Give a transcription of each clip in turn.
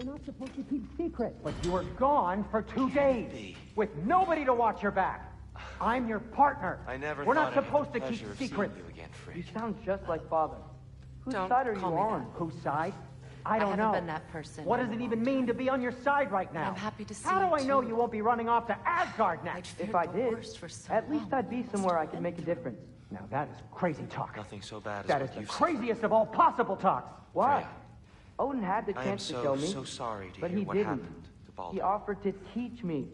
We're not supposed to keep secrets. But you were gone for 2 days with nobody to watch your back. I'm your partner. I never We're thought not I'd supposed to have the keep pleasure of seeing secrets. you again, Fraser. You sound just like Father. Whose Don't side are you call me on? that. Whose side? I don't know. haven't been that person. What does it even mean to be on your side right now? I'm happy to see How do you, I know too. you won't be running off to Asgard next? If I did, at least I'd be somewhere I could make a difference. Now that is crazy talk. Nothing so bad as That what is the you've said. craziest of all possible talks. Why? Freya, Odin had the I am chance to show me, so sorry to but hear he what didn't. happened to Baldur. He offered to teach me.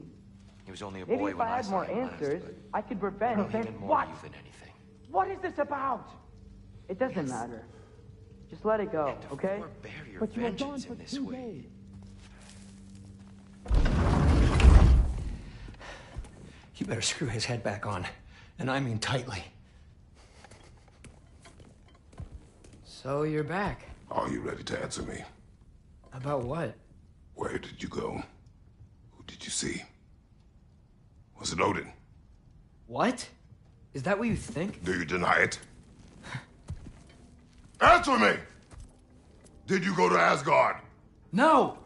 He was only a Maybe boy if when I had saw more him last, answers, but I could I prevent know Prevent even more what? you than anything. What is this about? It doesn't matter. Just let it go, And to okay? forbear your But you were gone vengeance for in this 2 way. days. You better screw his head back on. And I mean tightly. So you're back. Are you ready to answer me? About what? Where did you go? Who did you see? Was it Odin? What? Is that what you think? Do you deny it? Answer me! Did you go to Asgard? No!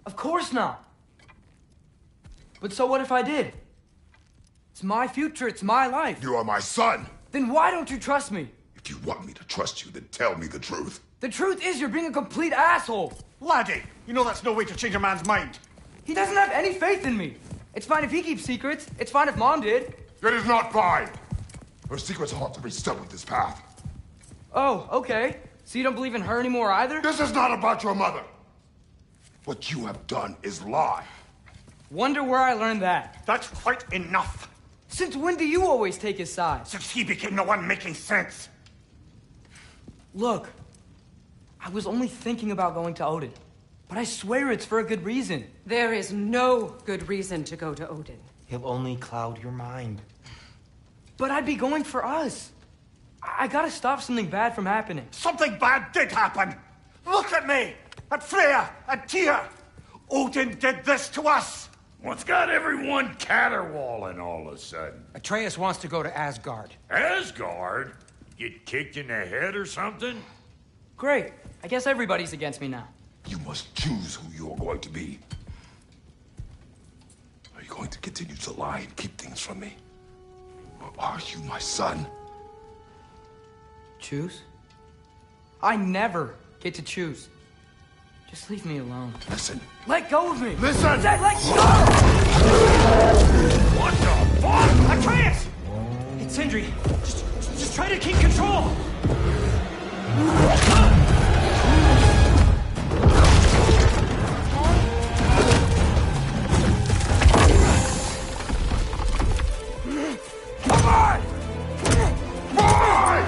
Of course not! But so what if I did? It's my future, it's my life. You are my son! Then why don't you trust me? If you want me to trust you, then tell me the truth. The truth is you're being a complete asshole! Laddie, you know that's no way to change a man's mind. He doesn't have any faith in me. It's fine if he keeps secrets. It's fine if Mom did. It is not fine! Her secrets ought to be stuck with this path. Oh, okay. So you don't believe in her anymore either? This is not about your mother! What you have done is lie. Wonder where I learned that. That's quite enough. Since when do you always take his side? Since he became the one making sense. Look, I was only thinking about going to Odin. But I swear it's for a good reason. There is no good reason to go to Odin. He'll only cloud your mind. But I'd be going for us. I gotta stop something bad from happening. Something bad did happen. Look at me, at Freya, at Tyr. Odin did this to us. What's got everyone caterwauling all of a sudden? Atreus wants to go to Asgard. Asgard? Get kicked in the head or something? Great. I guess everybody's against me now. You must choose who you are going to be. Are you going to continue to lie and keep things from me? Or are you my son? Choose? I never get to choose. Just leave me alone. Listen. Let go of me! Listen! I said let go! What the fuck? Atreus! It's Sindri. Just try to keep control! Come on! Boy!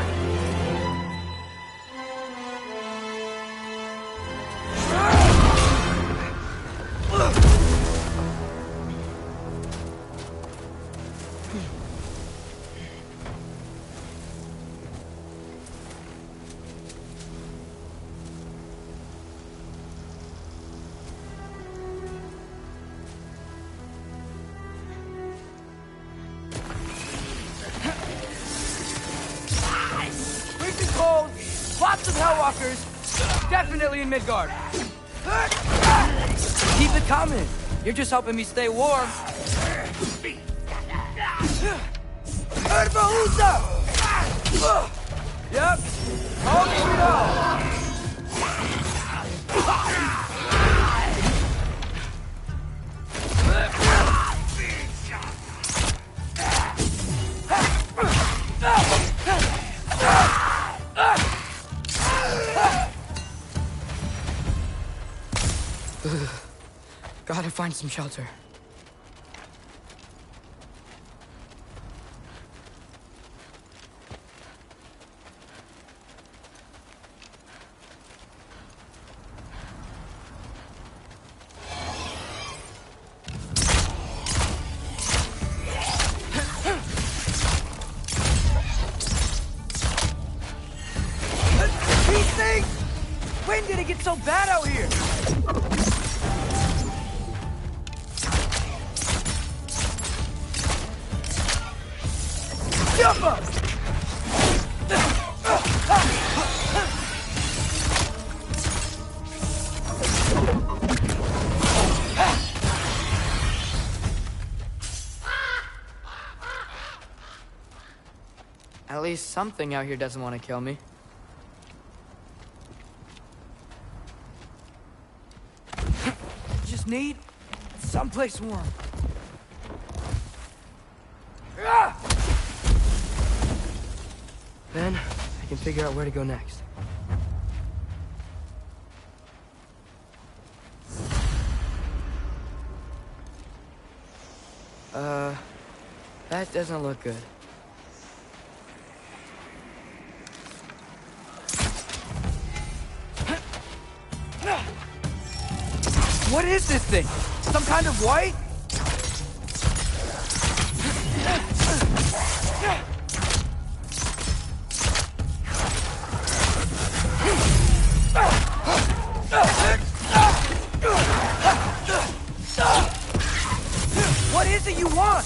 Quick and cold, lots of Hellwalkers, definitely in Midgard. Keep it coming. You're just helping me stay warm. Erbahusa! Yep. Home sweet home. Gotta find some shelter. These things! When did it get so bad out here? Jump up! At least something out here doesn't want to kill me. Just need someplace warm. Then I can figure out where to go next. That doesn't look good. What is this thing? Some kind of white? What is it you want?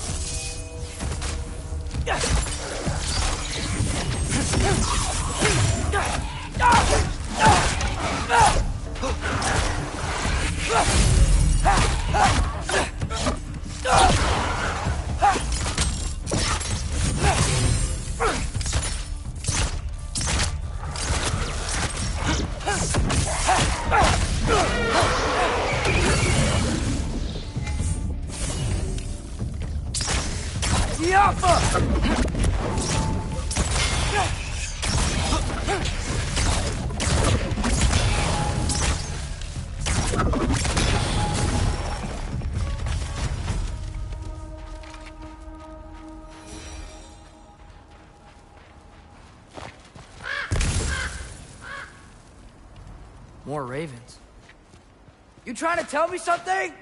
More ravens. You trying to tell me something?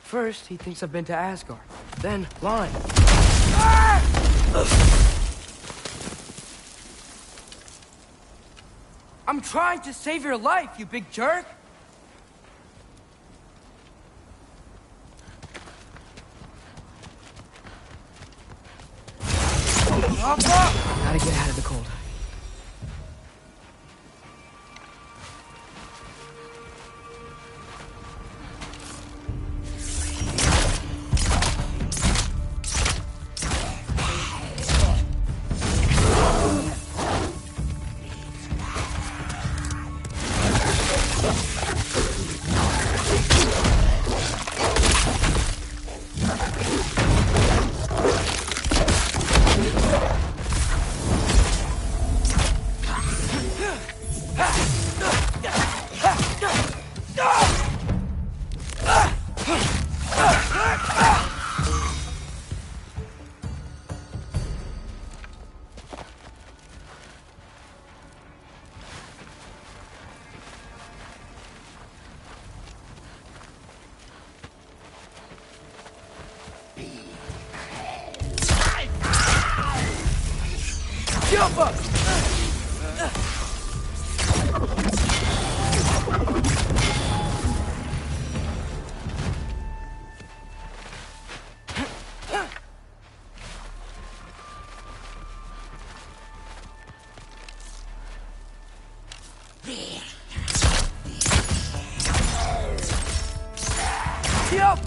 First, he thinks I've been to Asgard. Then, lying. I'm trying to save your life, you big jerk! Gotta get out of the cold. Jump up! Jump!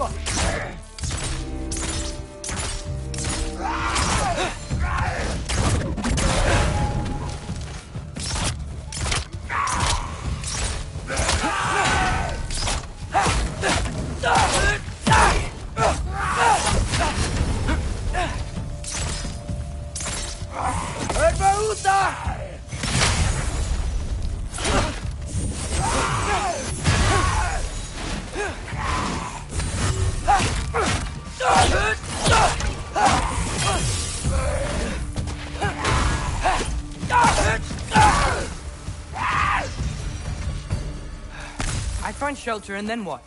I'd find shelter, and then what?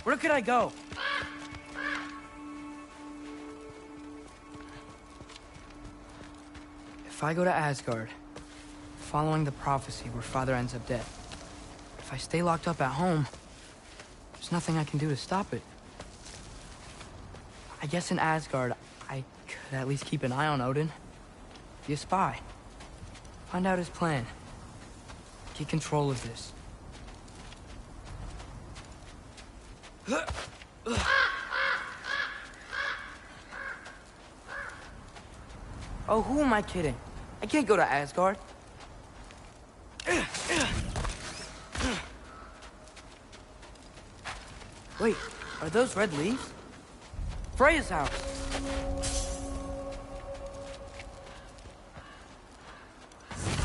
Where could I go? If I go to Asgard, following the prophecy where Father ends up dead. If I stay locked up at home, there's nothing I can do to stop it. I guess in Asgard, I could at least keep an eye on Odin. Be a spy. Find out his plan. Get control of this. Oh, who am I kidding? I can't go to Asgard. Wait, are those red leaves? Freya's house.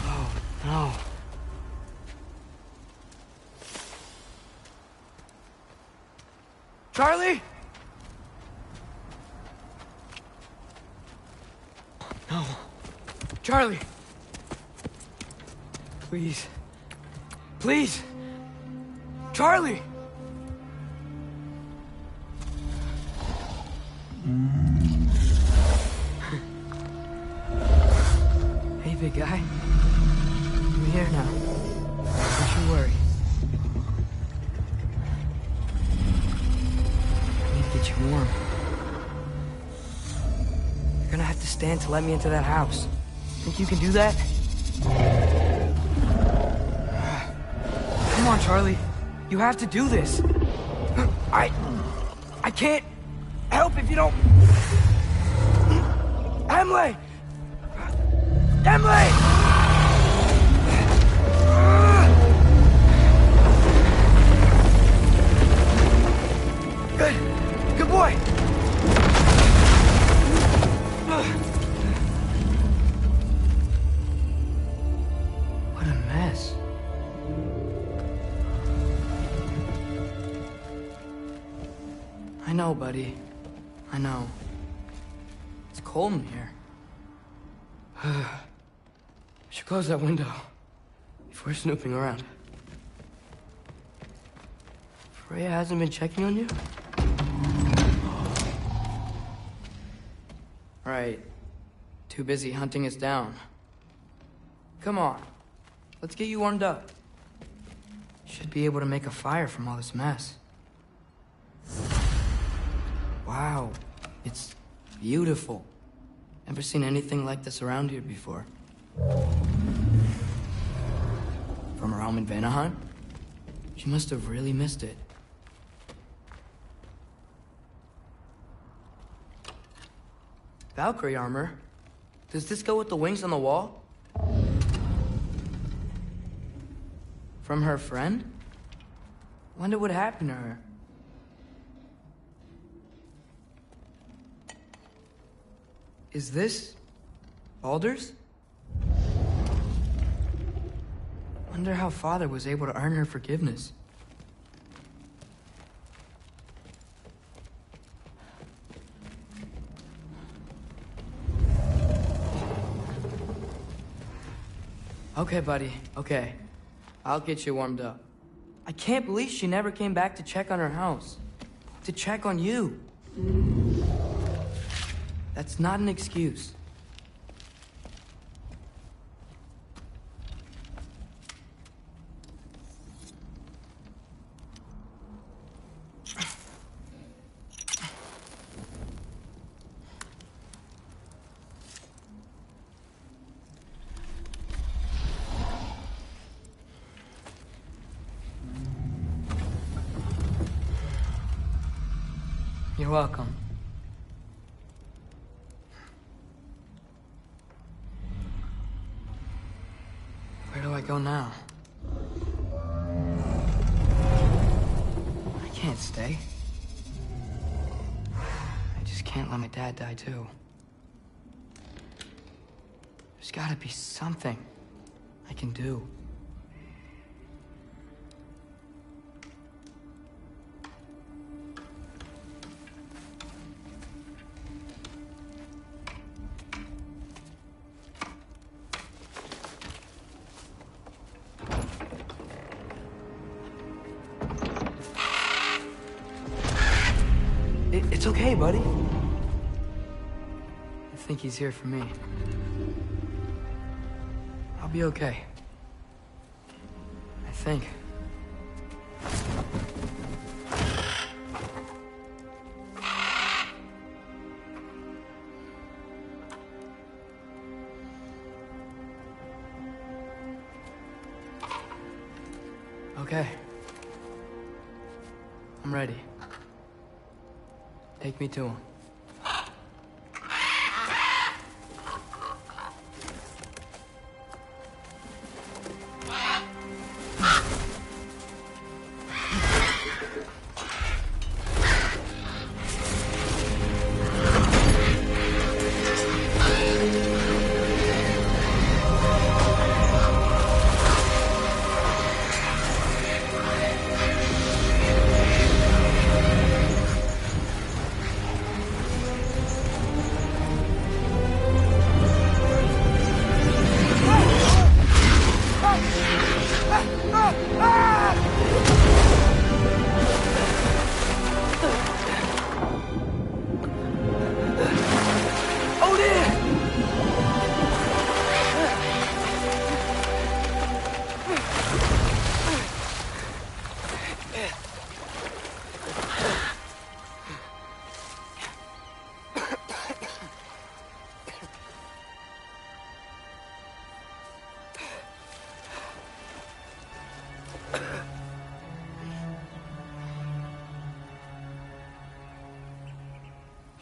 Oh, no. Charlie? No. Charlie. Please. Please. Charlie! Hey, big guy. I'm here now. Don't you worry. I need to get you warm. You're gonna have to stand to let me into that house. Think you can do that? Come on, Charlie. You have to do this. I can't help if you don't... Emily! Emily! Good boy! What a mess. I know, buddy. I know. It's cold in here. Should close that window before snooping around. Freya hasn't been checking on you? Right. Too busy hunting us down. Come on. Let's get you warmed up. Should be able to make a fire from all this mess. Wow. It's beautiful. Never seen anything like this around here before. From her home in Vanaheim? She must have really missed it. Valkyrie armor? Does this go with the wings on the wall? From her friend? Wonder what happened to her. Is this Baldur's? Wonder how Father was able to earn her forgiveness. Okay, buddy, okay. I'll get you warmed up. I can't believe she never came back to check on her house. To check on you. That's not an excuse. You're welcome. Where do I go now? I can't stay. I just can't let my dad die too. There's gotta be something I can do. It's okay, buddy. I think he's here for me. I'll be okay. I think. Okay. I'm ready. Take me to him.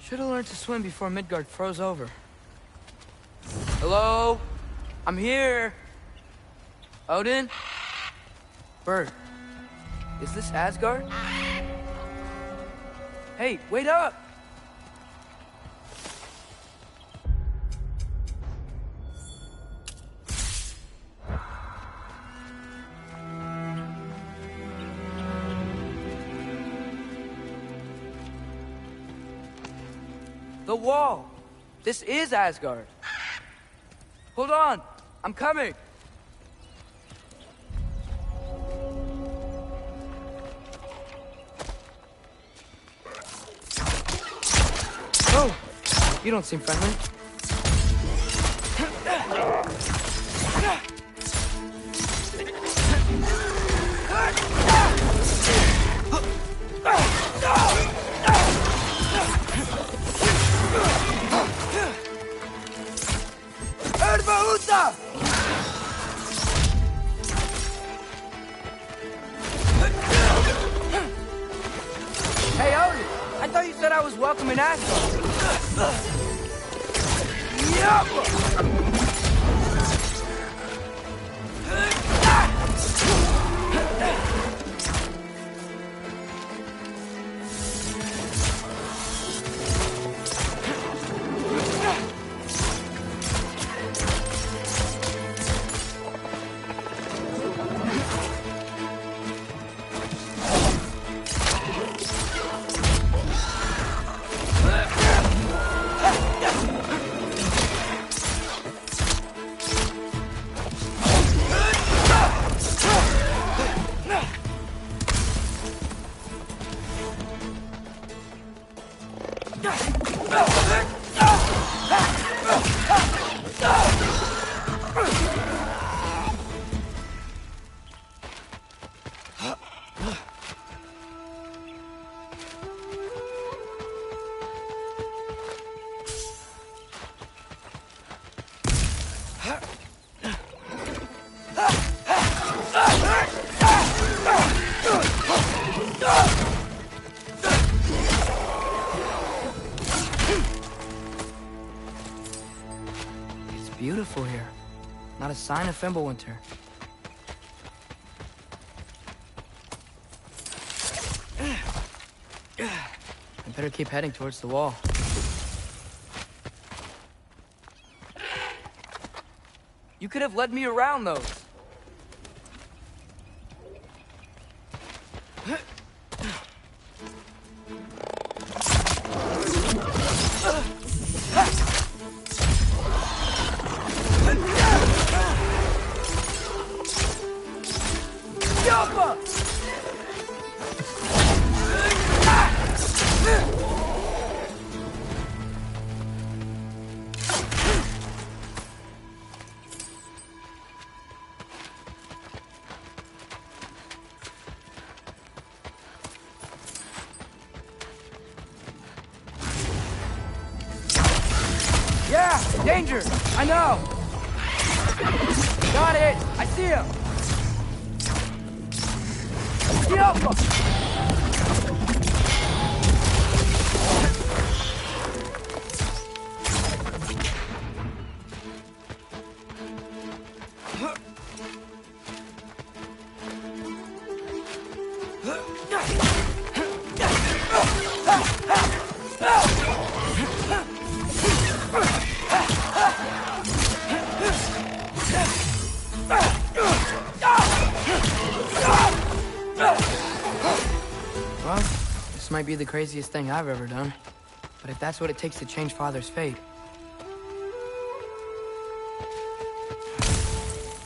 Should have learned to swim before Midgard froze over. Hello? I'm here. Odin? Bird. Is this Asgard? Hey, wait up! The wall! This is Asgard! Hold on! I'm coming! Oh! You don't seem friendly. Hey, Odin! I thought you said I was welcome in Asgard. It's beautiful here. Not a sign of Fimbulwinter. I better keep heading towards the wall. You could have led me around those. Danger! I know! Got it! I see him! Get up! Well, this might be the craziest thing I've ever done. But if that's what it takes to change Father's fate...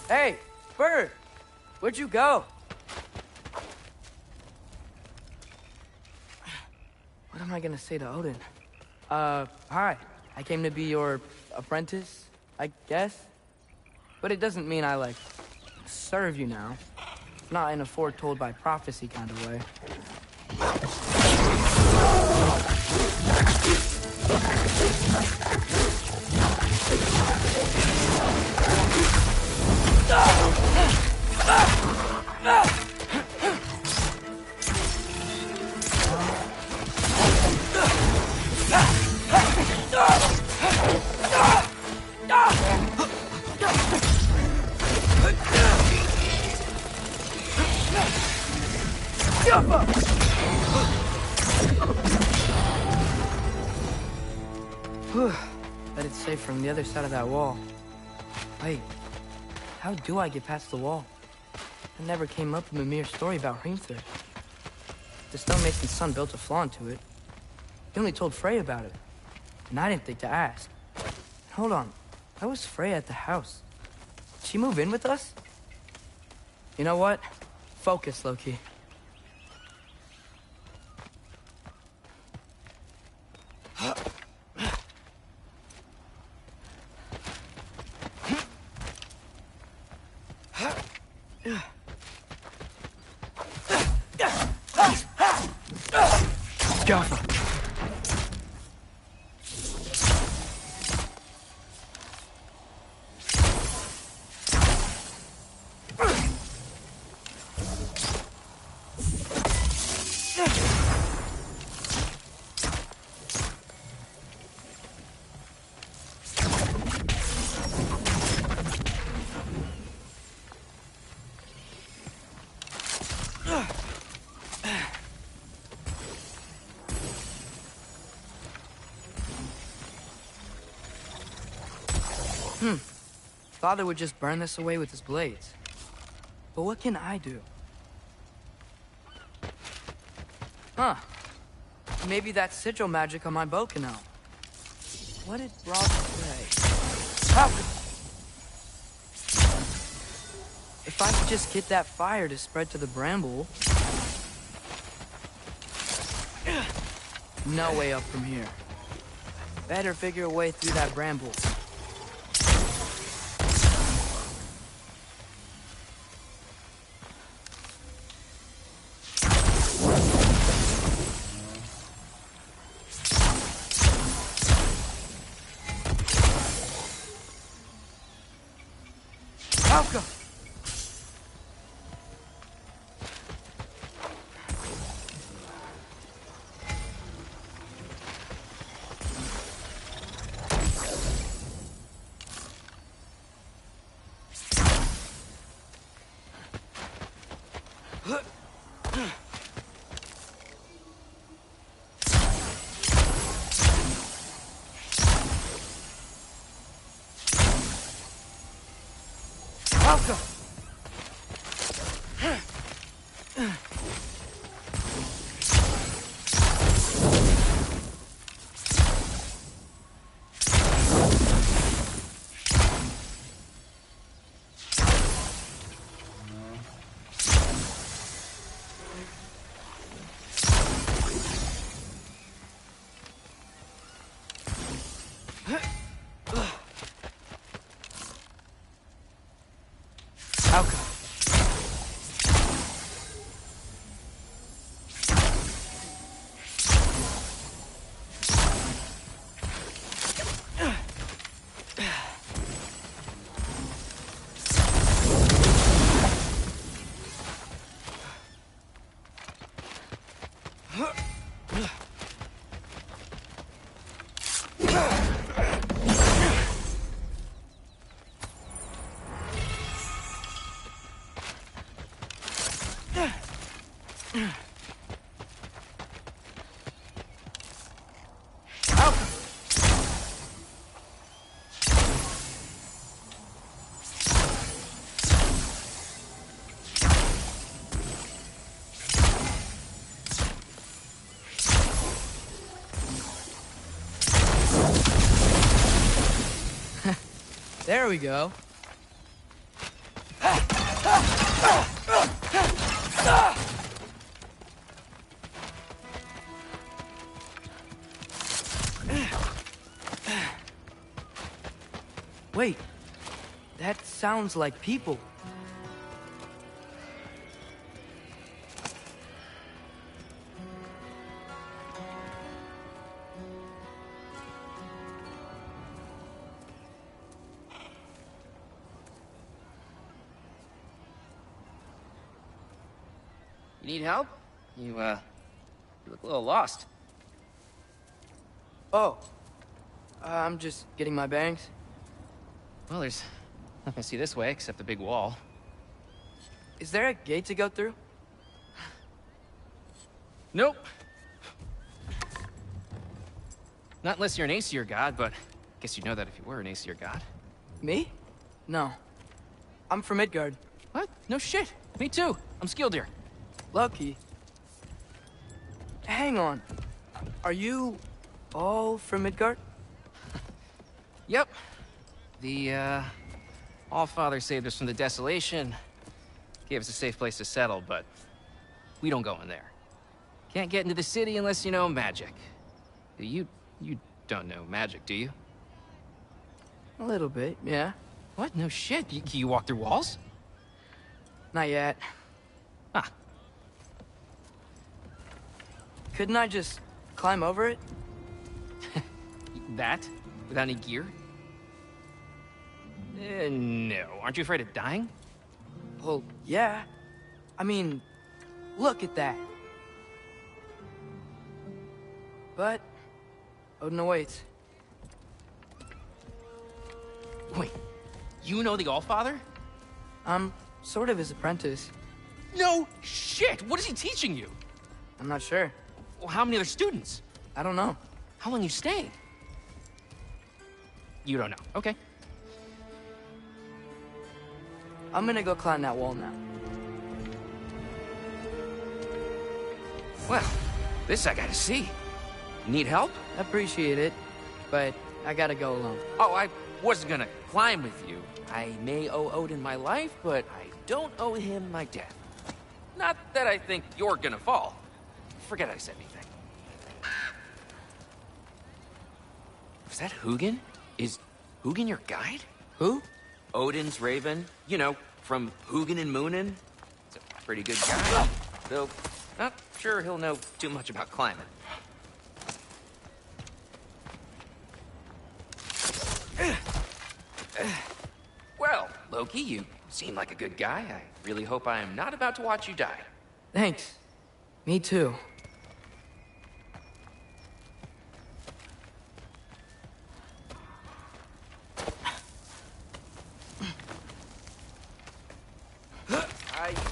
Hey, Bird! Where'd you go? What am I gonna say to Odin? Hi. I came to be your apprentice, I guess? But it doesn't mean I, like, serve you now. Not in a foretold by prophecy kind of way. Bet it's safe from the other side of that wall. Wait, how do I get past the wall? It never came up in Mimir's story about Hrimthur. The stonemason's son built a flaw into it. He only told Freya about it, and I didn't think to ask. Hold on, why was Freya at the house? Did she move in with us? You know what? Focus, Loki. Jaffa. Father would just burn this away with his blades. But what can I do? Huh. Maybe that sigil magic on my bow can help. What did Rob say? How? If I could just get that fire to spread to the bramble... No way up from here. Better figure a way through that bramble. There we go. Wait, that sounds like people. You need help? You look a little lost. Oh, I'm just getting my bearings. Well, there's nothing to see this way except the big wall. Is there a gate to go through? Nope. Not unless you're an Aesir god, but I guess you'd know that if you were an Aesir god. Me? No. I'm from Midgard. What? No shit. Me too. I'm Skildir. Lucky. Hang on. Are you all from Midgard? Yep. The, Allfather saved us from the desolation. Gave us a safe place to settle, but we don't go in there. Can't get into the city unless you know magic. You don't know magic, do you? A little bit, yeah. What? No shit. You walk through walls? Not yet. Ah. Couldn't I just climb over it? That? Without any gear? No. Aren't you afraid of dying? Well, yeah. I mean, look at that. But Odin awaits. Wait, you know the Allfather? I'm sort of his apprentice. No shit! What is he teaching you? I'm not sure. Well, how many other students? I don't know. How long you staying? You don't know. Okay. I'm gonna go climb that wall now. Well, this I gotta see. Need help? Appreciate it, but I gotta go alone. Oh, I wasn't gonna climb with you. I may owe Odin my life, but I don't owe him my death. Not that I think you're gonna fall. Forget I said anything. Was that Hugin? Is Hugin your guide? Who? Odin's raven. You know, from Hugin and Moonin. He's a pretty good guy. Though, not sure he'll know too much about climbing. Well, Loki, you seem like a good guy. I really hope I am not about to watch you die. Thanks. Me too.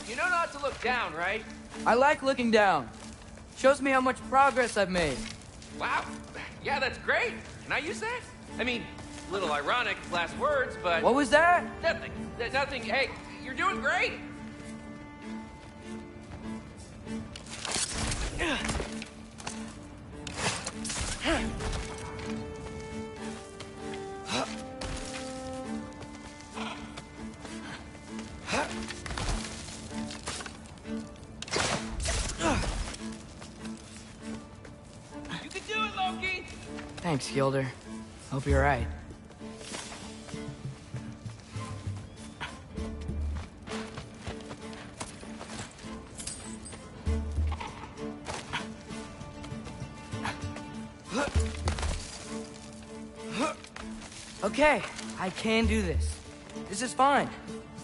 You know not to look down, right? I like looking down. Shows me how much progress I've made. Wow. Yeah, that's great. Can I use that? I mean, a little ironic, last words, but... What was that? Nothing. Nothing. Hey, you're doing great. You can do it, Loki! Thanks, Gilder. Hope you're right. Okay, I can do this. This is fine.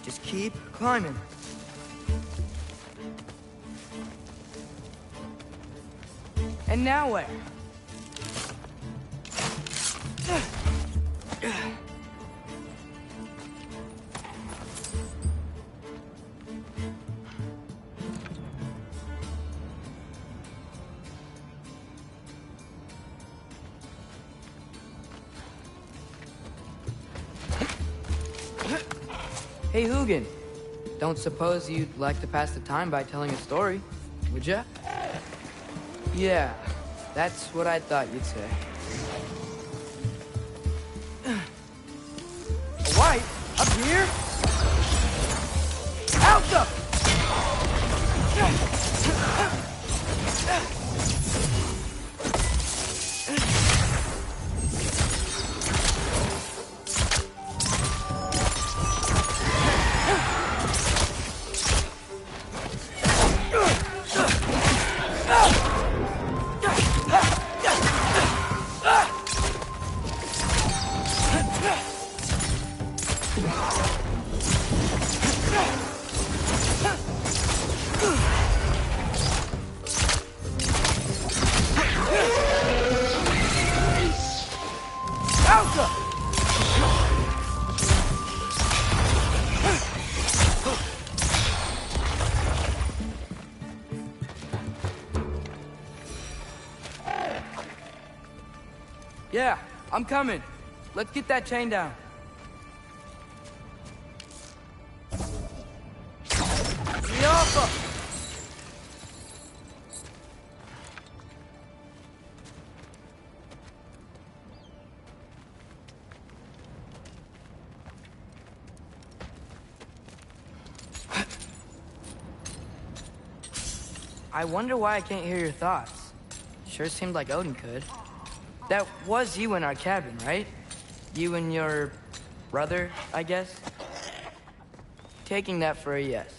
Just keep climbing. And now where? Hey, Hugin. Don't suppose you'd like to pass the time by telling a story, would ya? Yeah, that's what I thought you'd say. What? Here. Alpha! Yeah, I'm coming. Let's get that chain down. Yappa! I wonder why I can't hear your thoughts. Sure seemed like Odin could. That was you in our cabin, right? You and your brother, I guess? Taking that for a yes.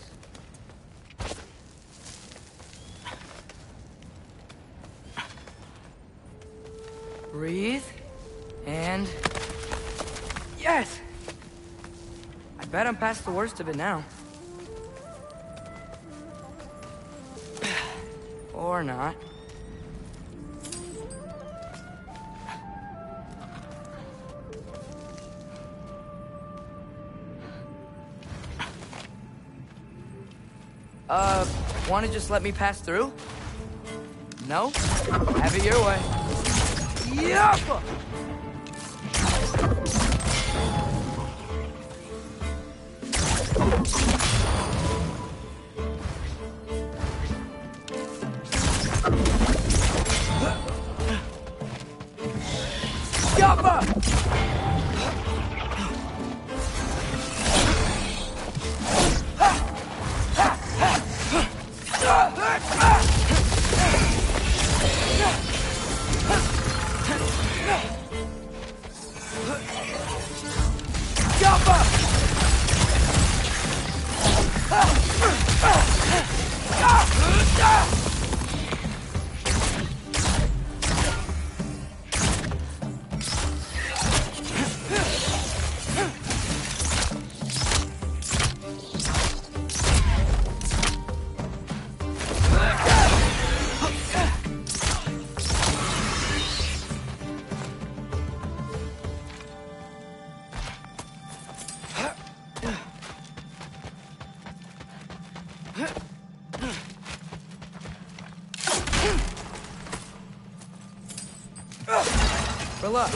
Breathe. And... yes! I bet I'm past the worst of it now. Or not. Want to just let me pass through? No? Have it your way. Yappa! Yappa! Fill up.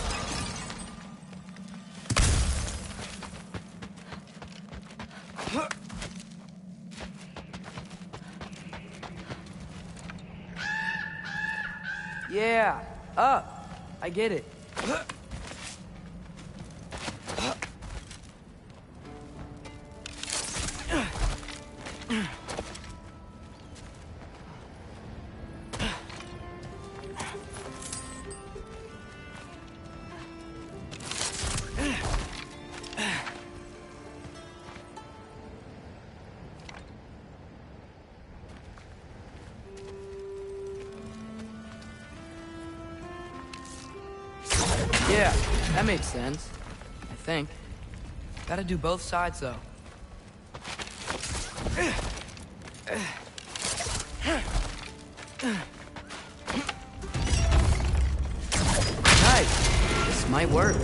Yeah, up. I get it. Yeah, that makes sense. I think. Gotta do both sides, though. Nice. This might work.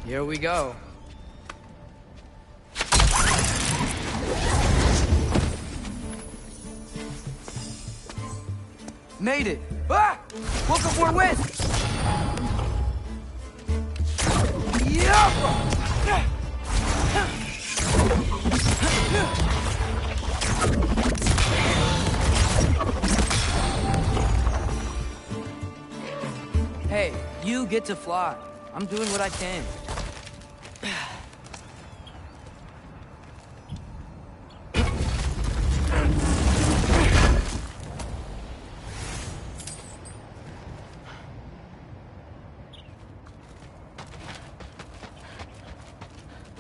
Here we go. Made it! Ah! Woke up more wind! Hey, You get to fly. I'm doing what I can.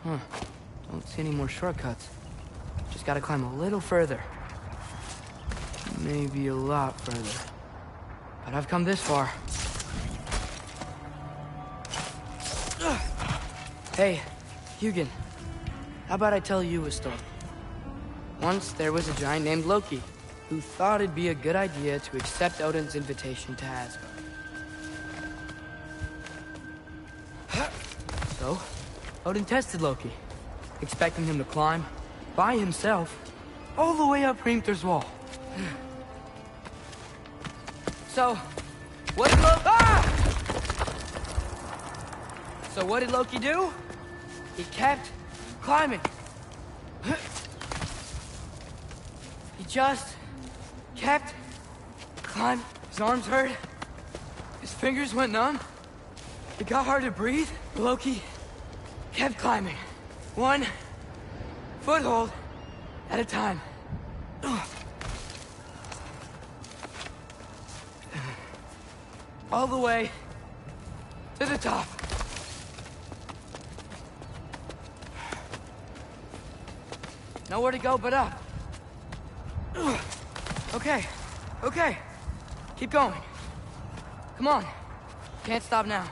Huh. Don't see any more shortcuts. Just gotta climb a little further. Maybe a lot further. But I've come this far. Hey, Hugin. How about I tell you a story? Once there was a giant named Loki, who thought it'd be a good idea to accept Odin's invitation to Asgard. So, Odin tested Loki, expecting him to climb, by himself, all the way up Hrimthur's wall. So, what did Loki do? He kept climbing. He just kept climbing. His arms hurt. His fingers went numb. It got hard to breathe. Loki kept climbing. One foothold at a time. All the way to the top. Nowhere to go but up. Okay, okay. Keep going. Come on. Can't stop now.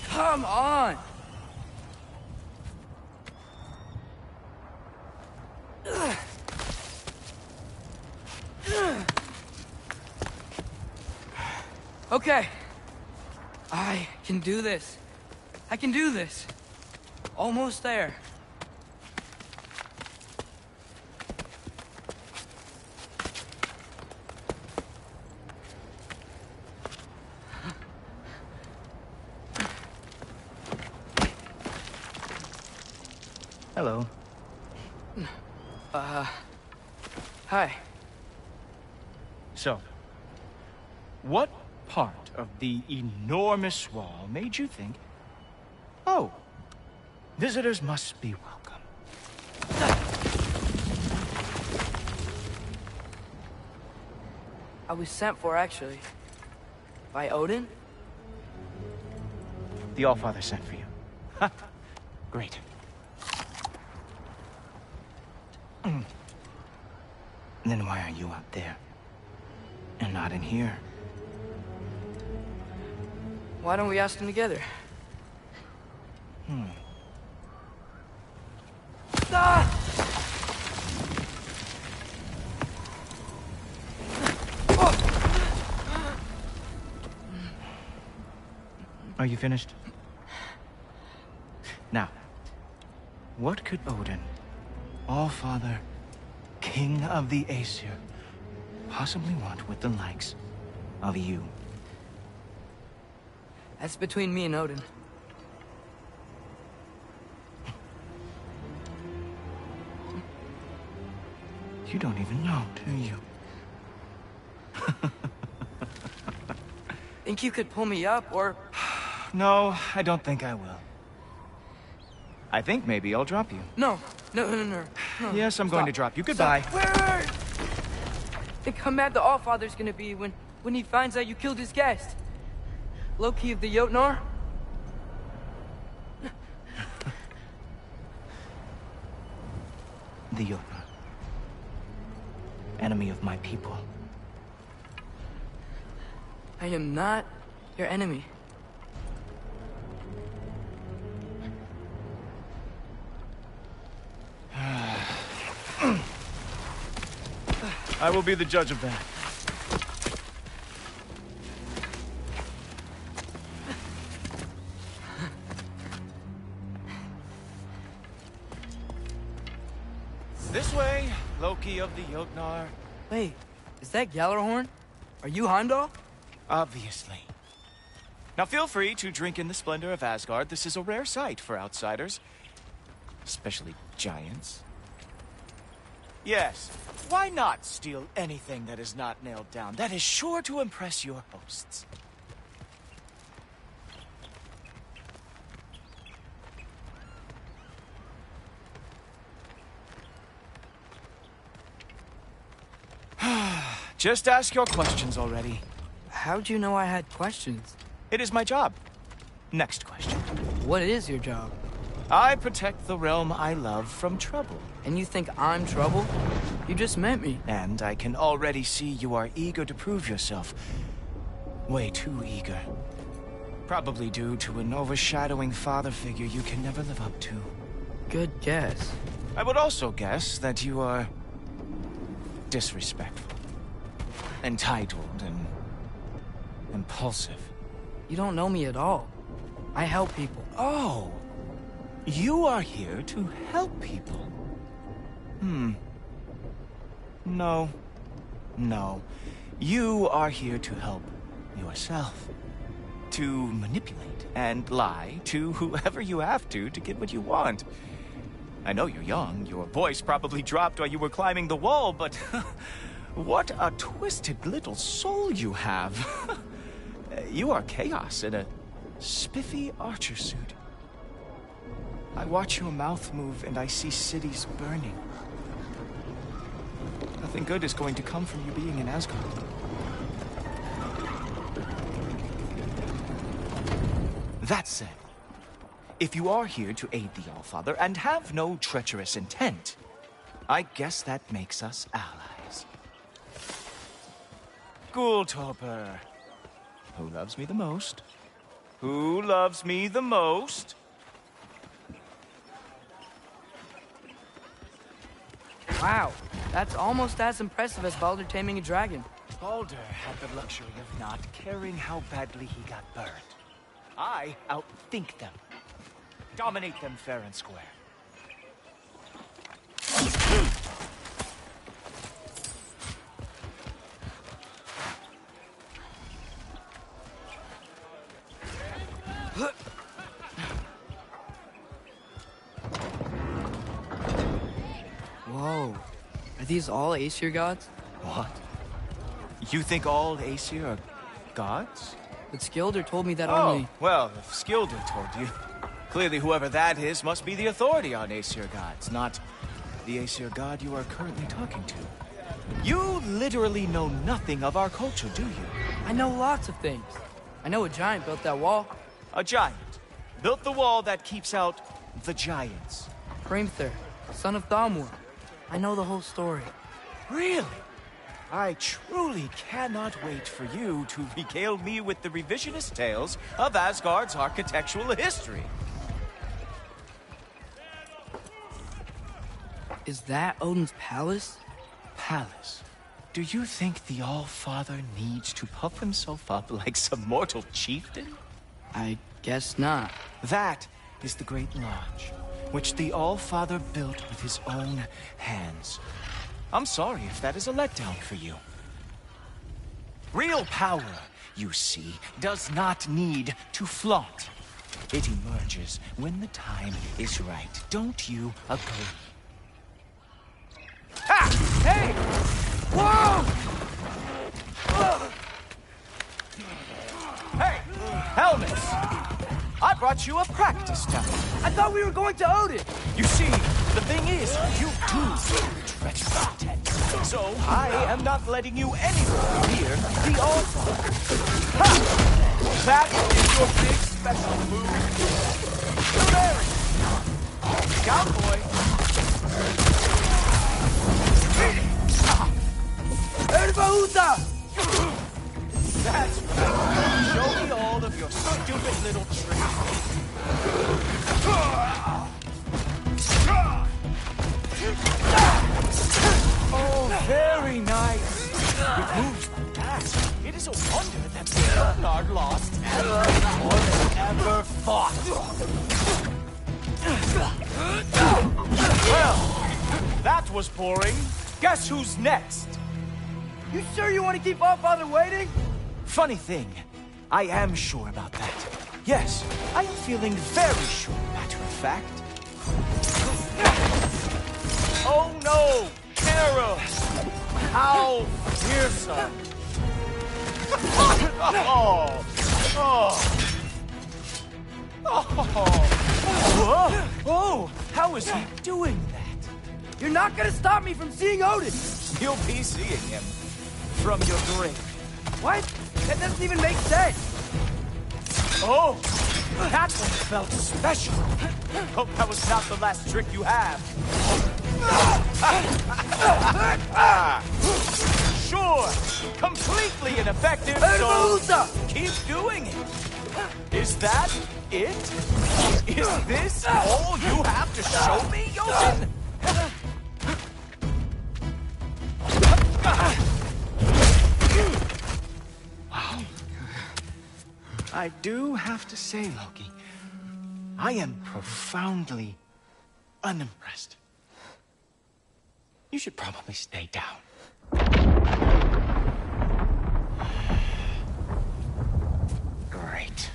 Come on! Okay. I can do this. I can do this. Almost there. Hello. Hi. So, what part of the enormous wall made you think, oh, visitors must be welcome? I was sent for, actually. By Odin? The Allfather sent for you. Ha! Great. Then why are you out there? And not in here? Why don't we ask them together? Ah! Are you finished? Now, what could Odin, Allfather, King of the Aesir, possibly want with the likes of you? That's between me and Odin. You don't even know, do you? Think you could pull me up, or... No, I don't think I will. I think maybe I'll drop you. No. Yes, I'm going to drop you. Goodbye. Wait. Think how mad the Allfather's gonna be when he finds out you killed his guest. Loki of the Jotnar? The Jotnar. Enemy of my people. I am not your enemy. I will be the judge of that. This way, Loki of the Jotnar. Wait, is that Gjallarhorn? Are you Heimdall? Obviously. Now feel free to drink in the splendor of Asgard. This is a rare sight for outsiders. Especially giants. Yes. Why not steal anything that is not nailed down? That is sure to impress your hosts. Just ask your questions already. How'd you know I had questions? It is my job. Next question. What is your job? I protect the realm I love from trouble. And you think I'm trouble? You just met me. And I can already see you are eager to prove yourself. Way too eager. Probably due to an overshadowing father figure you can never live up to. Good guess. I would also guess that you are disrespectful, entitled, and impulsive. You don't know me at all. I help people. Oh, you are here to help people. No. You are here to help yourself. To manipulate and lie to whoever you have to get what you want. I know you're young. Your voice probably dropped while you were climbing the wall, but what a twisted little soul you have. You are chaos in a spiffy archer suit. I watch your mouth move and I see cities burning. Nothing good is going to come from you being in Asgard. That said, if you are here to aid the Allfather and have no treacherous intent, I guess that makes us allies. Gulltoper. Who loves me the most? Who loves me the most? Wow, that's almost as impressive as Baldur taming a dragon. Baldur had the luxury of not caring how badly he got burned. I outthink them. Dominate them fair and square. Whoa. Are these all Aesir gods? What? You think all Aesir are gods? But Skilder told me that only... well, if Skilder told you, clearly whoever that is must be the authority on Aesir gods, not the Aesir god you are currently talking to. You literally know nothing of our culture, do you? I know lots of things. I know a giant built that wall. A giant built the wall that keeps out the giants. Hrimthur, son of Thamur. I know the whole story. Really? I truly cannot wait for you to regale me with the revisionist tales of Asgard's architectural history. Is that Odin's palace? Palace? Do you think the All-Father needs to puff himself up like some mortal chieftain? I guess not. That is the Great Lodge, which the All-Father built with his own hands. I'm sorry if that is a letdown for you. Real power, you see, does not need to flaunt. It emerges when the time is right. Don't you agree? Ha! Hey! Whoa! Hey! Helmets! I brought you a practice now. I thought we were going to Odin! You see, the thing is, you do treacherous intent. So, I am not letting you anywhere near the All-Father. Ha! That is your big special move. Very. Down, boy. Erbahuta! That's right. Show me all of your stupid little tricks. Oh, very nice. With moves like that, it is a wonder that Bernard lost more than ever fought. Well, that was boring. Guess who's next? You sure you want to keep All-Father waiting? Funny thing, I am sure about that. Yes, I am feeling very sure, matter of fact. Oh no! Kill arrows! How fearsome! Oh! Oh! Oh! Oh! How is he doing that? You're not gonna stop me from seeing Odin! You'll be seeing him from your grave. What? That doesn't even make sense! Oh! That one felt special. Hope that was not the last trick you have. Sure! Completely ineffective, so keep doing it. Is that it? Is this all you have to show me, Jotun? Wow. I do have to say, Loki, I am profoundly unimpressed. You should probably stay down. Great.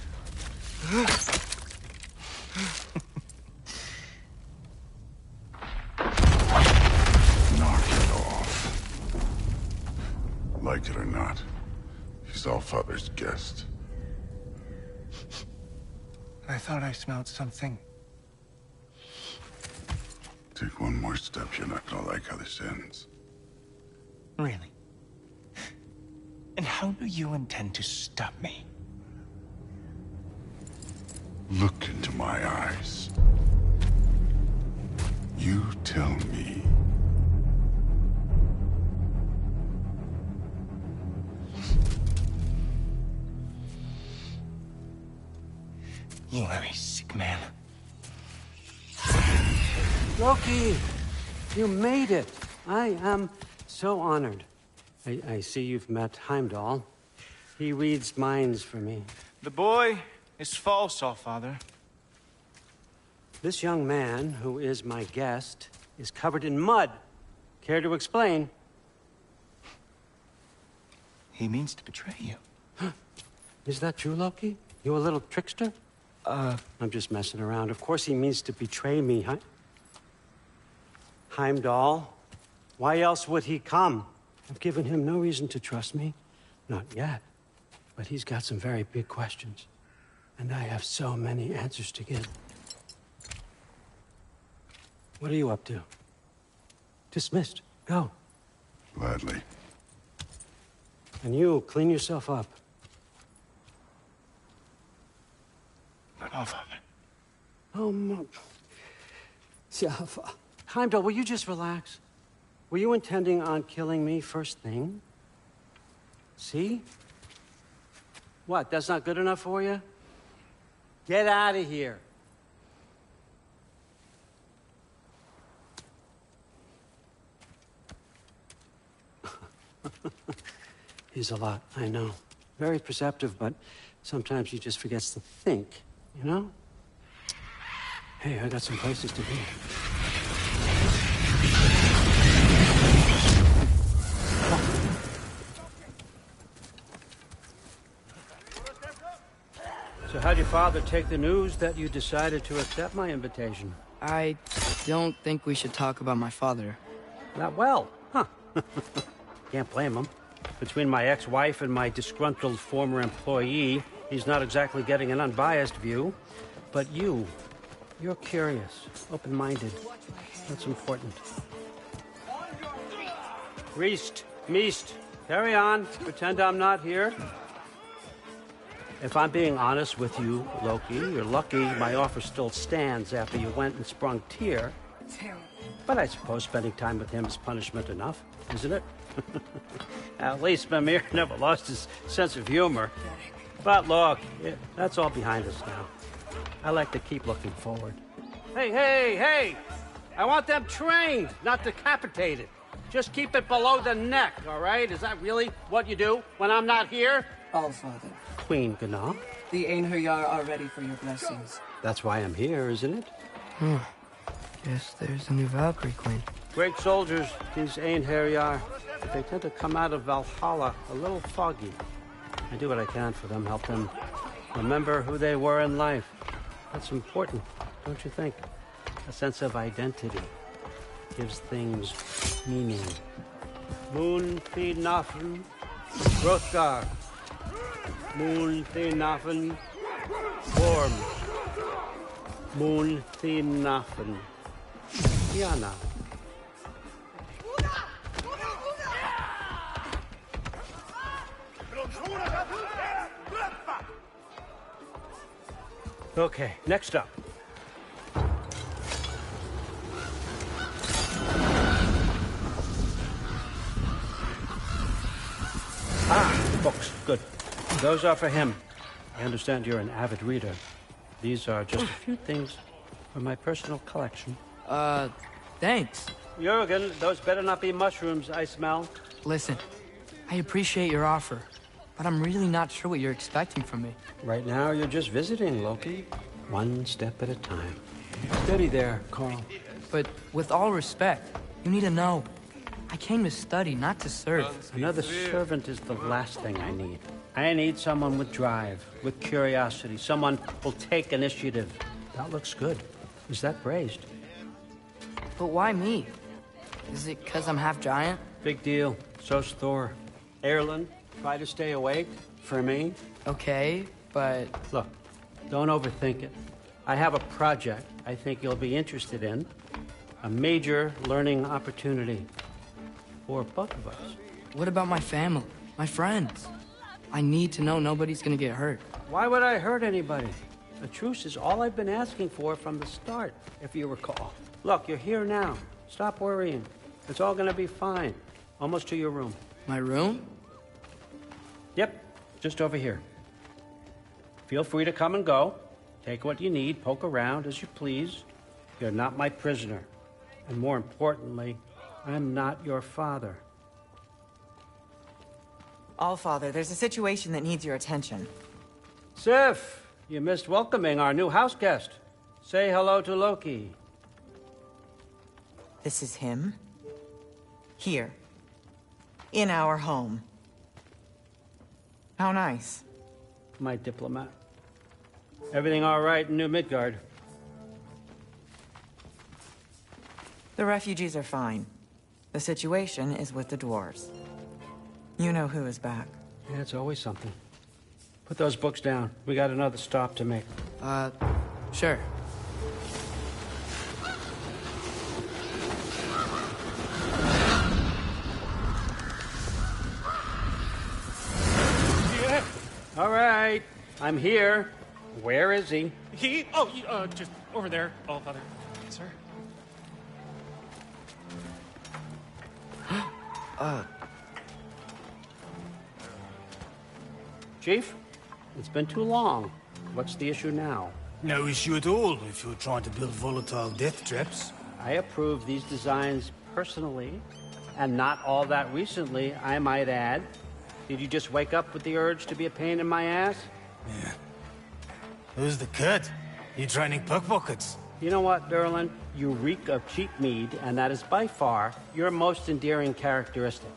Knock it off. Like it or not, he's Allfather's guest. I thought I smelled something. Take one more step, you're not gonna like how this ends. Really? And how do you intend to stop me? Look into my eyes. You tell me. You are a sick man. Loki, you made it. I am so honored. I see you've met Heimdall. He reads minds for me. The boy is false, Allfather. This young man, who is my guest, is covered in mud. Care to explain? He means to betray you. Is that true, Loki? You a little trickster? I'm just messing around. Of course he means to betray me, huh? Heimdall? Why else would he come? I've given him no reason to trust me. Not yet. But he's got some very big questions. And I have so many answers to give. What are you up to? Dismissed. Go. Gladly. And you, clean yourself up. But Allfather. Oh, Heimdall, will you just relax? Were you intending on killing me first thing? See? What, that's not good enough for you? Get out of here. He's a lot, I know. Very perceptive, but sometimes he just forgets to think, you know? Hey, I got some places to be. So how'd your father take the news that you decided to accept my invitation? I don't think we should talk about my father. Not well, huh? Can't blame him. Between my ex-wife and my disgruntled former employee, he's not exactly getting an unbiased view. But you're curious, open-minded. That's important. Meest, carry on. Pretend I'm not here. If I'm being honest with you, Loki, you're lucky my offer still stands after you went and sprung Tyr. But I suppose spending time with him is punishment enough, isn't it? At least Mimir never lost his sense of humor. But look, that's all behind us now. I like to keep looking forward. Hey! I want them trained, not decapitated. Just keep it below the neck, all right? Is that really what you do when I'm not here? Allfather. Queen Gná. The Einherjar are ready for your blessings. That's why I'm here, isn't it? Guess there's a new Valkyrie Queen. Great soldiers, these Einherjar. But they tend to come out of Valhalla a little foggy. I do what I can for them, help them remember who they were in life. That's important, don't you think? A sense of identity. gives things meaning. Moon Thi Nafen, Hrothgar. Moon Thi Nafen, Worm. Moon Thi Nafen, Kiana. Okay, next up. Books. Good. Those are for him. I understand you're an avid reader. These are just a few things from my personal collection. Thanks. Jurgen, those better not be mushrooms I smell. Listen, I appreciate your offer, but I'm really not sure what you're expecting from me. Right now, you're just visiting, Loki. One step at a time. Steady there, Carl. But with all respect, you need to know. I came to study, not to serve. Another servant is the last thing I need. I need someone with drive, with curiosity, someone who'll take initiative. That looks good. Is that braised? But why me? Is it because I'm half giant? Big deal. So's Thor. Erlen, try to stay awake for me. Okay, but... Look, don't overthink it. I have a project I think you'll be interested in. A major learning opportunity for both of us. What about my family? My friends? I need to know nobody's gonna get hurt. Why would I hurt anybody? A truce is all I've been asking for from the start, if you recall. Look, you're here now. Stop worrying. It's all gonna be fine. Almost to your room. My room? Yep, just over here. Feel free to come and go. Take what you need, poke around as you please. You're not my prisoner. And more importantly, I'm not your father. Allfather, there's a situation that needs your attention. Sif, you missed welcoming our new house guest. Say hello to Loki. This is him? Here. In our home. How nice. My diplomat. Everything all right in New Midgard? The refugees are fine. The situation is with the dwarves. You know who is back. Yeah, it's always something. Put those books down. We got another stop to make. Sure. Yeah. All right. I'm here. Where is he? Just over there, Allfather. Sir? Chief, it's been too long. What's the issue now? No issue at all if you're trying to build volatile death traps. I approve these designs personally, and not all that recently, I might add. Did you just wake up with the urge to be a pain in my ass? Yeah. Who's the cut? You training pickpockets? You know what, Derlin? You reek of cheap mead, and that is by far your most endearing characteristic.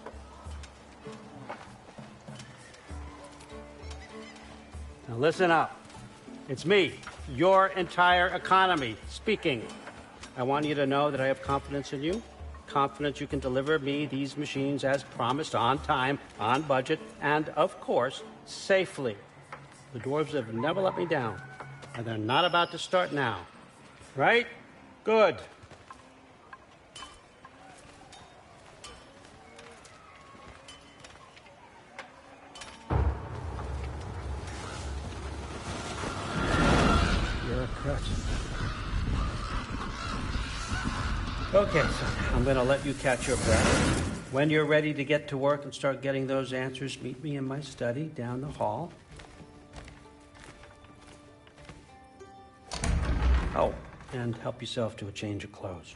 Now listen up. It's me, your entire economy, speaking. I want you to know that I have confidence in you. Confidence you can deliver me these machines as promised, on time, on budget, and, of course, safely. The dwarves have never let me down, and they're not about to start now. Right? Good. Bureaucrat. Okay, so I'm going to let you catch your breath. When you're ready to get to work and start getting those answers, meet me in my study down the hall. Oh, and help yourself to a change of clothes.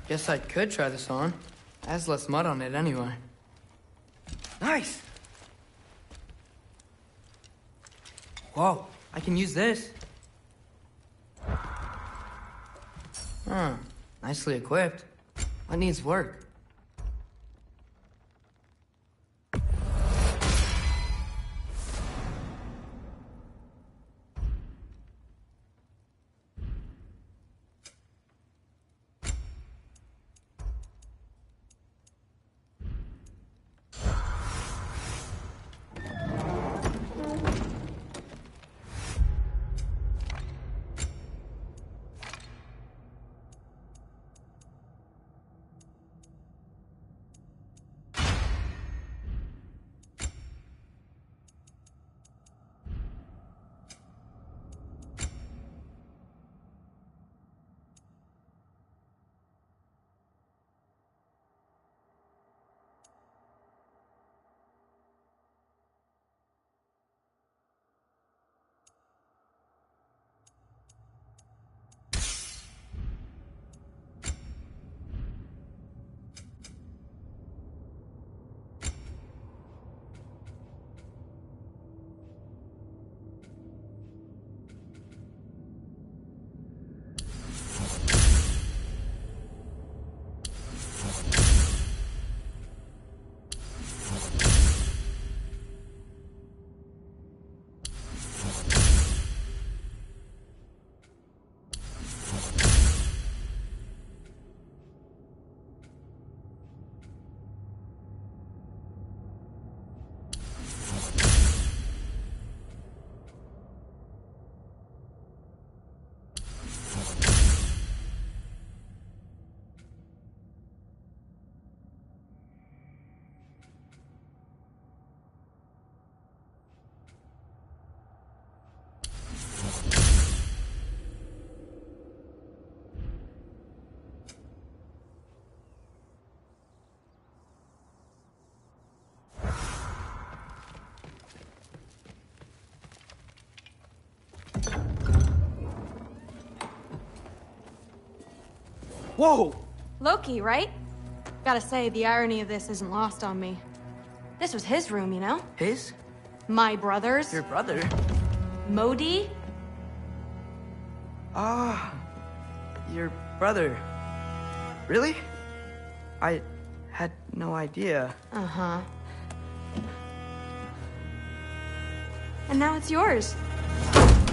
Guess I could try this on. Has less mud on it anyway. Nice! Whoa, I can use this. Huh, nicely equipped. What needs work? Whoa! Loki, right? Gotta say, the irony of this isn't lost on me. This was his room, you know? His? My brother's. Your brother? Modi? Ah, your brother. Really? I had no idea. Uh-huh. And now it's yours.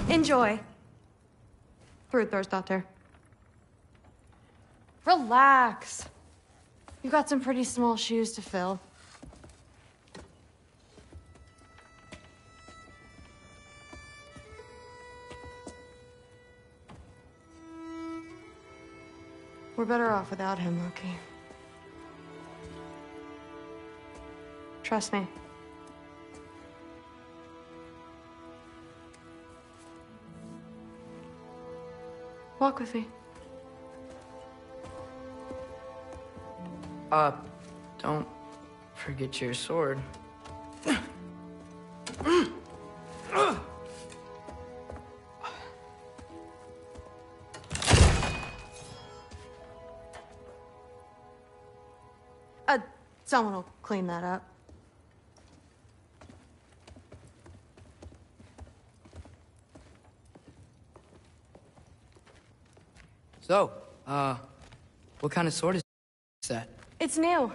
Enjoy. Daughter. Relax. You've got some pretty small shoes to fill. We're better off without him, Loki. Trust me. Walk with me. Don't forget your sword. Someone will clean that up. So, what kind of sword is that? It's new.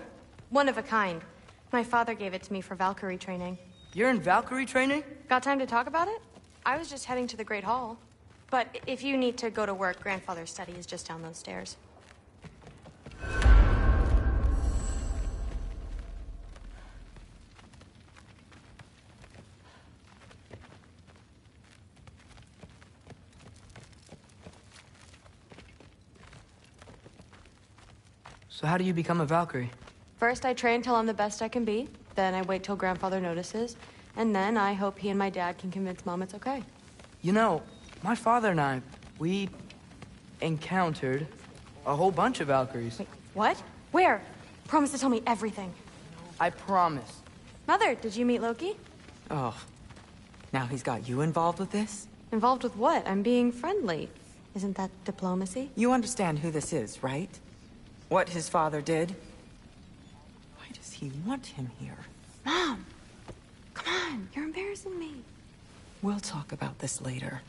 One of a kind. My father gave it to me for Valkyrie training. You're in Valkyrie training? Got time to talk about it? I was just heading to the Great Hall. But if you need to go to work, Grandfather's study is just down those stairs. So how do you become a Valkyrie? First, I train till I'm the best I can be. Then I wait till Grandfather notices. And then I hope he and my dad can convince Mom it's okay. You know, my father and I, we encountered a whole bunch of Valkyries. Wait, what? Where? Promise to tell me everything. I promise. Mother, did you meet Loki? Oh, now he's got you involved with this? Involved with what? I'm being friendly. Isn't that diplomacy? You understand who this is, right? What his father did? Why does he want him here? Mom! Come on, you're embarrassing me. We'll talk about this later.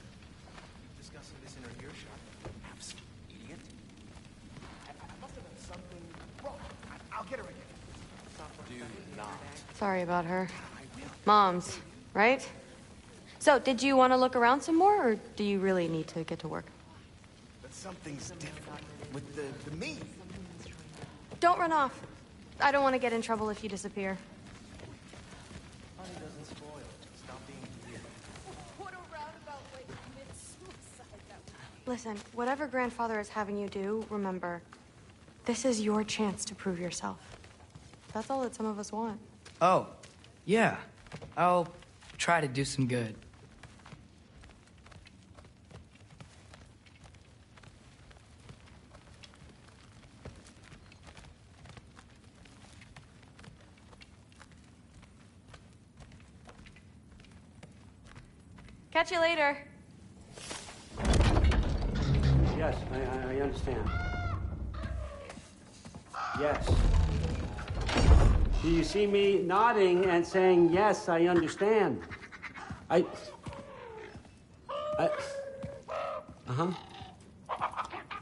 Discussing this in our earshot. Perhaps, idiot. I must have done something wrong. I'll get her again. Do not. Sorry about her. Mom's, right? So, did you want to look around some more, or do you really need to get to work? But something's different with the me. Don't run off. I don't want to get in trouble if you disappear. Honey doesn't spoil. Stop being weird. What a roundabout way to commit suicide. Listen, whatever Grandfather is having you do, remember, this is your chance to prove yourself. That's all that some of us want. Oh, yeah. I'll try to do some good. Catch you later. Yes, I understand. Yes. Do you see me nodding and saying, yes, I understand? Uh-huh.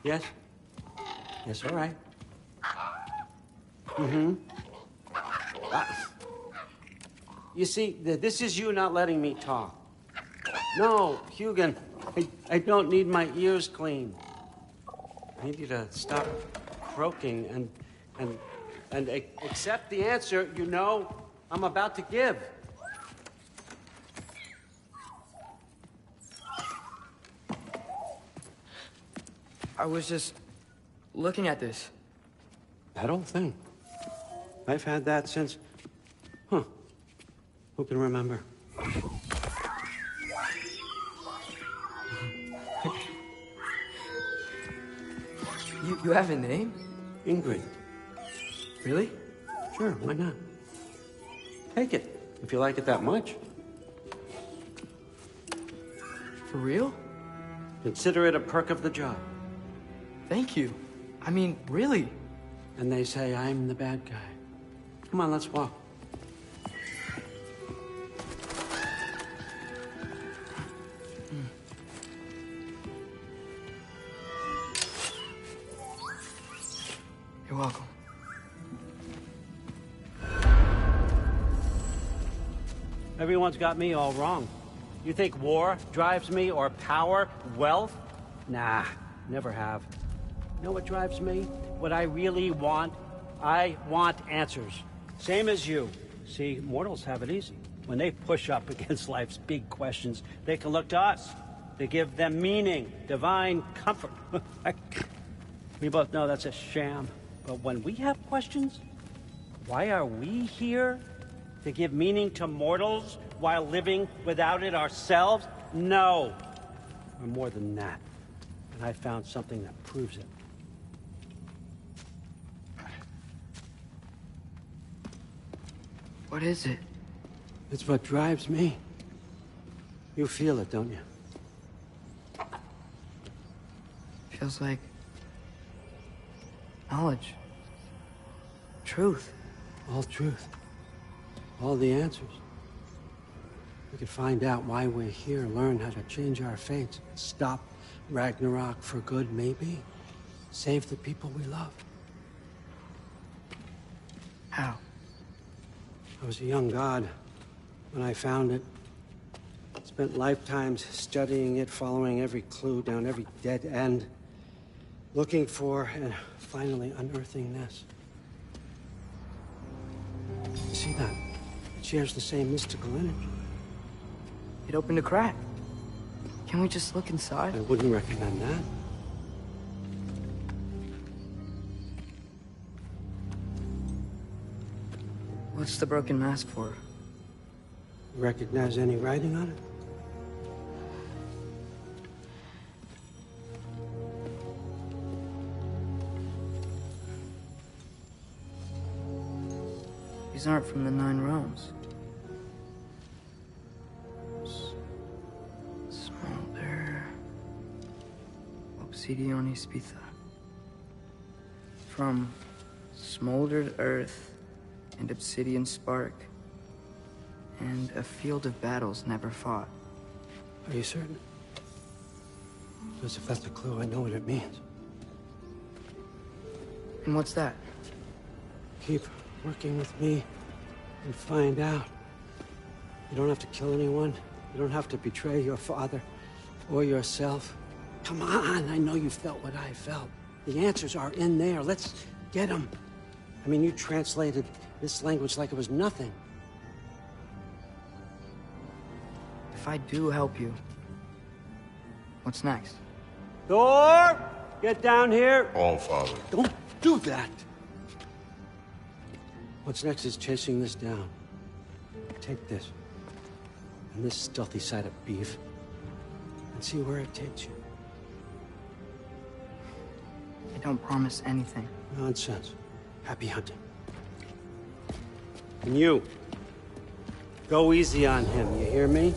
Yes. Yes, all right. Mm-hmm. You see, this is you not letting me talk. No, Hugin, I don't need my ears cleaned. I need you to stop croaking and accept the answer you know I'm about to give. I was just looking at this. That old thing. I've had that since... Huh. Who can remember? You have a name? Ingrid. Really? Sure, why not? Take it, if you like it that much. For real? Consider it a perk of the job. Thank you. I mean, really? And they say I'm the bad guy. Come on, let's walk. You're welcome. Everyone's got me all wrong. You think war drives me, or power, wealth? Nah, never have. You know what drives me? What I really want? I want answers. Same as you. See, mortals have it easy. When they push up against life's big questions, they can look to us. They give them meaning, divine comfort. We both know that's a sham. But when we have questions, why are we here? To give meaning to mortals while living without it ourselves? No. We're more than that. And I found something that proves it. What is it? It's what drives me. You feel it, don't you? Feels like knowledge. Truth. All truth. All the answers. We could find out why we're here, learn how to change our fates, stop Ragnarok for good, maybe. Save the people we love. How? I was a young god when I found it. Spent lifetimes studying it, following every clue down every dead end, looking for and finally unearthing this. You see that? It shares the same mystical energy. It opened a crack. Can we just look inside? I wouldn't recommend that. What's the broken mask for? Recognize any writing on it? These aren't from the Nine Realms. Smolder... Obsidione Spitha. From smoldered earth and obsidian spark, and a field of battles never fought. Are you certain? Because if that's a clue, I know what it means. And what's that? Keep working with me and find out. You don't have to kill anyone. You don't have to betray your father or yourself. Come on, I know you felt what I felt. The answers are in there. Let's get them. I mean, you translated this language like it was nothing. If I do help you, what's next? Thor! Get down here! Allfather. Don't do that! What's next is chasing this down. Take this, and this stealthy side of beef, and see where it takes you. I don't promise anything. Nonsense. Happy hunting. And you, go easy on him, you hear me?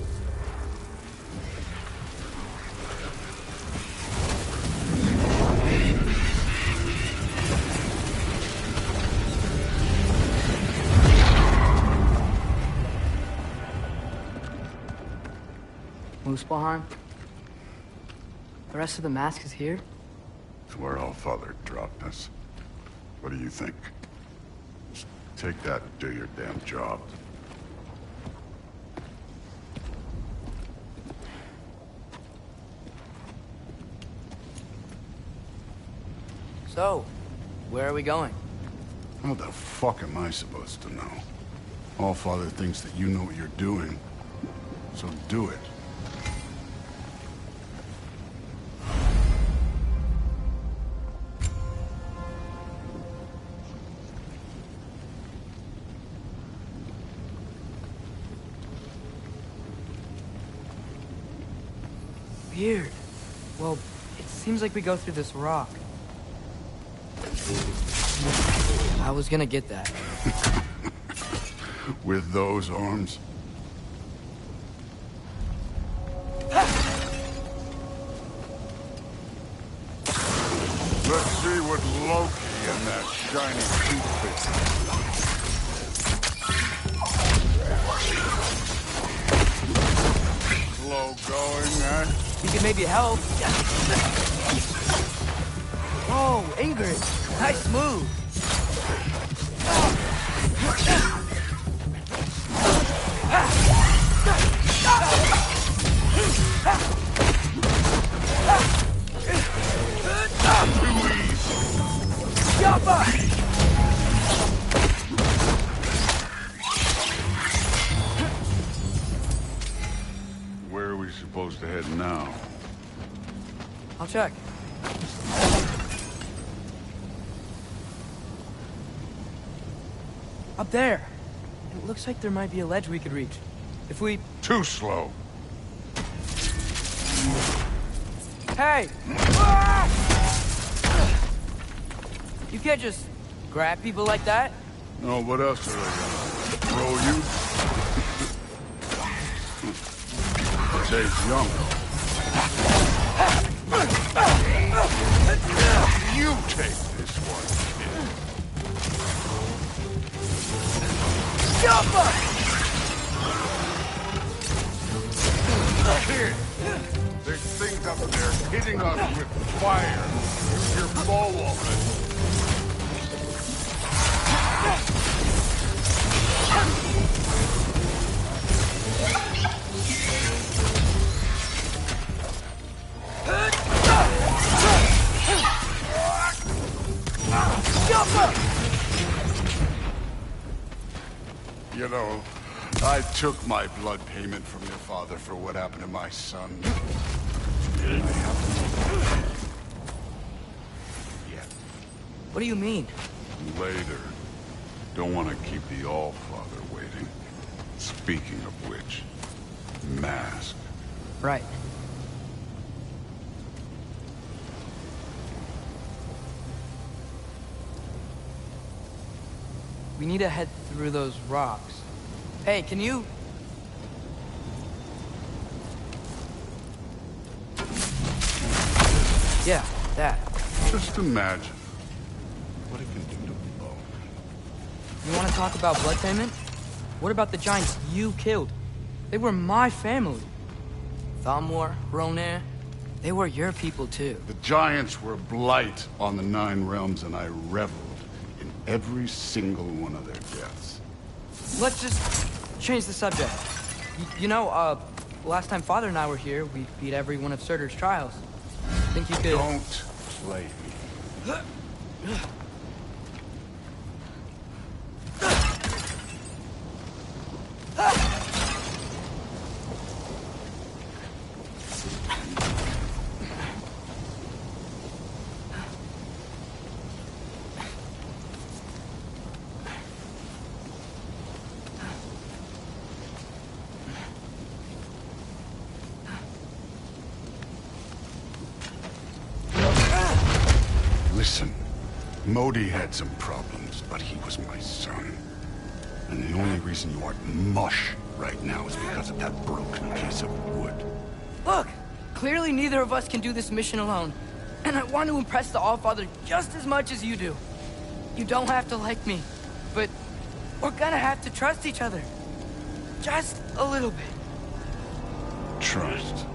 Muspelheim? The rest of the mask is here? It's where Allfather dropped us. What do you think? Just take that and do your damn job. So, where are we going? How the fuck am I supposed to know? Allfather thinks that you know what you're doing, so do it. Weird. Well, it seems like we go through this rock. I was gonna get that. With those arms? Let's see what put Loki in that shiny toothpick. Slow going, eh? You can maybe help. Oh, Ingrid. Nice move. Where are we supposed to head now? I'll check. Up there. It looks like there might be a ledge we could reach. If we... Too slow. Hey! You can't just grab people like that. No, what else are they gonna throw you? Dave's young. You take this one, kid. Kid, there's things up there hitting us with fire. Use your bow already. You know, I took my blood payment from your father for what happened to my son. What do you mean? Later. Don't want to keep the Allfather waiting. Speaking of which, mask. Right. We need to head through those rocks. Hey, can you... Yeah, that. Just imagine what it can do to blow. You want to talk about blood payment? What about the giants you killed? They were my family. Thamur, Ronair, they were your people too. The giants were blight on the Nine Realms, and I reveled in every single one of their deaths. Let's just change the subject. You know, last time Father and I were here, we beat every one of Surtur's trials. Think you could... Don't play me. Listen, Modi had some problems, but he was my son. And the only reason you aren't mush right now is because of that broken piece of wood. Look! Clearly neither of us can do this mission alone. And I want to impress the Allfather just as much as you do. You don't have to like me, but we're gonna have to trust each other. Just a little bit. Trust.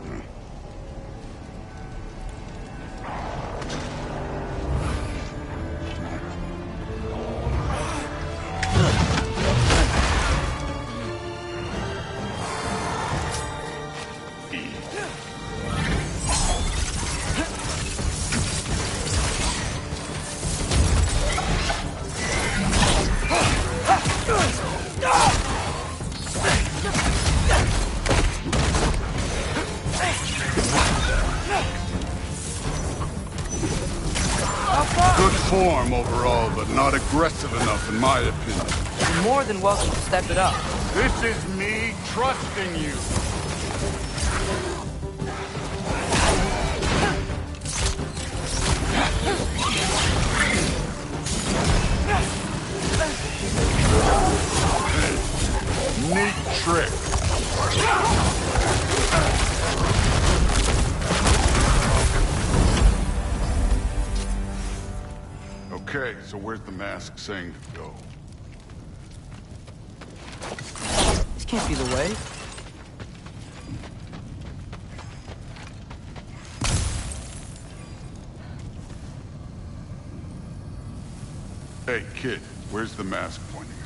Good form overall, but not aggressive enough in my opinion. You're more than welcome to step it up. This is me trusting you. Neat trick. Okay, so where's the mask saying to go? This can't be the way. Hey, kid, where's the mask pointing us?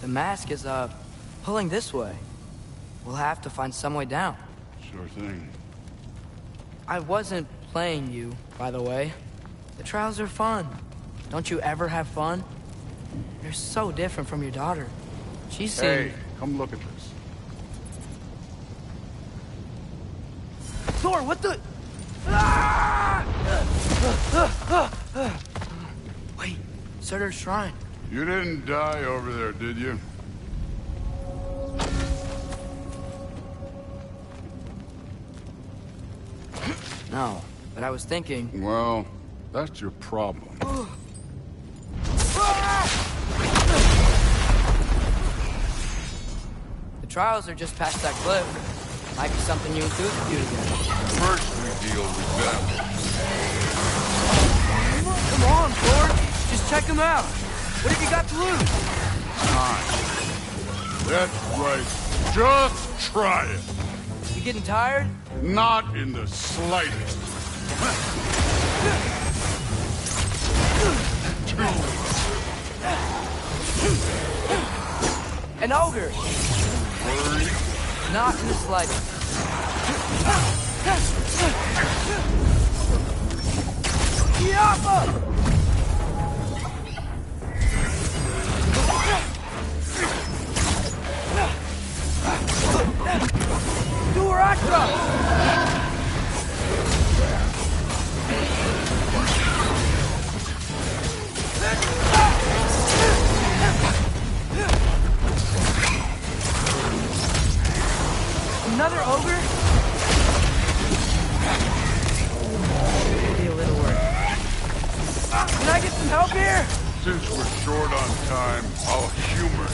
The mask is, pulling this way. We'll have to find some way down. Sure thing. I wasn't playing you, by the way. The trials are fun. Don't you ever have fun? You're so different from your daughter. She seemed... Hey, come look at this. Thor, what the... Wait, Surtur's shrine. You didn't die over there, did you? No, but I was thinking... Well, that's your problem. The trials are just past that cliff. Might be something you and Coop could do together. First we deal with them. Come on, Thor! Just check them out! What have you got to lose? Time. That's right. Just try it. You getting tired? Not in the slightest. An ogre! Worried? Not in the slightest. Yappa! Another ogre? Maybe a little work. Can I get some help here? Since we're short on time, I'll humor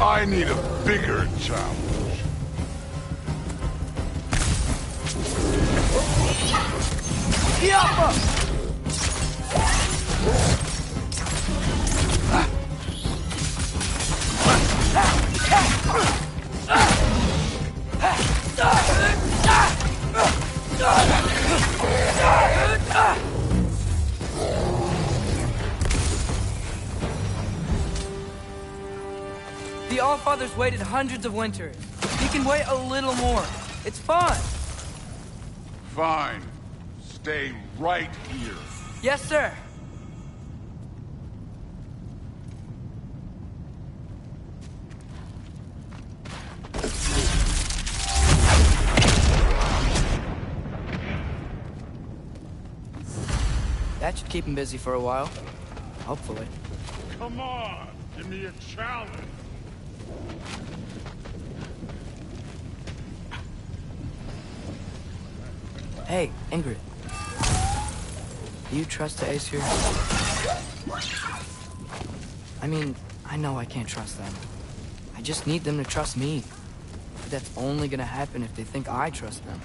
I need a bigger challenge. The Allfather's waited hundreds of winters. He can wait a little more. It's fun. Fine. Stay right here. Yes, sir. That should keep him busy for a while. Hopefully. Come on, give me a challenge. Hey, Ingrid. Do you trust the Aesir? I mean, I know I can't trust them. I just need them to trust me. But that's only gonna happen if they think I trust them.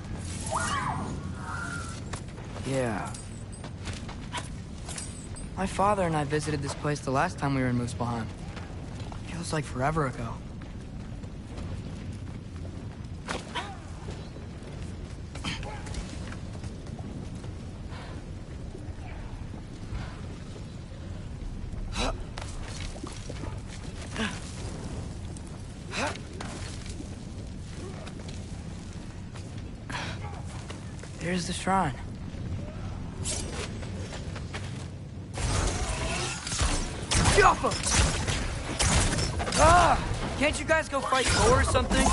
Yeah. My father and I visited this place the last time we were in Muspelheim. Feels like forever ago. There's the shrine. Get off him! Ah! Can't you guys go fight Thor or something?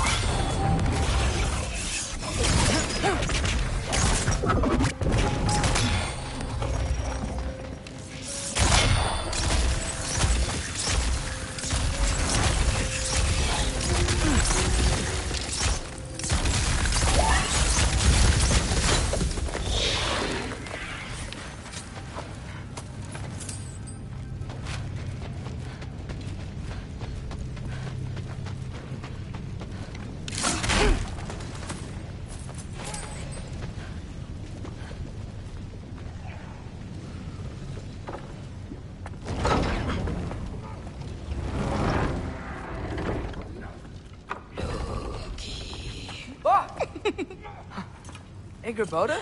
Hey, Gerboda?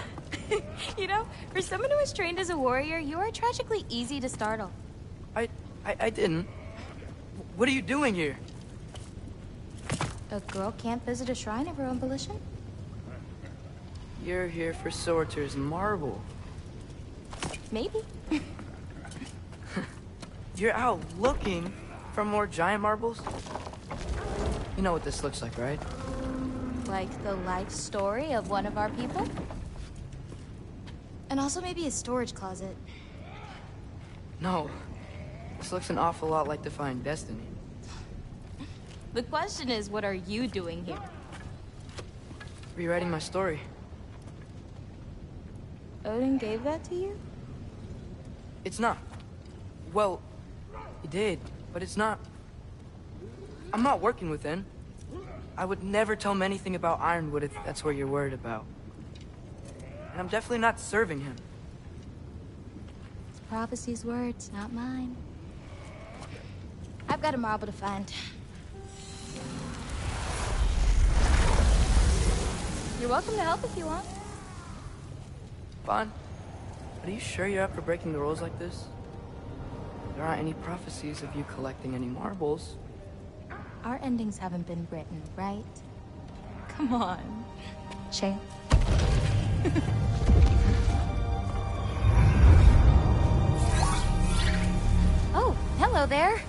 You know, for someone who was trained as a warrior, you are tragically easy to startle. I didn't. What are you doing here? A girl can't visit a shrine of her own volition? You're here for Surtur's marble. Maybe. You're out looking for more giant marbles? You know what this looks like, right? Like the life story of one of our people? And also maybe a storage closet. No. This looks an awful lot like Defying Destiny. The question is, what are you doing here? Rewriting my story. Odin gave that to you? It's not. Well, he did, but it's not. I'm not working with him. I would never tell him anything about Ironwood if that's what you're worried about. And I'm definitely not serving him. It's prophecy's words, not mine. I've got a marble to find. You're welcome to help if you want. Fine. But are you sure you're up for breaking the rules like this? There aren't any prophecies of you collecting any marbles. Our endings haven't been written, right? Come on, Shane. Oh, hello there.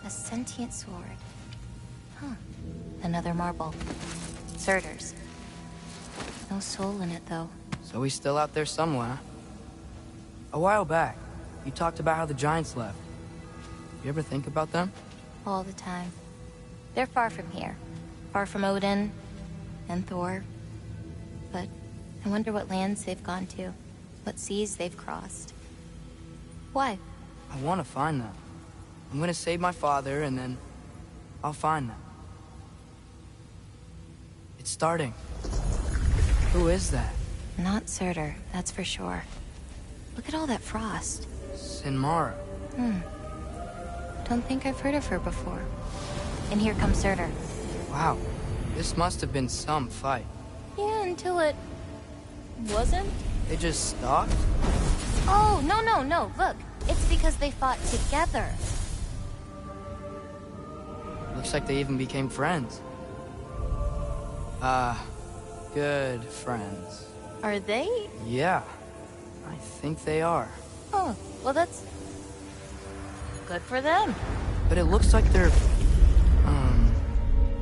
A sentient sword. Huh. Another marble. Surtur's. No soul in it, though. So he's still out there somewhere. A while back, you talked about how the giants left. You ever think about them? All the time. They're far from here. Far from Odin and Thor. But I wonder what lands they've gone to. What seas they've crossed. Why? I want to find them. I'm gonna save my father, and then I'll find them. It's starting. Who is that? Not Surtur, that's for sure. Look at all that frost. Sinmara. Don't think I've heard of her before. And here comes Surtur. Wow. This must have been some fight. Yeah, until it... wasn't? They just stopped? Oh, no. Look, it's because they fought together. Looks like they even became friends. Good friends. Are they? Yeah. I think they are. Oh, well that's... good for them. But it looks like their...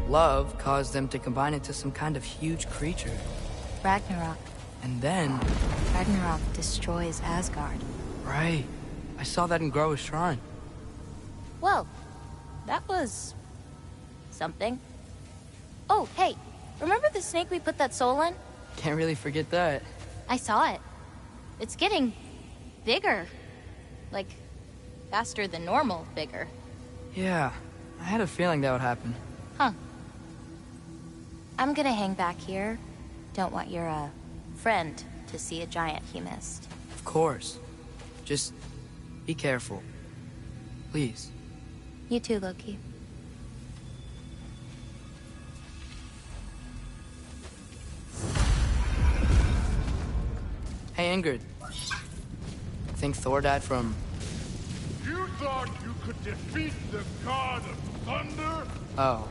love caused them to combine into some kind of huge creature. Ragnarok. And then... Ragnarok destroys Asgard. Right. I saw that in Groa's shrine. Well, that was... something. Oh, hey, remember the snake we put that soul in? Can't really forget that. I saw it. It's getting... bigger. Like, faster than normal bigger. Yeah, I had a feeling that would happen. Huh. I'm gonna hang back here. Don't want your, friend to see a giant he missed. Of course. Just be careful. Please. You too, Loki. Hey, Ingrid. Think Thor died from... You thought you could defeat the god of thunder? Oh.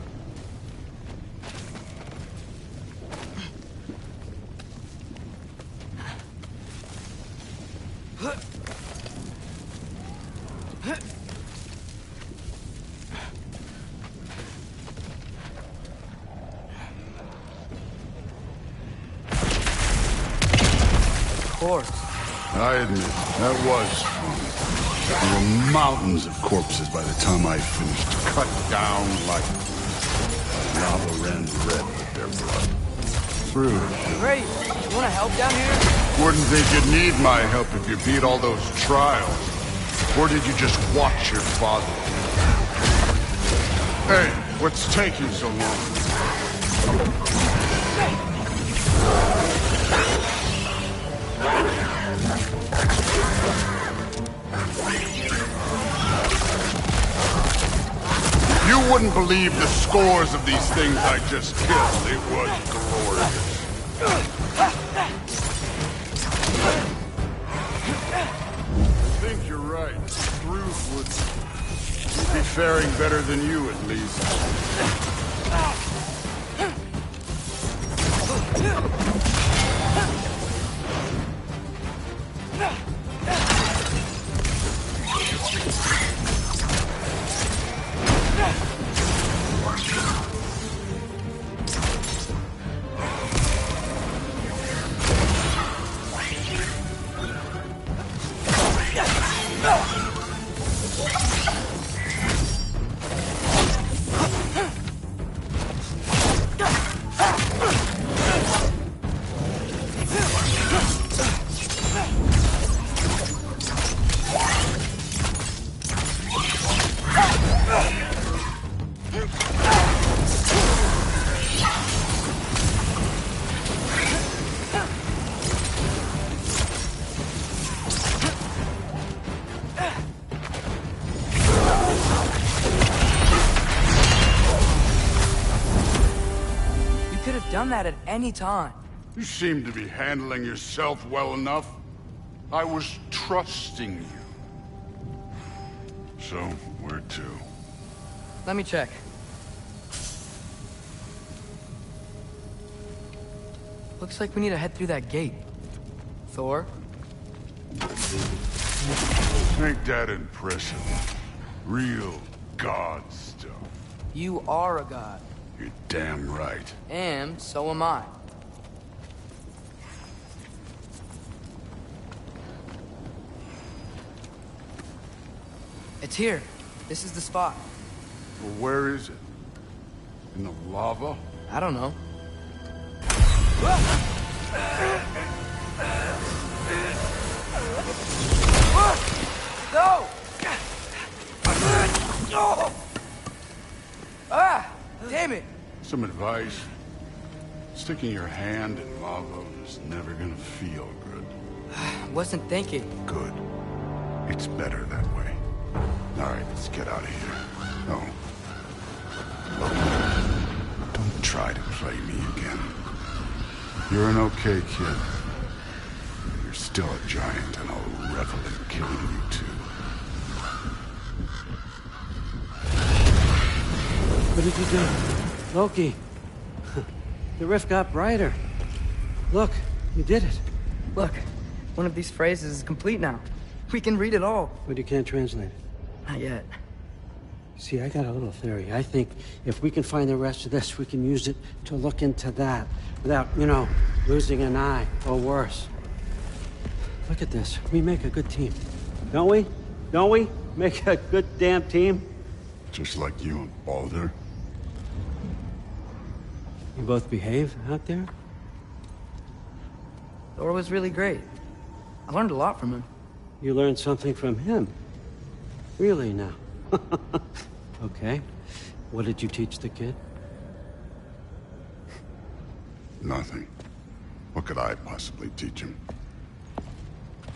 Of course. I admit, that was fun. There were mountains of corpses by the time I finished, cut down like lava ran red with their blood. True. Great. You wanna help down here? Wouldn't think you'd need my help if you beat all those trials. Or did you just watch your father? Hey, what's taking so long? You wouldn't believe the scores of these things I just killed. It was glorious. I think you're right. Groove would be faring better than you, at least. Done that at any time. You seem to be handling yourself well enough. I was trusting you. So, where to? Let me check. Looks like we need to head through that gate. Thor? Ain't that impressive? Real god stuff. You are a god. You're damn right. And so am I. It's here. This is the spot. Well, where is it? In the lava? I don't know. No! Ah! Damn it! Some advice. Sticking your hand in lava is never gonna feel good. Wasn't thinking. Good. It's better that way. Alright, let's get out of here. Oh. Look, don't try to play me again. You're an okay kid. You're still a giant, and I'll revel in killing you too. What did you do? Loki. The rift got brighter. Look, you did it. Look, one of these phrases is complete now. We can read it all. But you can't translate it. Not yet. See, I got a little theory. I think if we can find the rest of this, we can use it to look into that without, you know, losing an eye or worse. Look at this. We make a good team. Don't we? Don't we? Make a good damn team? Just like you and Baldur. You both behave out there? Thor was really great. I learned a lot from him. You learned something from him? Really now? Okay. What did you teach the kid? Nothing. What could I possibly teach him?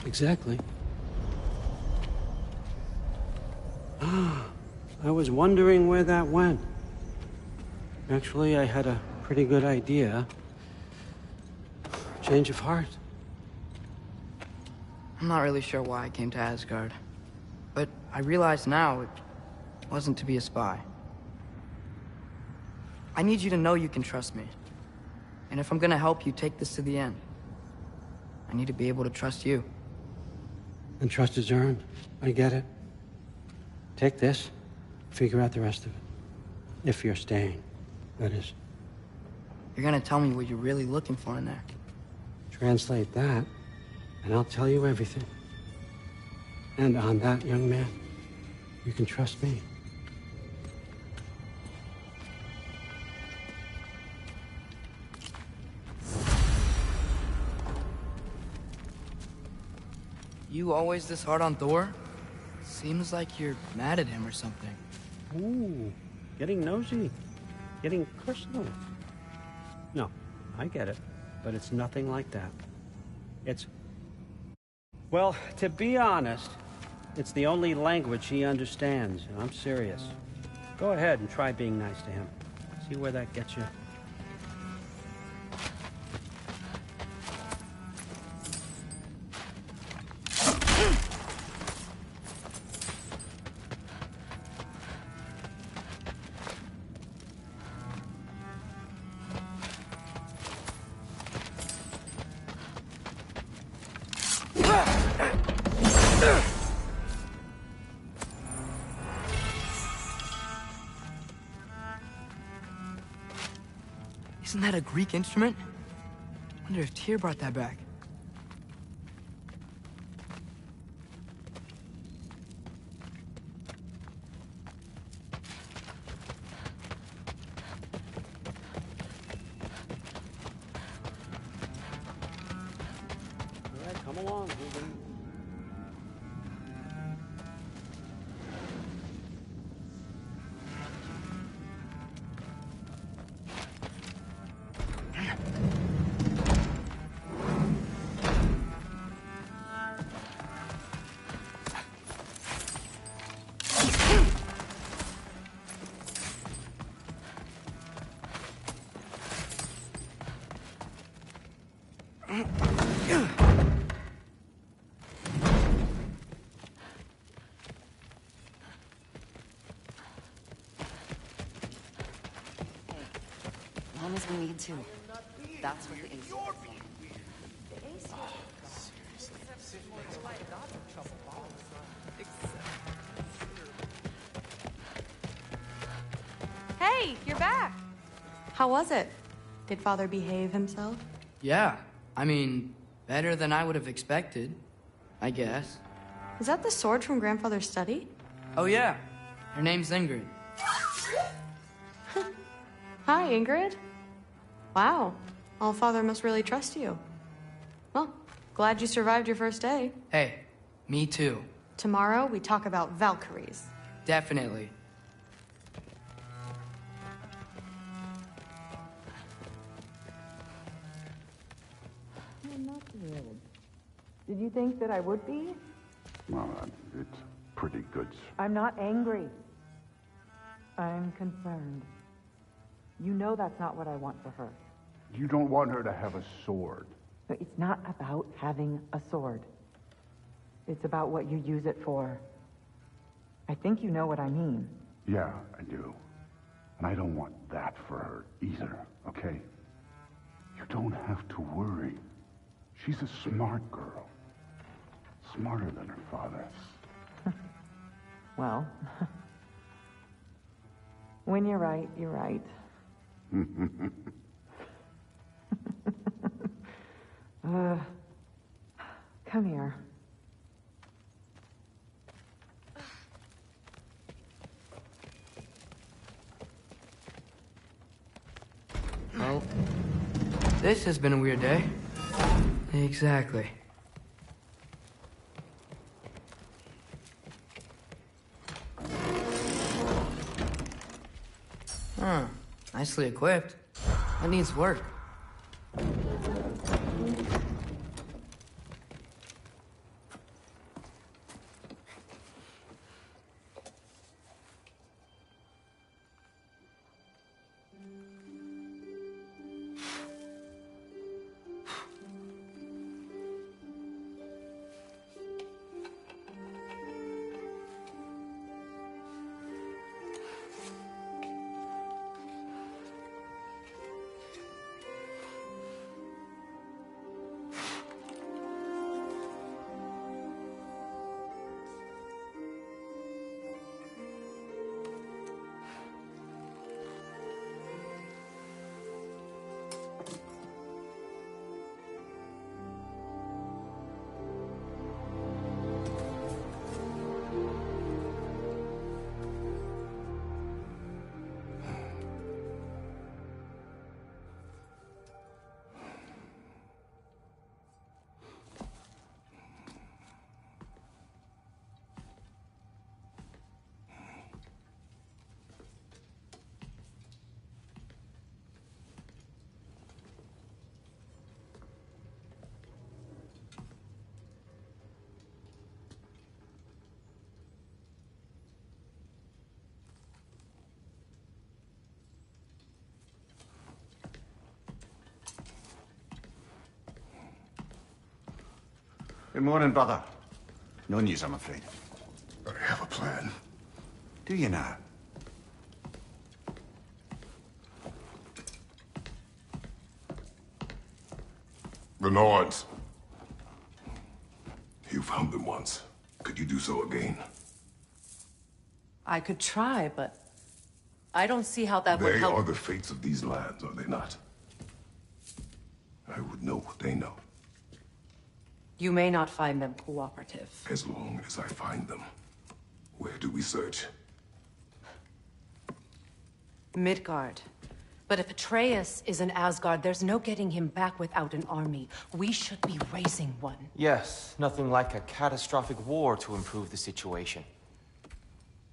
Exactly. I was wondering where that went. Actually, I had a pretty good idea. Change of heart. I'm not really sure why I came to Asgard. But I realize now it wasn't to be a spy. I need you to know you can trust me. And if I'm gonna help you take this to the end, I need to be able to trust you. And trust is earned. I get it. Take this, figure out the rest of it. If you're staying, that is. You're gonna tell me what you're really looking for in there. Translate that, and I'll tell you everything. And on that, young man, you can trust me. You always this hard on Thor? Seems like you're mad at him or something. Ooh, getting nosy. Getting personal. No, I get it. But it's nothing like that. It's... Well, to be honest, it's the only language he understands, and I'm serious. Go ahead and try being nice to him. See where that gets you. Isn't that a Greek instrument? Wonder if Tyr brought that back. All right, come along, Ruben. As long as we need to. That's what the ace is. Hey, you're back. How was it? Did Father behave himself? Yeah, I mean, better than I would have expected, I guess. Is that the sword from Grandfather's study? Oh yeah, her name's Ingrid. Hi, Ingrid. Wow, Allfather must really trust you. Well, glad you survived your first day. Hey, me too. Tomorrow, we talk about Valkyries. Definitely. I'm not thrilled. Did you think that I would be? Well, it's pretty good. I'm not angry. I'm concerned. You know that's not what I want for her. You don't want her to have a sword. But it's not about having a sword. It's about what you use it for. I think you know what I mean. Yeah, I do. And I don't want that for her either, okay? You don't have to worry. She's a smart girl. Smarter than her father. Well, when you're right, you're right. Come here. Well, this has been a weird day. Exactly. Nicely equipped. That needs work. Good morning, brother. No news, I'm afraid. I have a plan. Do you now? The Norns. You found them once. Could you do so again? I could try, but I don't see how that would They help. are the fates of these lands, are they not? I would know what they know. You may not find them cooperative. As long as I find them. Where do we search? Midgard. But if Atreus is in Asgard, there's no getting him back without an army. We should be raising one. Yes, nothing like a catastrophic war to improve the situation.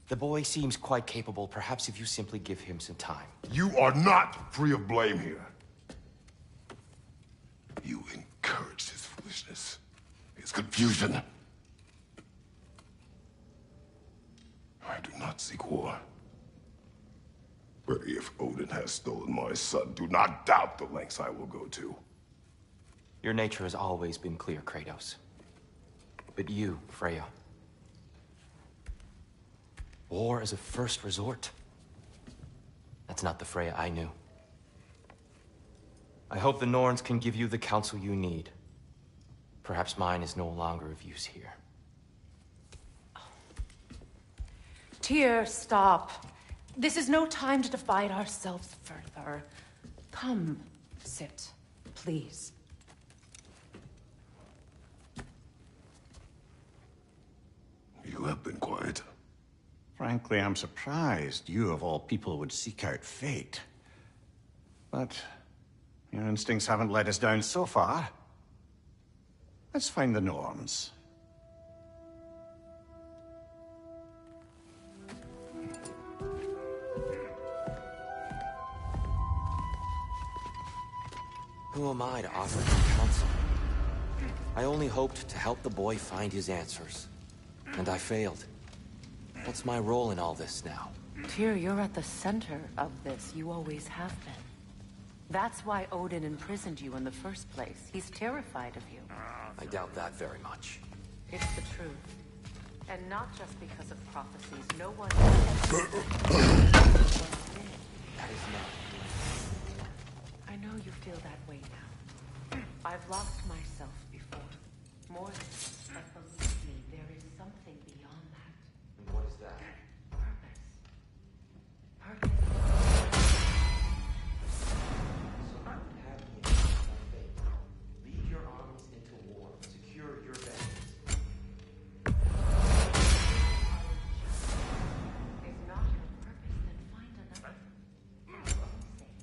The boy seems quite capable. Perhaps if you simply give him some time. You are not free of blame here. You encouraged his foolishness. His confusion. I do not seek war. But if Odin has stolen my son, do not doubt the lengths I will go to. Your nature has always been clear, Kratos. But you, Freya. War as a first resort. That's not the Freya I knew. I hope the Norns can give you the counsel you need. Perhaps mine is no longer of use here. Tyr, stop. This is no time to divide ourselves further. Come, sit, please. You have been quiet. Frankly, I'm surprised you, of all people, would seek out fate. But your instincts haven't let us down so far. Let's find the Norns. Who am I to offer him counsel? I only hoped to help the boy find his answers. And I failed. What's my role in all this now? Tyr, you're at the center of this. You always have been. That's why Odin imprisoned you in the first place. He's terrified of you. I doubt that very much. It's the truth. And not just because of prophecies. No one... That is not... I know you feel that way now. I've lost myself before. More than this, but believe me, there is something beyond that. And what is that? Purpose. Purpose. So you have the initial faith. Lead your armies into war. Secure your vengeance. Is not your purpose, then find another. For your own sake.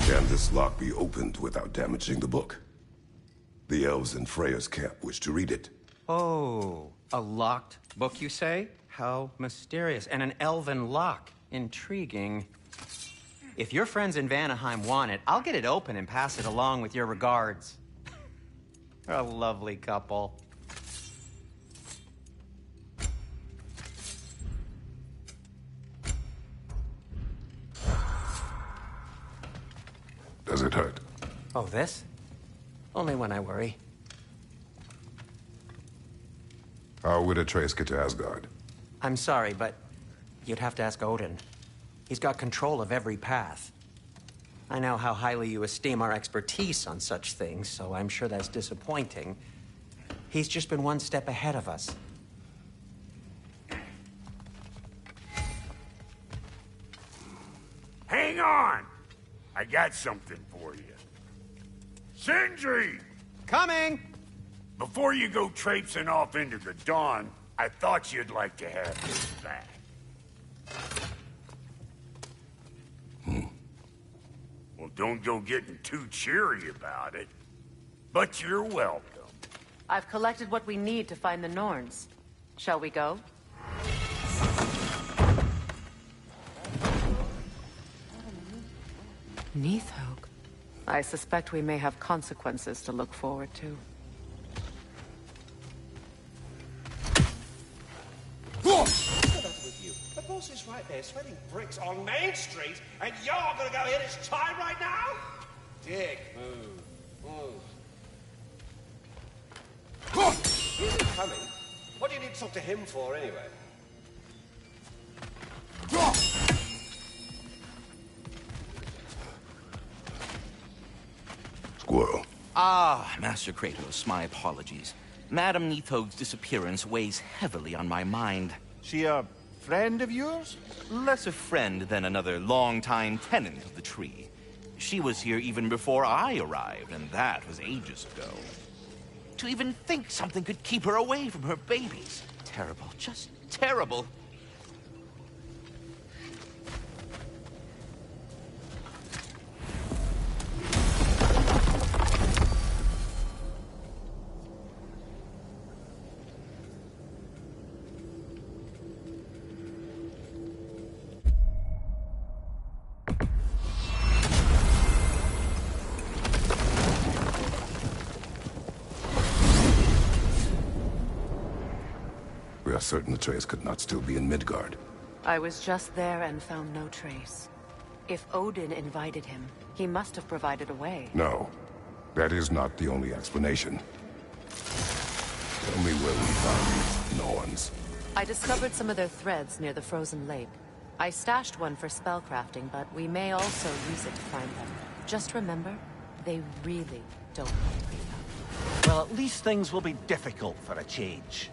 Can this lock be opened without damaging the book? The elves in Freya's camp wish to read it. Oh, a locked book, you say? How mysterious. And an elven lock. Intriguing. If your friends in Vanaheim want it, I'll get it open and pass it along with your regards. They're a lovely couple. Does it hurt? Oh, this? Only when I worry. How would Atreus get to Asgard? I'm sorry, but you'd have to ask Odin. He's got control of every path. I know how highly you esteem our expertise on such things, so I'm sure that's disappointing. He's just been one step ahead of us. Hang on! I got something for you. Sindri! Coming! Before you go traipsing off into the dawn, I thought you'd like to have this back. Well, don't go getting too cheery about it. But you're welcome. I've collected what we need to find the Norns. Shall we go? Neathhoke. I suspect we may have consequences to look forward to. The boss is right there, sweating bricks on Main Street, and you're gonna go hit his time right now? Dick, move. He's coming. What do you need to talk to him for, anyway? Squirrel. Ah, Master Kratos, my apologies. Madame Neathoge's disappearance weighs heavily on my mind. She a friend of yours? Less a friend than another longtime tenant of the tree. She was here even before I arrived, and that was ages ago. To even think something could keep her away from her babies. Terrible, just terrible. We are certain Atreus could not still be in Midgard. I was just there and found no trace. If Odin invited him, he must have provided a way. No, that is not the only explanation. Tell me where we found these Norns. I discovered some of their threads near the frozen lake. I stashed one for spellcrafting, but we may also use it to find them. Just remember, they really don't like freedom. Well, at least things will be difficult for a change.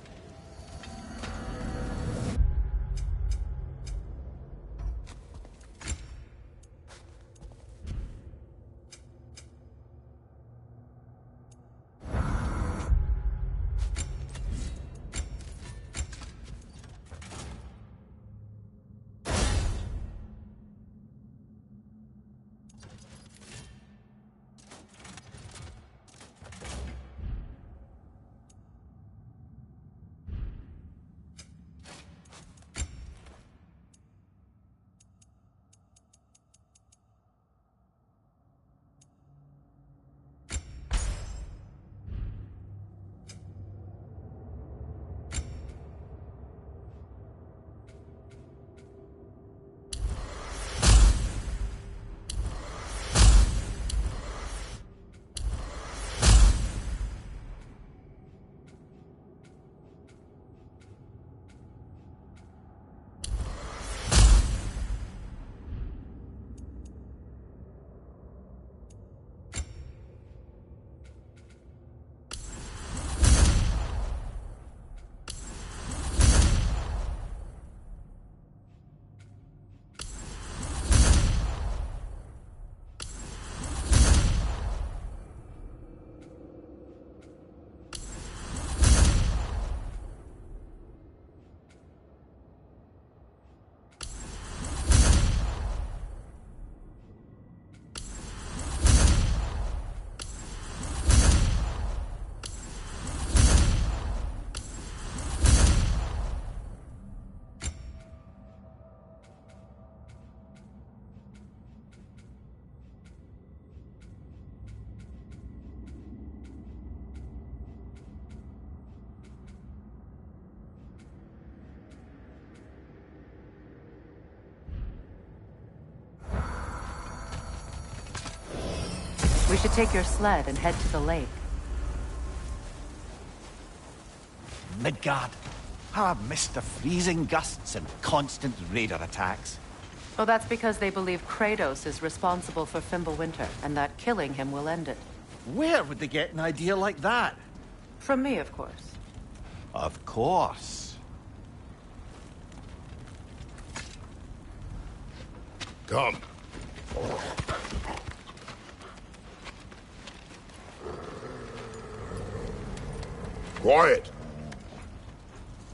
should take your sled and head to the lake. Midgard. How I've missed the freezing gusts and constant raider attacks. Oh, that's because they believe Kratos is responsible for Fimbulwinter, and that killing him will end it. Where would they get an idea like that? From me, of course. Of course. Come. Quiet.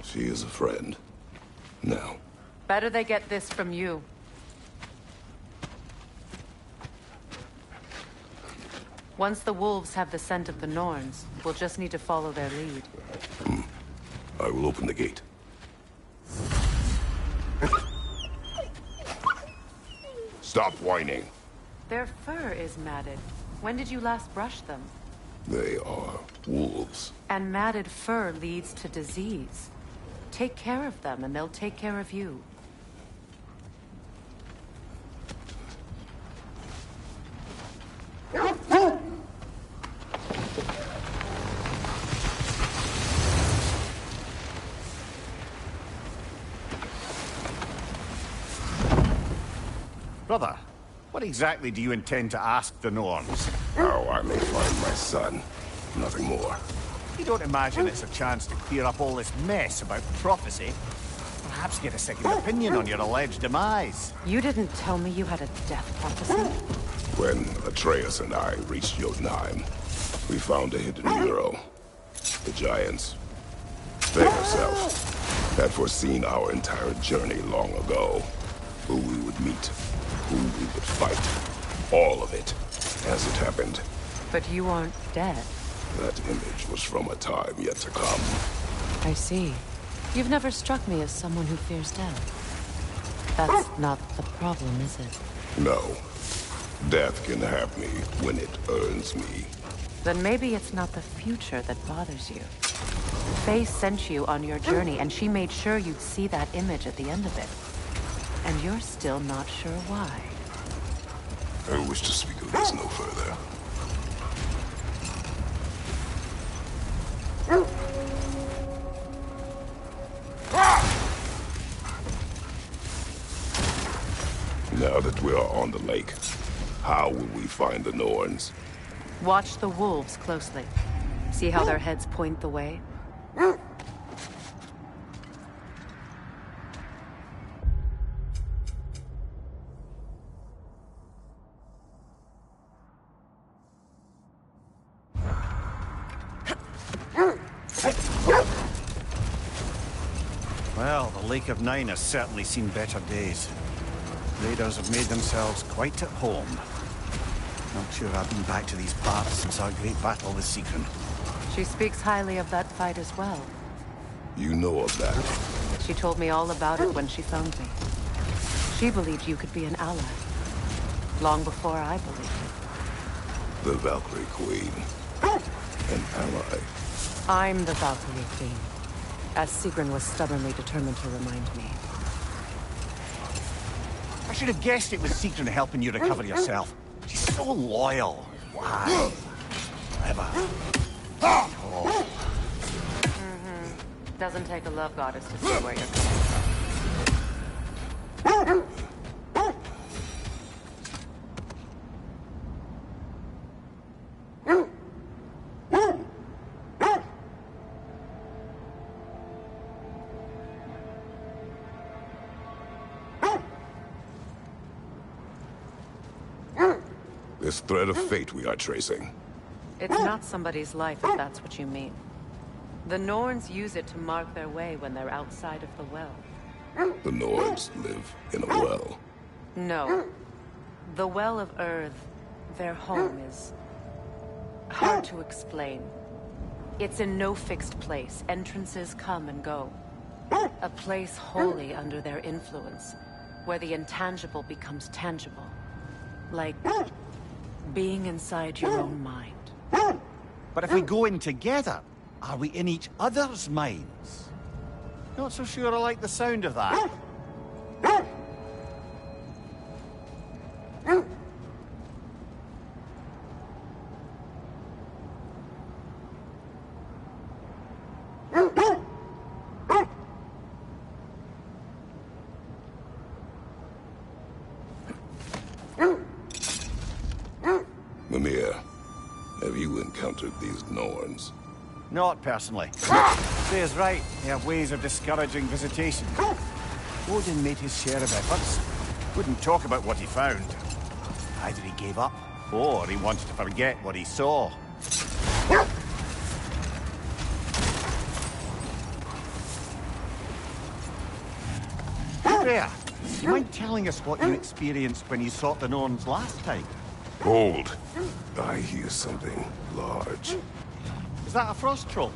She is a friend. Now. Better they get this from you. Once the wolves have the scent of the Norns, we'll just need to follow their lead. I will open the gate. Stop whining. Their fur is matted. When did you last brush them? They are wolves. And matted fur leads to disease. Take care of them, and they'll take care of you. Brother, what exactly do you intend to ask the Norns? How I may find my son. Nothing more. You don't imagine it's a chance to clear up all this mess about prophecy? Perhaps get a second opinion on your alleged demise. You didn't tell me you had a death prophecy? When Atreus and I reached Jotunheim, we found a hidden hero. The Giants. They herself had foreseen our entire journey long ago. Who we would meet, who we would fight. All of it, as it happened. But you aren't dead. That image was from a time yet to come. I see. You've never struck me as someone who fears death. That's not the problem, is it? No. Death can have me when it earns me. Then maybe it's not the future that bothers you. Faye sent you on your journey, and she made sure you'd see that image at the end of it. And you're still not sure why. I wish to speak of this no further. Now that we are on the lake, how will we find the Norns? Watch the wolves closely. See how their heads point the way? Well, the Lake of Nine has certainly seen better days. Raiders have made themselves quite at home. Not sure I've been back to these parts since our great battle with Sigrun. She speaks highly of that fight as well. You know of that? She told me all about it when she phoned me. She believed you could be an ally. Long before I believed it. The Valkyrie Queen. An ally. I'm the Valkyrie Queen. As Sigrun was stubbornly determined to remind me. I should have guessed it was Sigrun helping you recover yourself. She's so loyal. Why? Forever. Oh. Doesn't take a love goddess to see where you're coming from. This thread of fate we are tracing. It's not somebody's life, if that's what you mean. The Norns use it to mark their way when they're outside of the well. The Norns live in a well. No. The Well of Earth, their home, is hard to explain. It's in no fixed place. Entrances come and go. A place wholly under their influence, where the intangible becomes tangible. Like being inside your own mind. But if we go in together, are we in each other's minds? Not so sure I like the sound of that. Mimir, have you encountered these Norns? Not personally. Say's right. They have ways of discouraging visitation. Odin made his share of efforts. Wouldn't talk about what he found. Either he gave up, or he wanted to forget what he saw. Freya, do you mind telling us what you experienced when you sought the Norns last time? Hold. I hear something large. Is that a frost troll?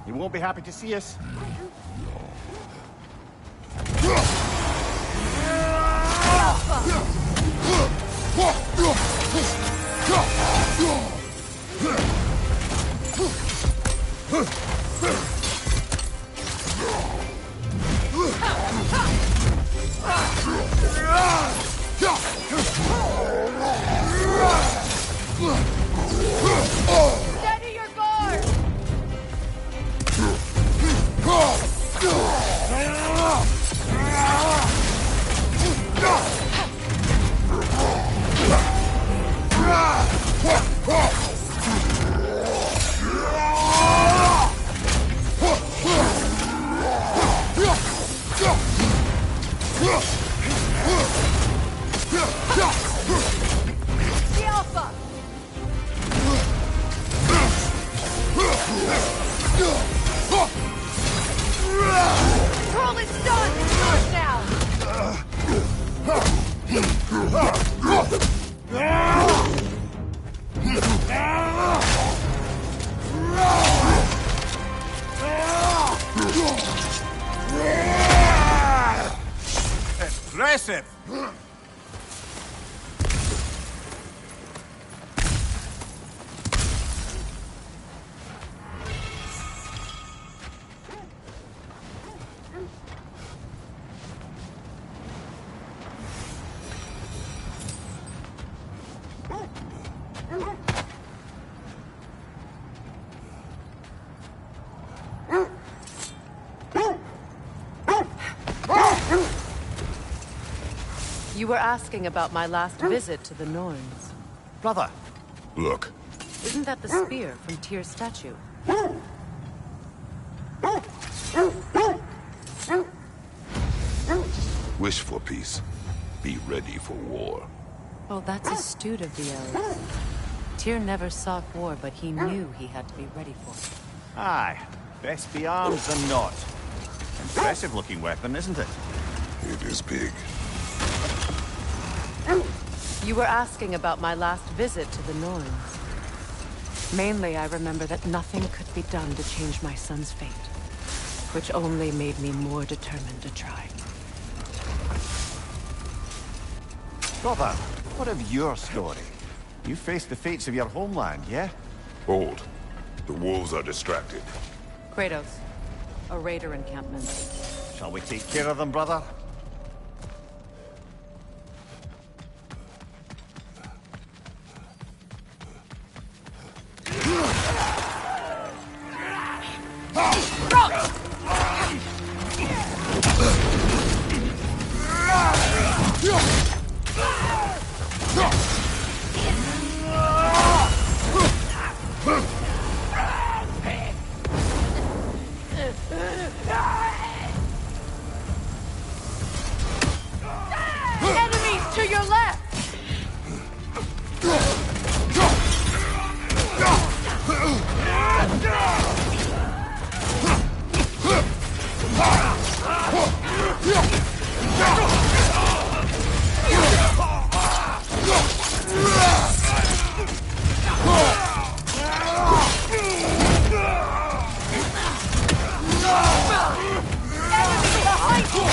You won't be happy to see us. Steady your guard! The Alpha! Troll is done! Yours now! Impressive! You were asking about my last visit to the Norns. Brother. Look. Isn't that the spear from Tyr's statue? Wish for peace. Be ready for war. Oh, that's astute of the elves. Tyr never sought war, but he knew he had to be ready for it. Aye. Best be armed than not. Impressive looking weapon, isn't it? It is big. You were asking about my last visit to the Norns. Mainly, I remember that nothing could be done to change my son's fate, which only made me more determined to try. Brother, what of your story? You faced the fates of your homeland, yeah? Hold. The wolves are distracted. Kratos, a raider encampment. Shall we take care of them, brother? Enemies to your left! Enemy behind you,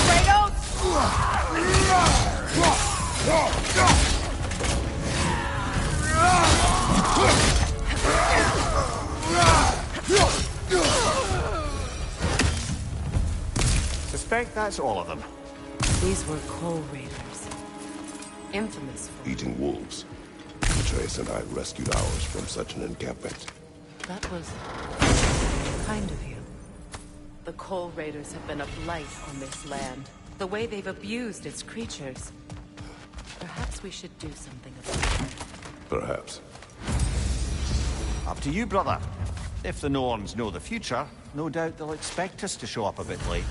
Suspect that's all of them. These were Coal Raiders. Infamous for... Eating wolves. Atreus and I rescued ours from such an encampment. That was... kind of you. The Coal Raiders have been a blight on this land. The way they've abused its creatures. Perhaps we should do something about it. Perhaps. Up to you, brother. If the Norns know the future, no doubt they'll expect us to show up a bit late.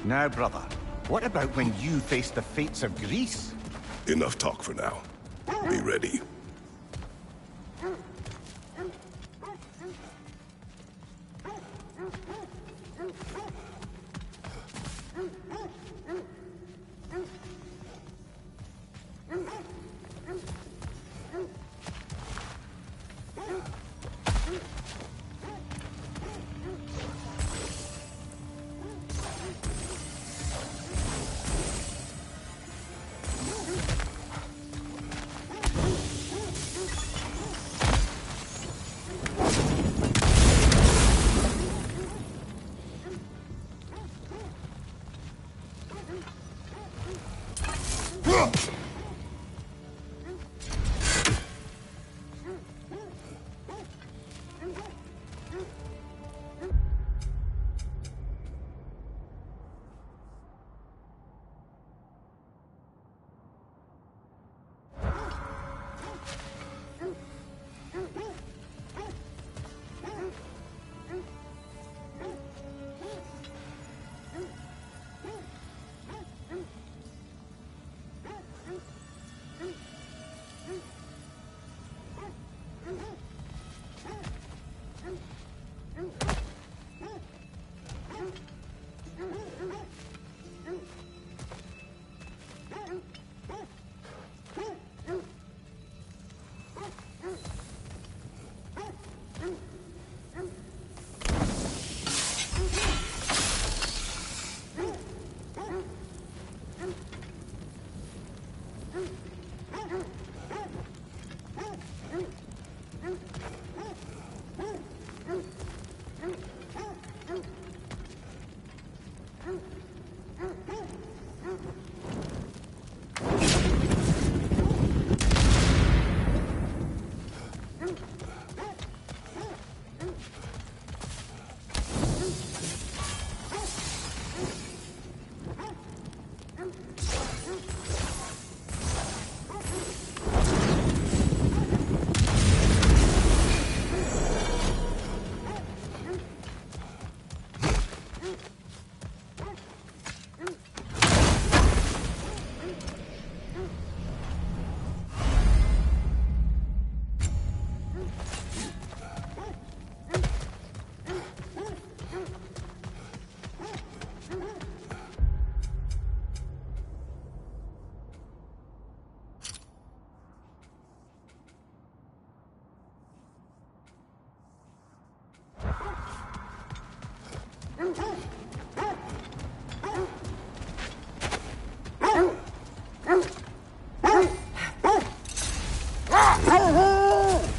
Now, brother, what about when you face the fates of Greece? Enough talk for now. Be ready.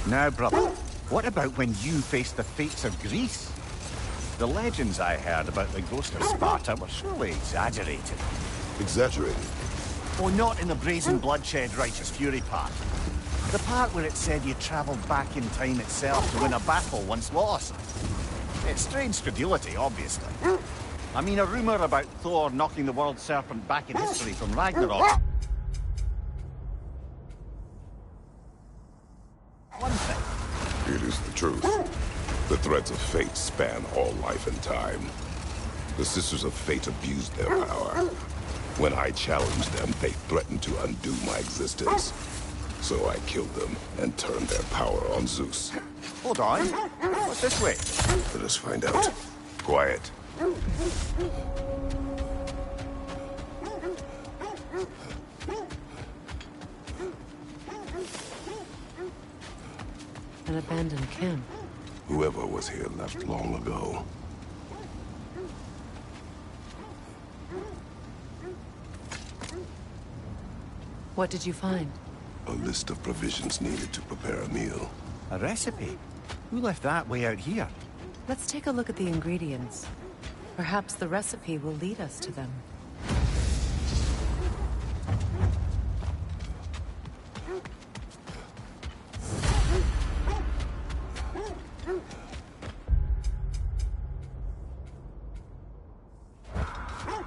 Now, brother, what about when you faced the fates of Greece? The legends I heard about the ghost of Sparta were surely exaggerated. Exaggerated? Oh, not in the brazen bloodshed righteous fury part. The part where it said you travelled back in time itself to win a battle once lost. It's strange credulity, obviously. I mean, a rumour about Thor knocking the world serpent back in history from Ragnarok. One thing. It is the truth. The threads of fate span all life and time. The Sisters of Fate abused their power. When I challenged them, they threatened to undo my existence. So I killed them and turned their power on Zeus. Hold on. What's this way? Let us find out. Quiet. An abandoned camp. Whoever was here left long ago. What did you find? A list of provisions needed to prepare a meal. A recipe? Who left that way out here? Let's take a look at the ingredients. Perhaps the recipe will lead us to them.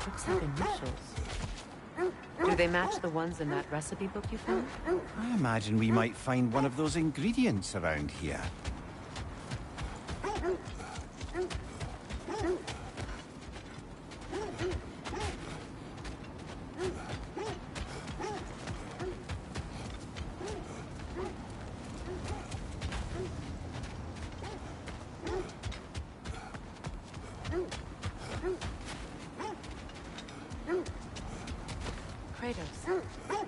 Looks like initials. Do they match the ones in that recipe book you found? I imagine we might find one of those ingredients around here.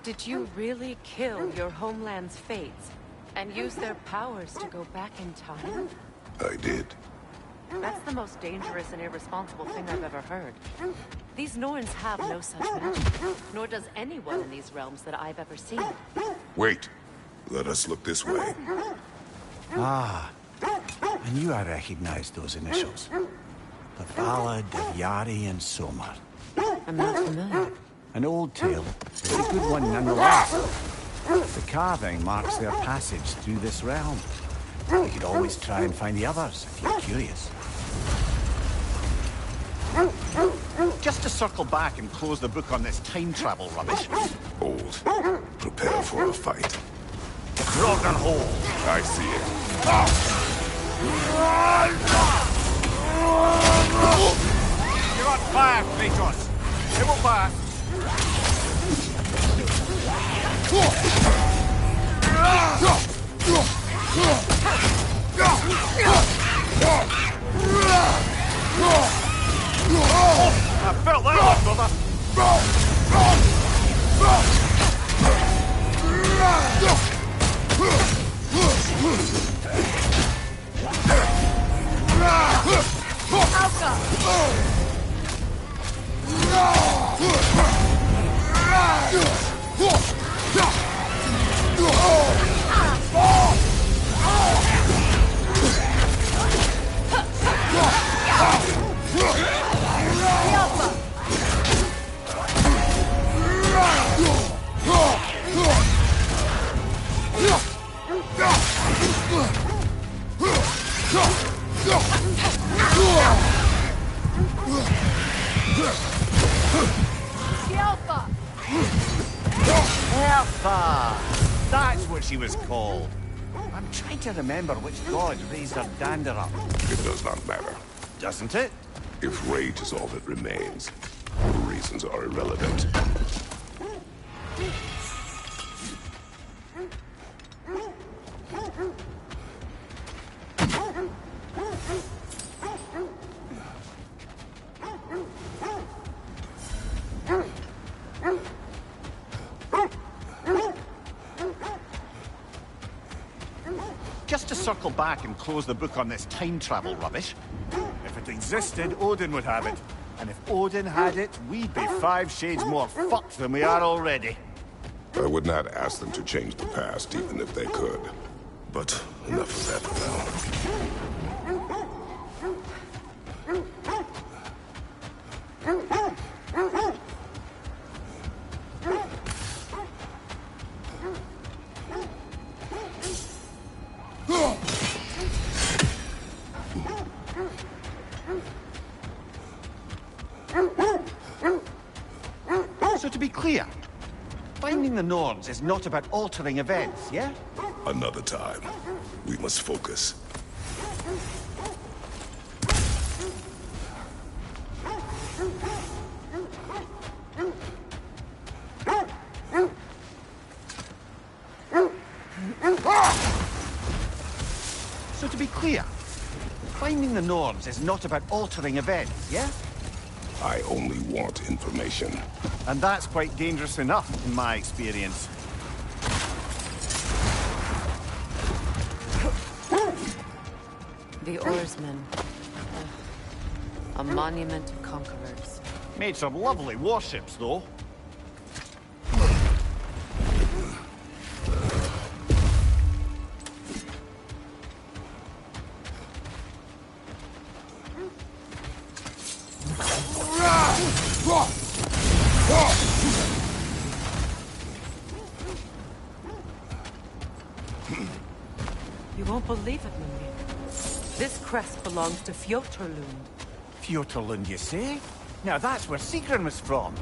Did you really kill your homeland's fates and use their powers to go back in time? I did. That's the most dangerous and irresponsible thing I've ever heard. These Norns have no such magic, nor does anyone in these realms that I've ever seen. Wait. Let us look this way. Ah, I knew I recognized those initials. The Ballad of Yari and Somar. I'm not familiar. An old tale, but a good one nonetheless. The carving marks their passage through this realm. You could always try and find the others, if you're curious. Just to circle back and close the book on this time travel rubbish. Old. Prepare for a fight. Rogan hold. I see it. You're on fire, Kratos. It will pass. I felt that one, brother. Alpha! That's what she was called. I'm trying to remember which god raised her dander up. It does not matter. Doesn't it? If rage is all that remains, the reasons are irrelevant. Just to circle back and close the book on this time travel rubbish. If it existed, Odin would have it. And if Odin had it, we'd be 5 shades more fucked than we are already. I would not ask them to change the past, even if they could. But enough of that for So to be clear, finding the Norns is not about altering events, yeah? Another time. We must focus. So to be clear, finding the Norns is not about altering events, yeah? I only want information. And that's quite dangerous enough, in my experience. The Oarsmen. A monument to conquerors. Made some lovely warships, though. You won't believe it, Mimir. This crest belongs to Fjotorlund. Fjotorlund, you say? Now that's where Sigrun was from.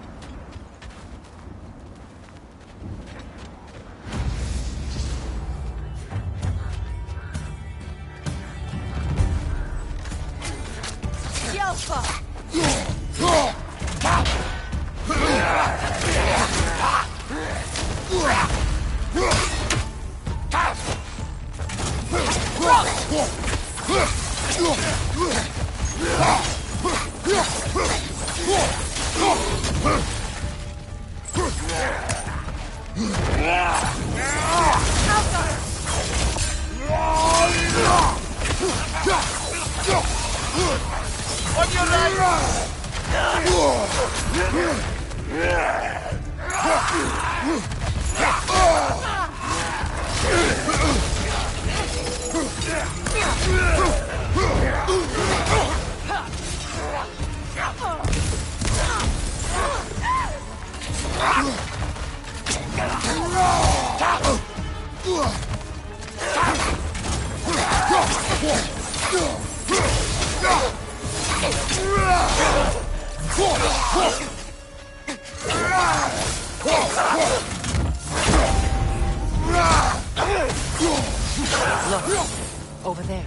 On your left! Look, over there.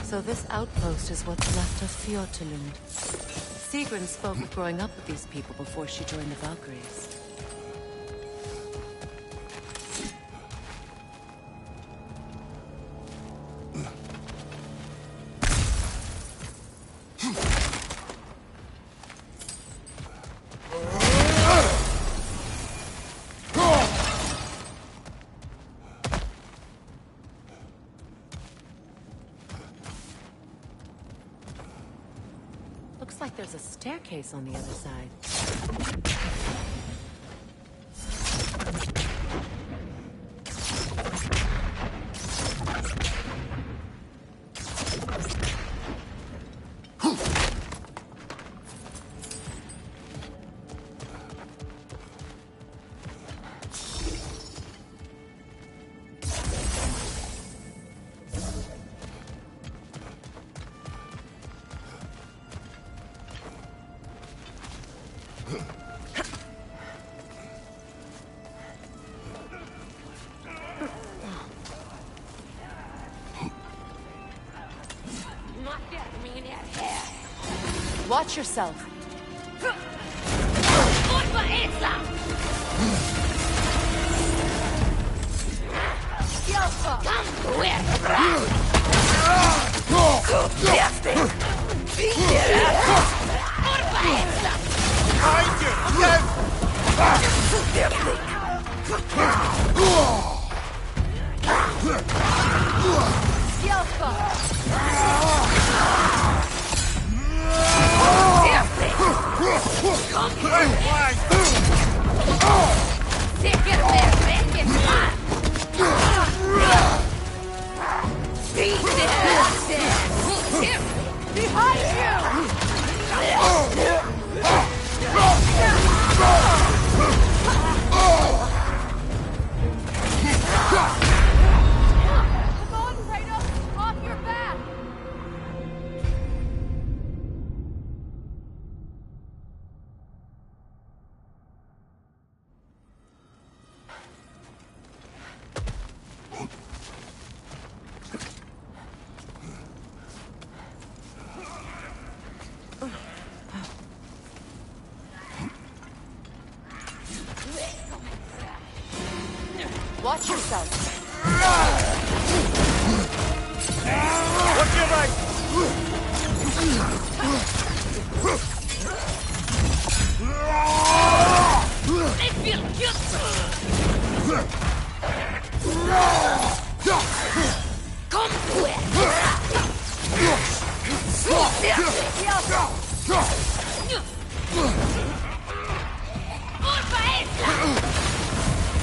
So this outpost is what's left of Fjortulund. Sigrun spoke of growing up with these people before she joined the Valkyries. Looks like there's a staircase on the other side. Watch yourself. Watch yourself. Watch your right. Come to it.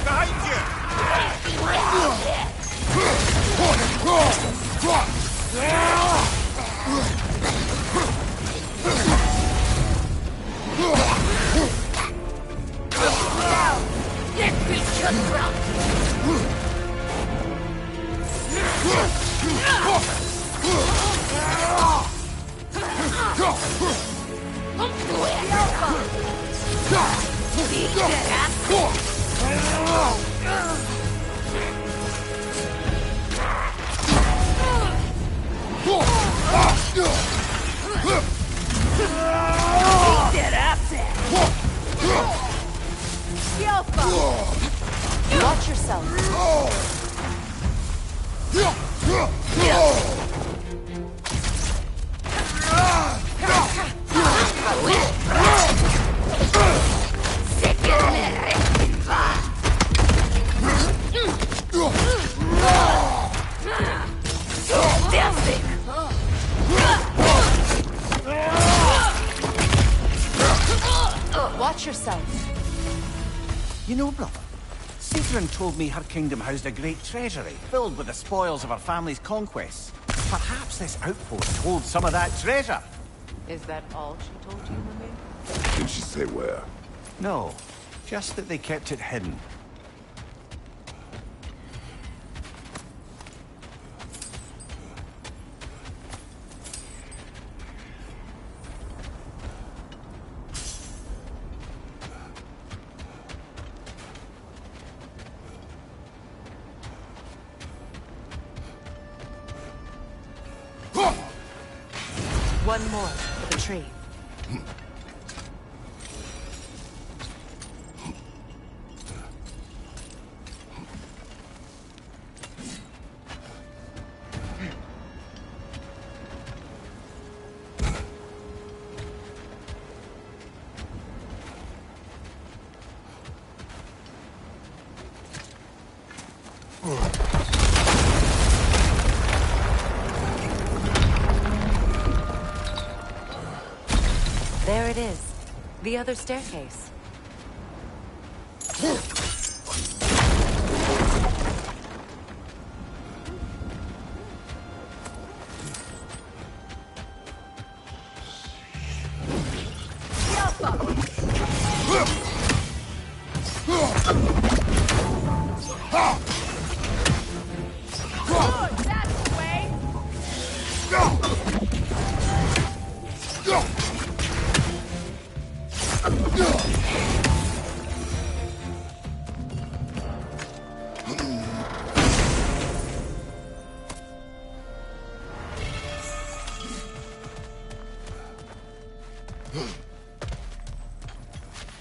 Behind you. Watch yourself. Sick No, brother. Sigrun told me her kingdom housed a great treasury, filled with the spoils of her family's conquests. Perhaps this outpost holds some of that treasure. Is that all she told you, Mimir? Did she say where? No, just that they kept it hidden. One more for the tree. There it is. The other staircase.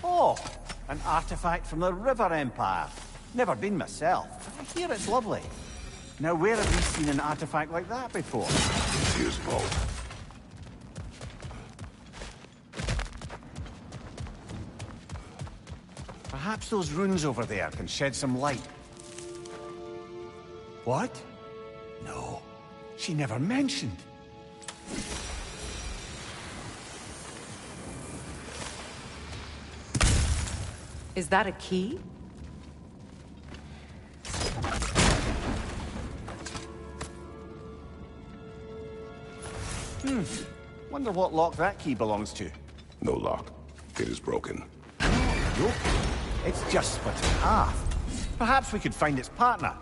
Oh, an artifact from the River Empire. Never been myself, but I hear it's lovely. Now, where have we seen an artifact like that before? Here's vault. Perhaps those runes over there can shed some light. What? No, she never mentioned. Is that a key? Wonder what lock that key belongs to. No lock. It is broken. Broken? It's just split in half. Perhaps we could find its partner.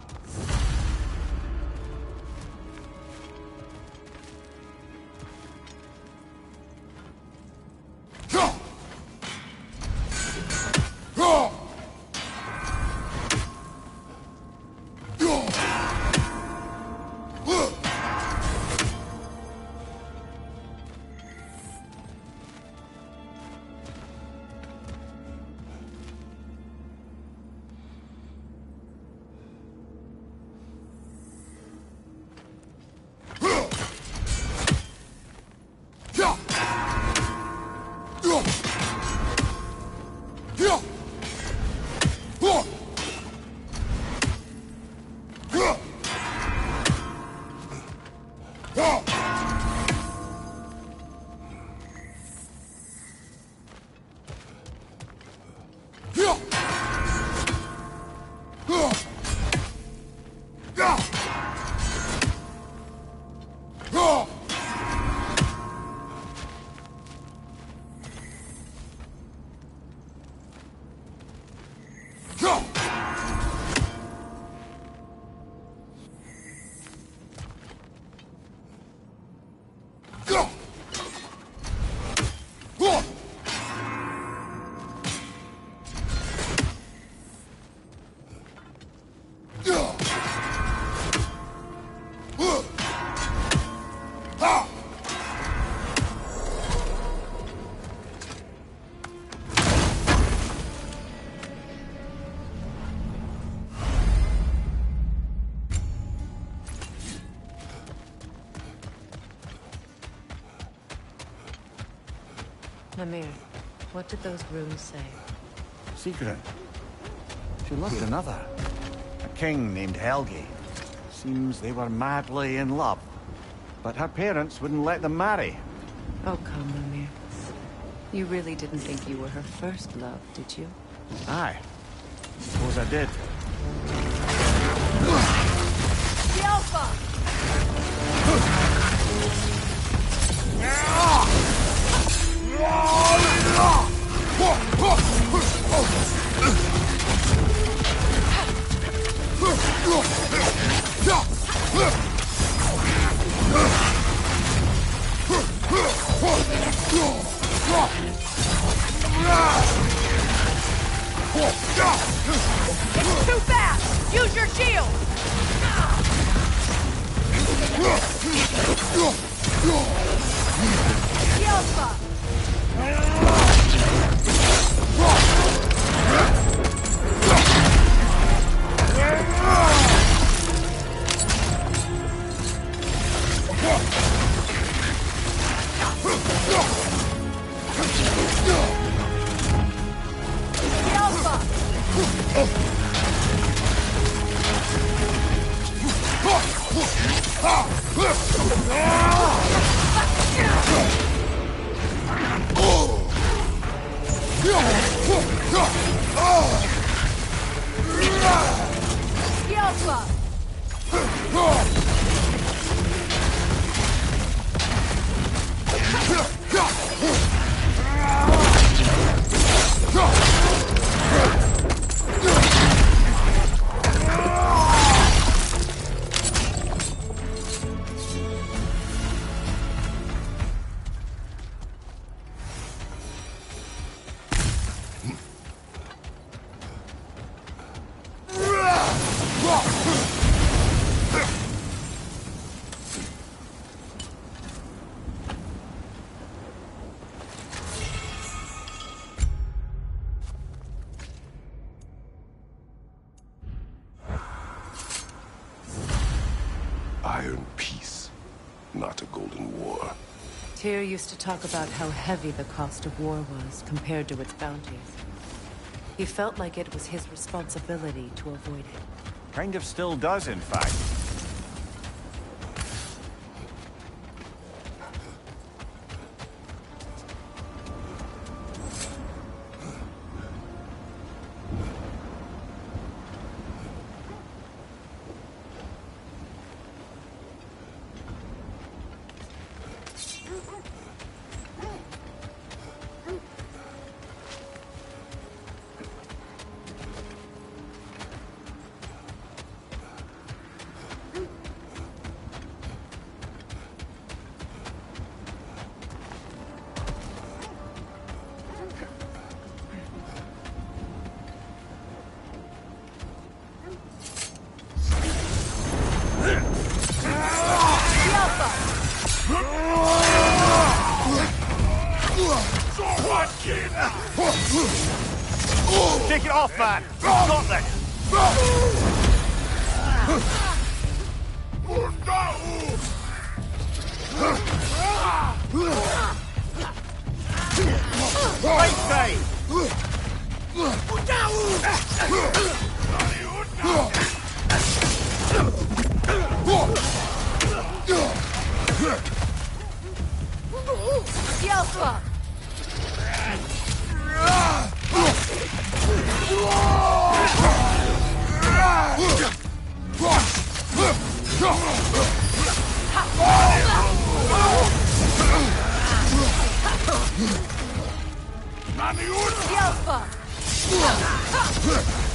Mimir, what did those runes say? Sigrun. She loved another. A king named Helgi. Seems they were madly in love. But her parents wouldn't let them marry. Oh, come, Mimir. You really didn't think you were her first love, did you? Aye. Suppose I did. The Alpha! It's too fast! Use your shield! The Alpha! The Alpha! Iron peace, not a golden war. Tyr used to talk about how heavy the cost of war was compared to its bounties. He felt like it was his responsibility to avoid it. Kind of still does, in fact. Take it off, man! We've got this! Right side! The Alpha! The Alpha!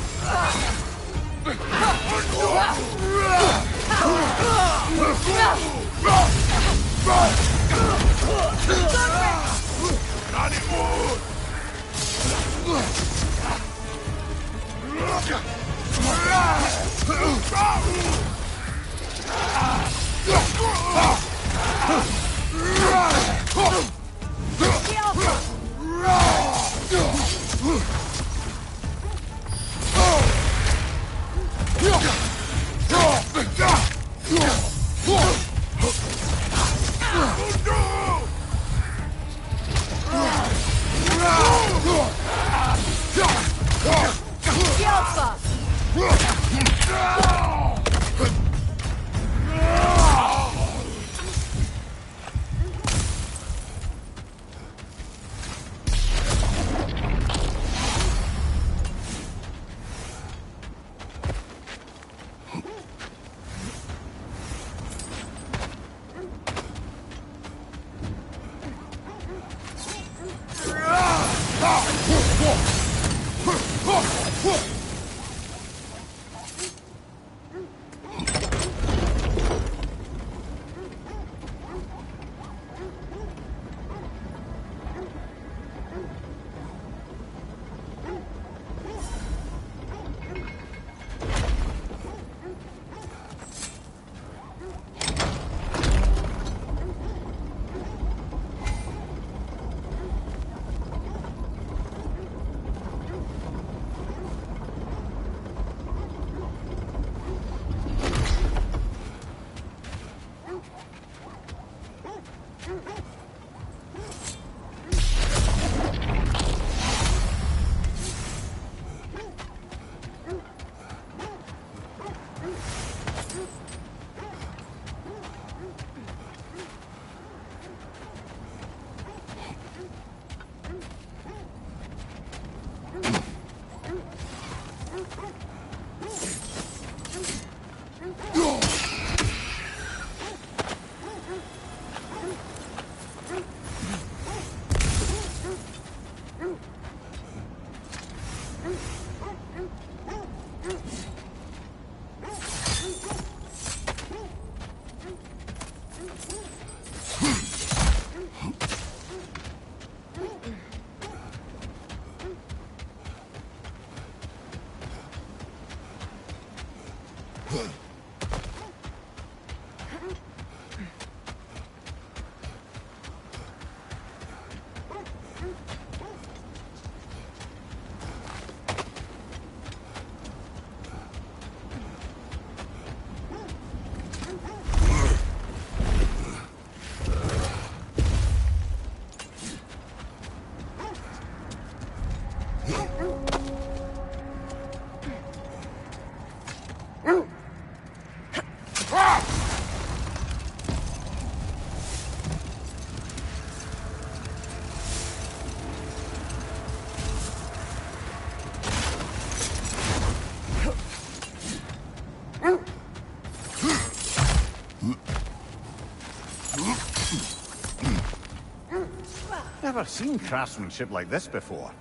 Never seen craftsmanship like this before.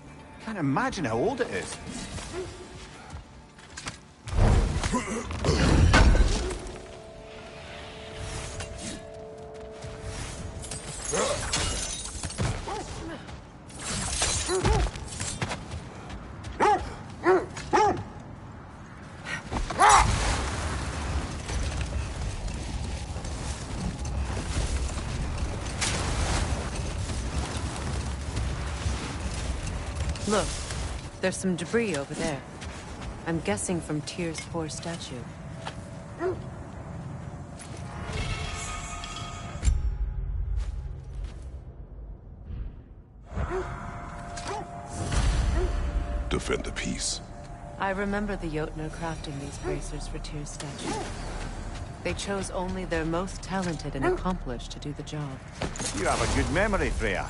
Can't imagine how old it is. Look, there's some debris over there. I'm guessing from Tyr's poor statue. Defend the peace. I remember the Jotnar crafting these bracers for Tyr's statue. They chose only their most talented and accomplished to do the job. You have a good memory, Freya.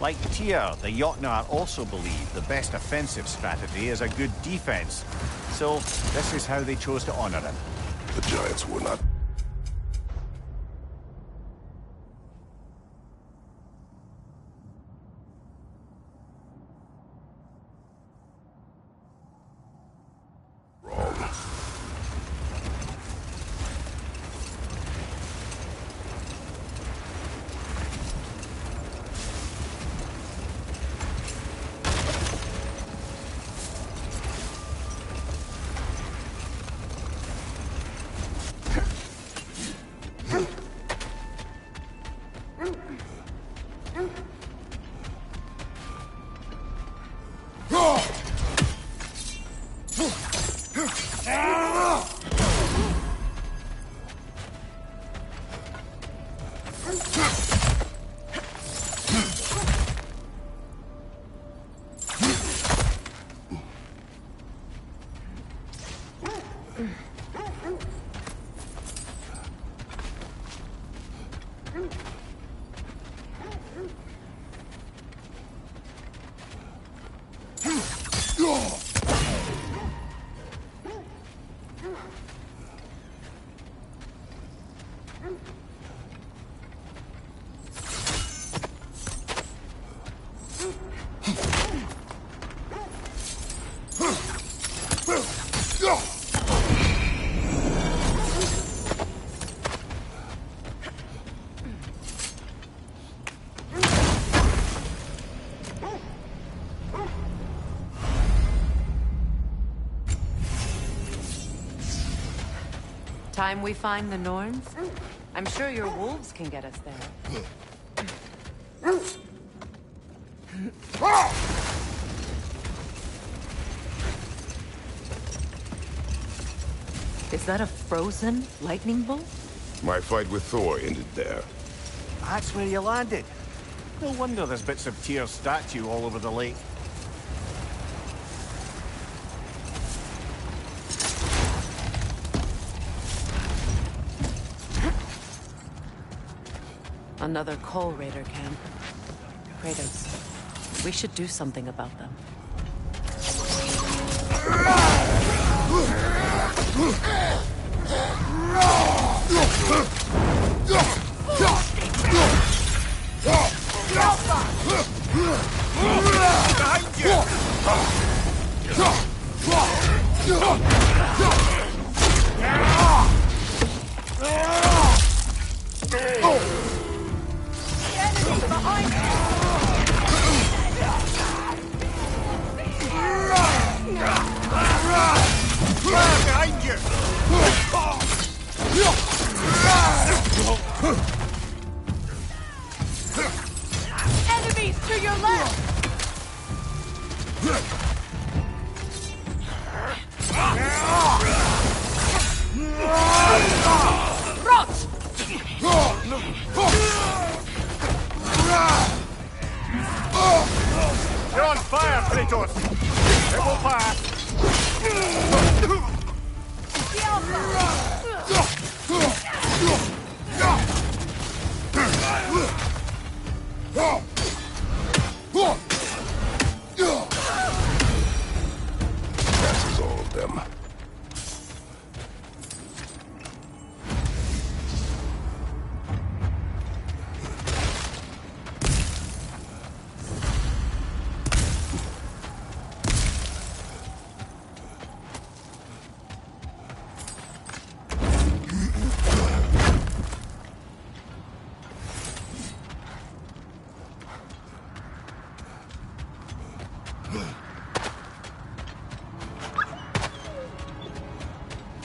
Like Tyr, the Jotnar also believe the best offensive strategy is a good defense. So, this is how they chose to honor him. The Giants were not... Time we find the Norns? I'm sure your wolves can get us there. Is that a frozen lightning bolt? My fight with Thor ended there. That's where you landed. No wonder there's bits of Tyr's statue all over the lake. Another Coal Raider camp. Kratos, we should do something about them.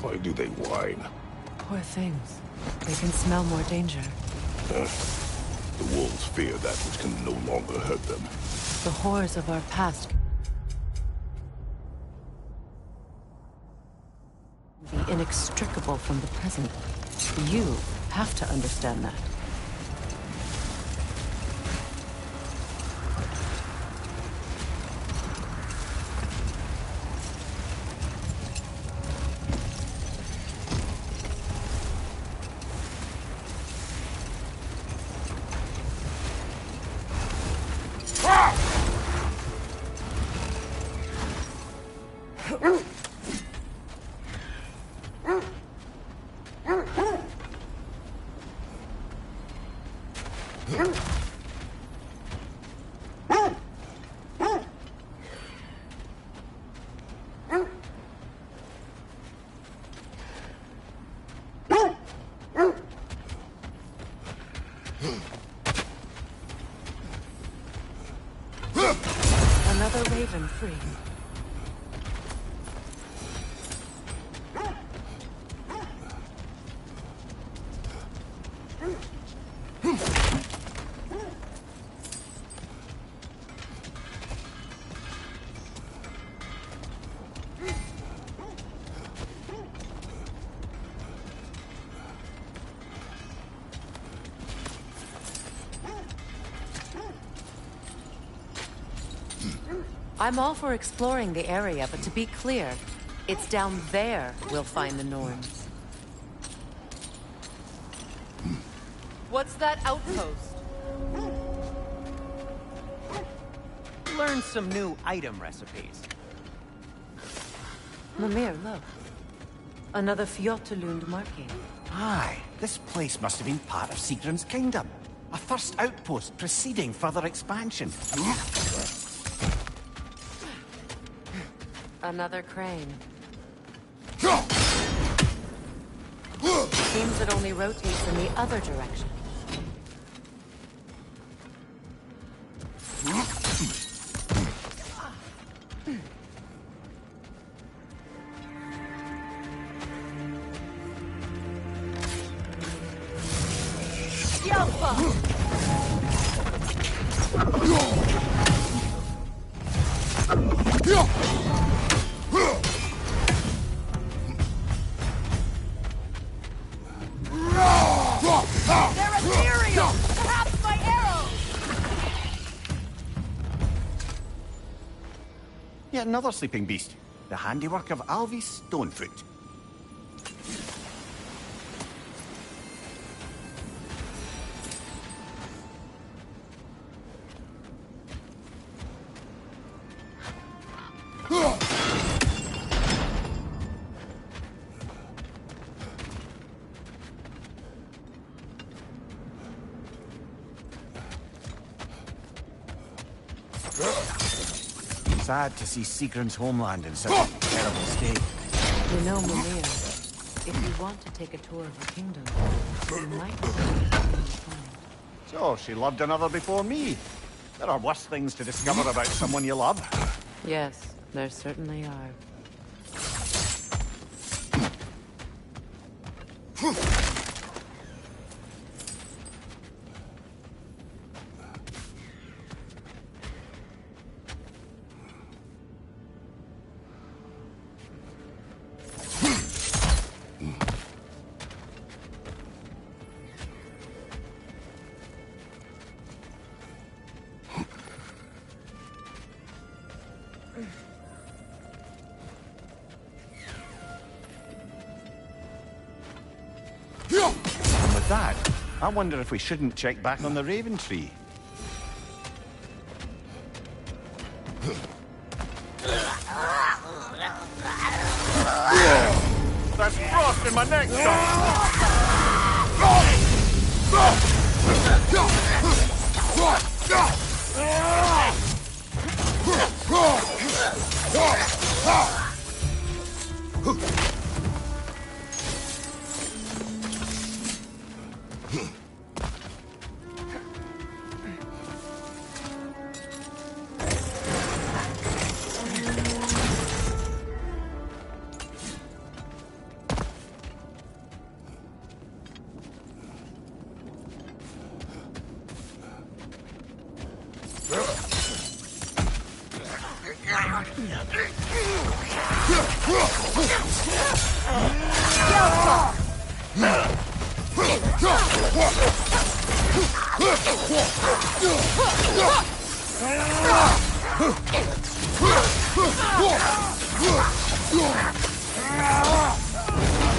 Why do they whine? Poor things. They can smell more danger. The wolves fear that which can no longer hurt them. The horrors of our past can be inextricable from the present. You have to understand that. Another raven free. I'm all for exploring the area, but to be clear, it's down there we'll find the Norns. What's that outpost? Learn some new item recipes. Mimir, look. Another Fjotalund marking. Aye, this place must have been part of Sigrun's kingdom. A first outpost preceding further expansion. Another crane. Seems it only rotates in the other direction. They're ethereal! Perhaps my arrows! Yet another sleeping beast. The handiwork of Alvis Stonefoot. Sad to see Sigrun's homeland in such a terrible state. You know, Mimir, if you want to take a tour of the kingdom, you might find. So, she loved another before me. There are worse things to discover about someone you love. Yes, there certainly are. And with that, I wonder if we shouldn't check back on the Raven Tree. That's frost in my neck,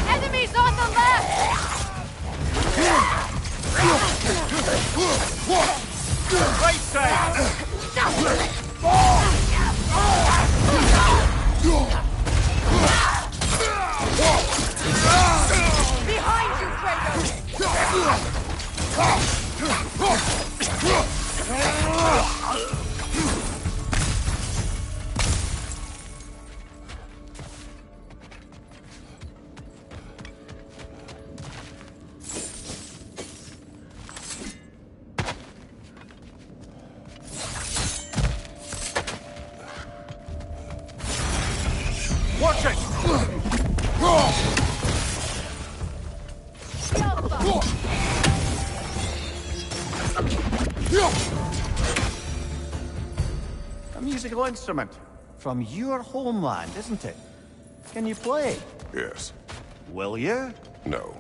Enemies on the left! Right side! Behind you, Kratos! Watch it! A musical instrument from your homeland, isn't it? Can you play? Yes. Will you? No.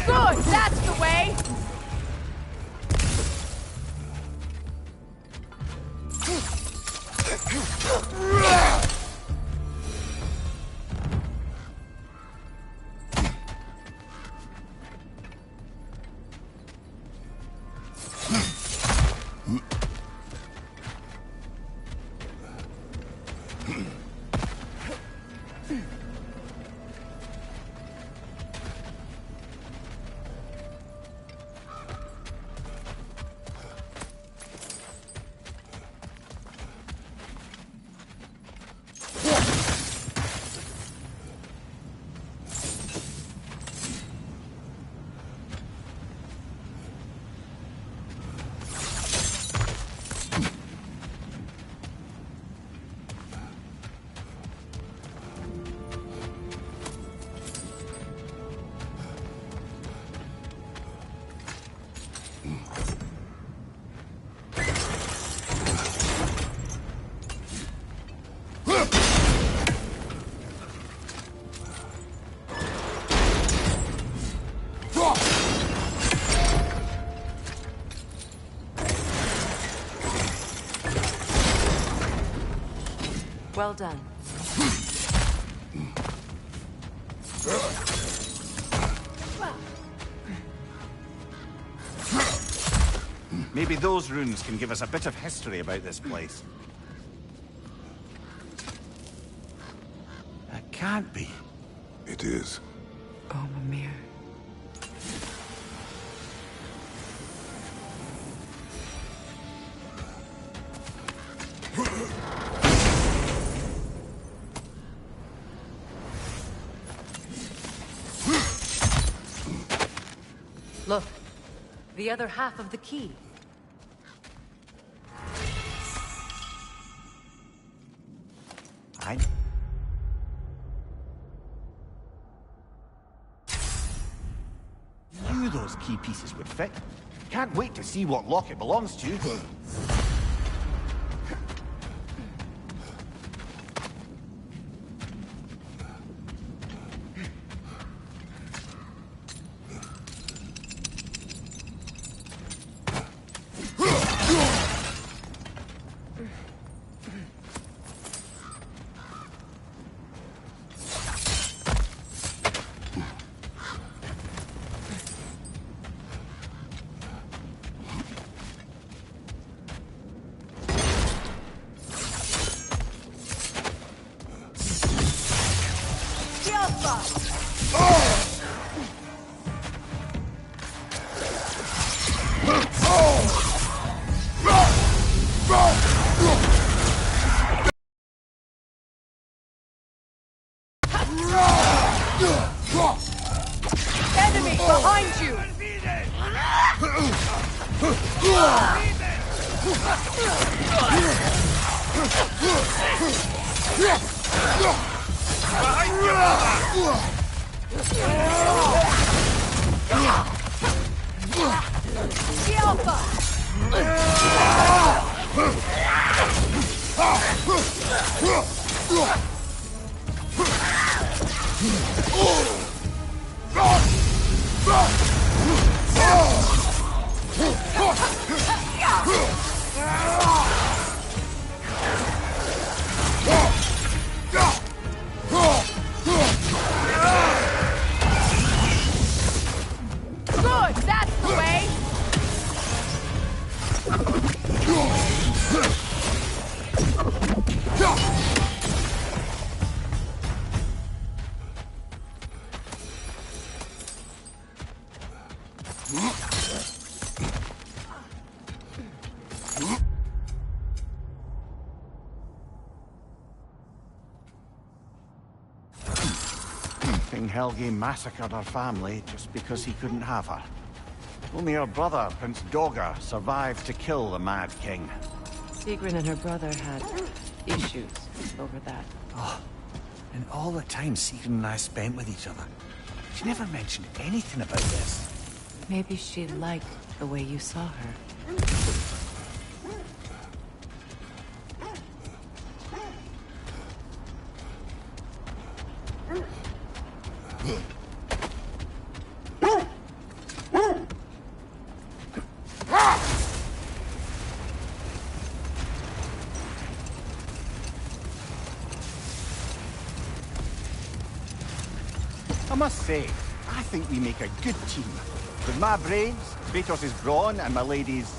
Good, that's the way! Well done. Maybe those runes can give us a bit of history about this place. That can't be. It is. Oh, Mimir. Look, the other half of the key. I knew those key pieces would fit. Can't wait to see what lock it belongs to. Enemy behind you! Good, that's the way! King Helge massacred her family just because he couldn't have her. Only her brother, Prince Doga, survived to kill the Mad King. Sigrun and her brother had issues over that. Oh, and all the time Sigrun and I spent with each other, she never mentioned anything about this. Maybe she liked the way you saw her. I must say, I think we make a good team. With my brains, Kratos' brawn, and my lady's,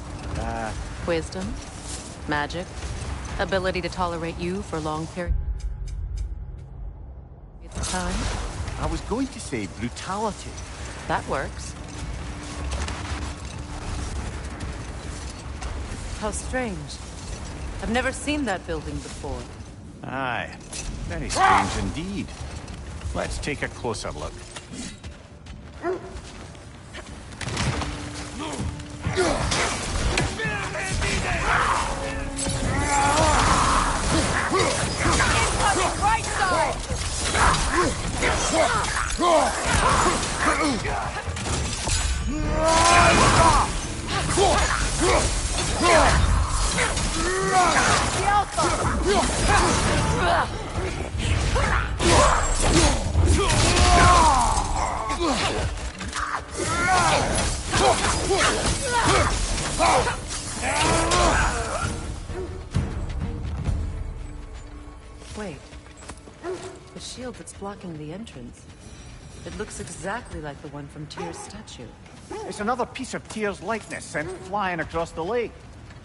Wisdom, magic, ability to tolerate you for long periods of time. I was going to say brutality. That works. How strange. I've never seen that building before. Aye, very strange indeed. Let's take a closer look. Incoming right side! Wait. The shield that's blocking the entrance. It looks exactly like the one from Tyr's statue. It's another piece of Tyr's likeness sent flying across the lake.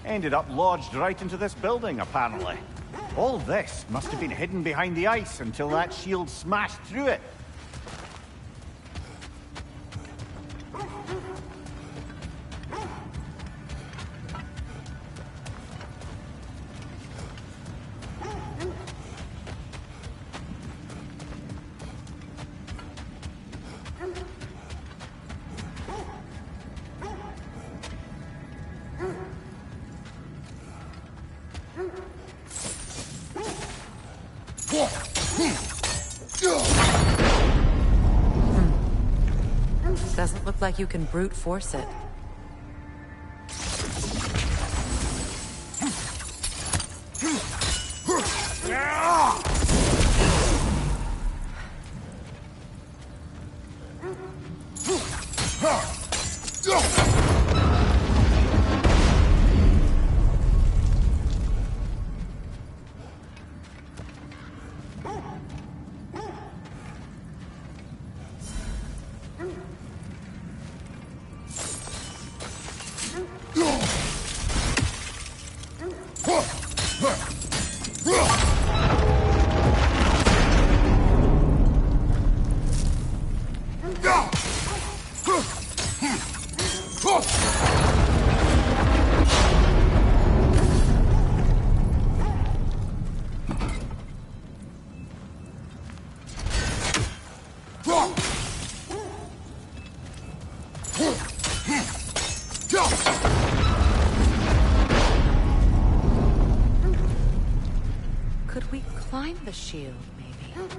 Ended up lodged right into this building, apparently. All this must have been hidden behind the ice until that shield smashed through it. Look like you can brute force it. Could we climb the shield, maybe?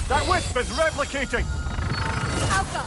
That wisp is replicating! Alka!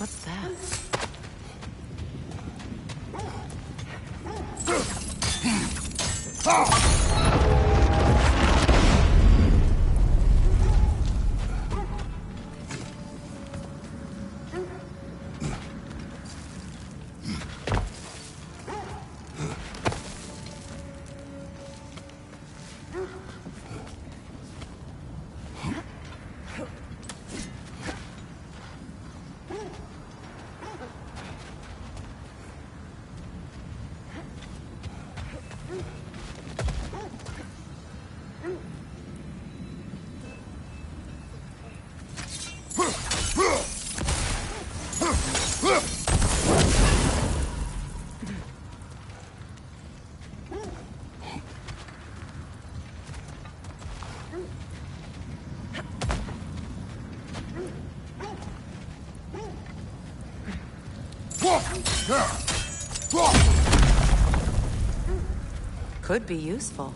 What's that? Could be useful.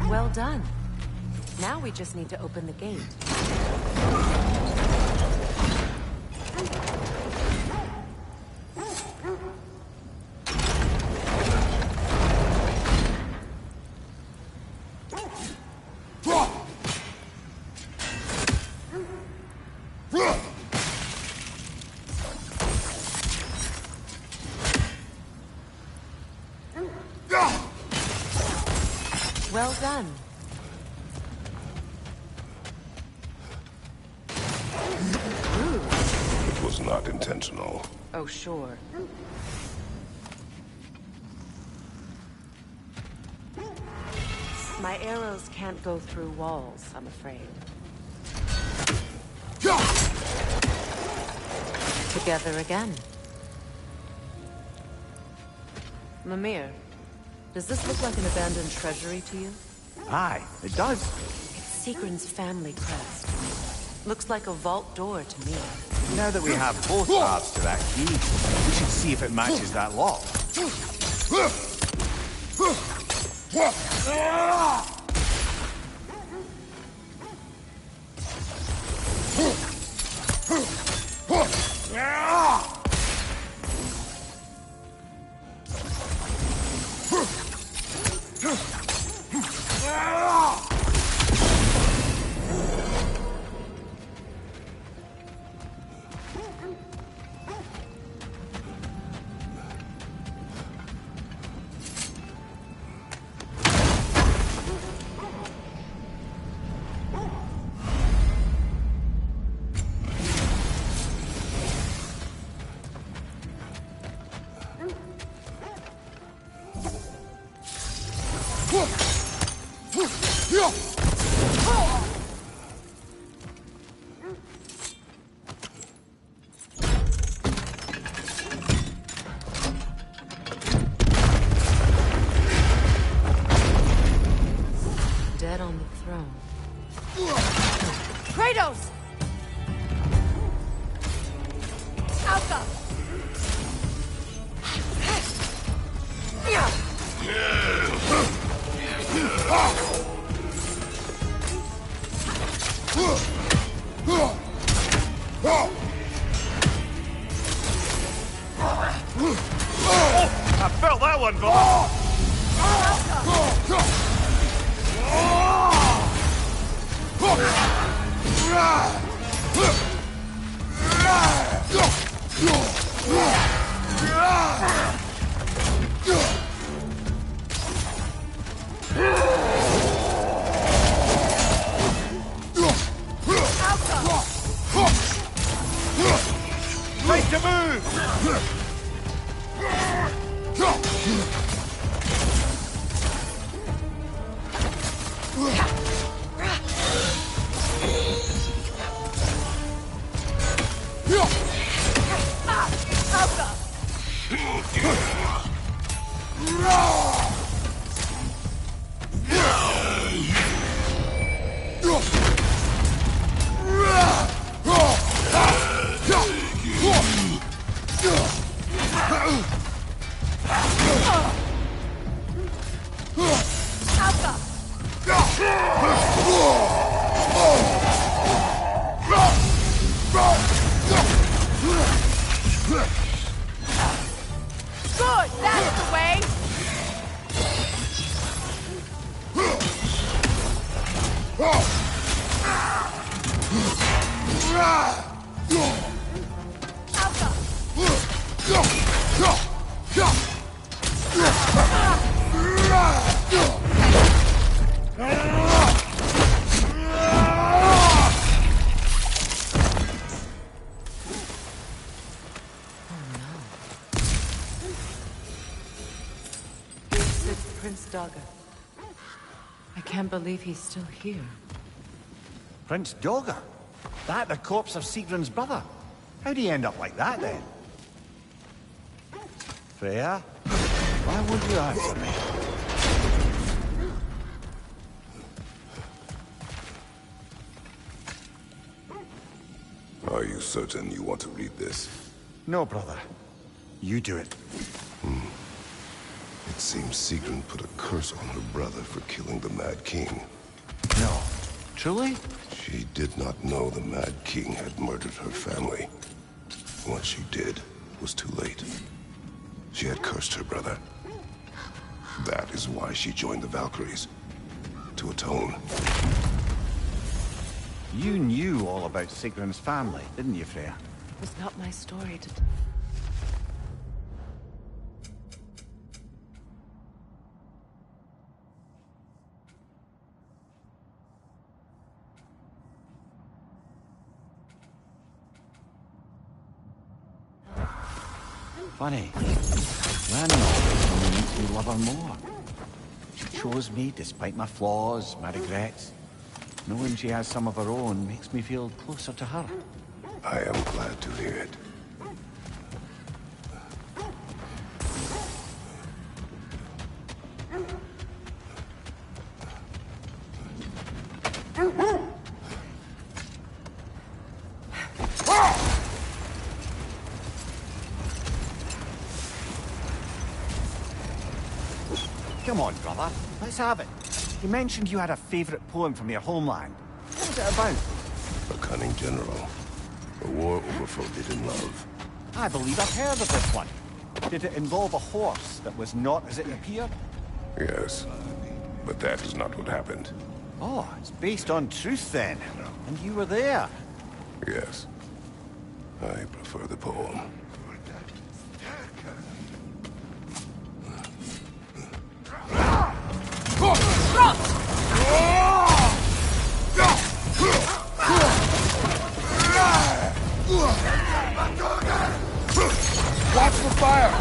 Well done. Now we just need to open the gate. Well done. It was not intentional. Oh, sure. My arrows can't go through walls, I'm afraid. Together again. Mimir, does this look like an abandoned treasury to you? Aye, it does. It's Sigrun's family crest. Looks like a vault door to me. Now that we have both halves to that key, we should see if it matches that lock. Dead on the throne. Kratos! Alka! I felt that one, brother. Make the move! Good! That's the way! Prince Dagger. I can't believe he's still here. Prince Dagger? That the corpse of Sigrun's brother? How'd he end up like that, then? Freya? Why won't you answer me? Are you certain you want to read this? No, brother. You do it. It seems Sigrun put a curse on her brother for killing the Mad King. No. Truly? She did not know the Mad King had murdered her family. What she did was too late. She had cursed her brother. That is why she joined the Valkyries. To atone. You knew all about Sigrun's family, didn't you, Freya? It was not my story to... Funny. Randall only makes me love her more. She chose me despite my flaws, my regrets. Knowing she has some of her own makes me feel closer to her. I am glad to hear it. Come on, brother. Let's have it. You mentioned you had a favorite poem from your homeland. What was it about? A cunning general. A war over forbidden love. I believe I've heard of this one. Did it involve a horse that was not as it appeared? Yes, but that is not what happened. Oh, it's based on truth then. And you were there. Yes. I prefer the poem. Watch the fire!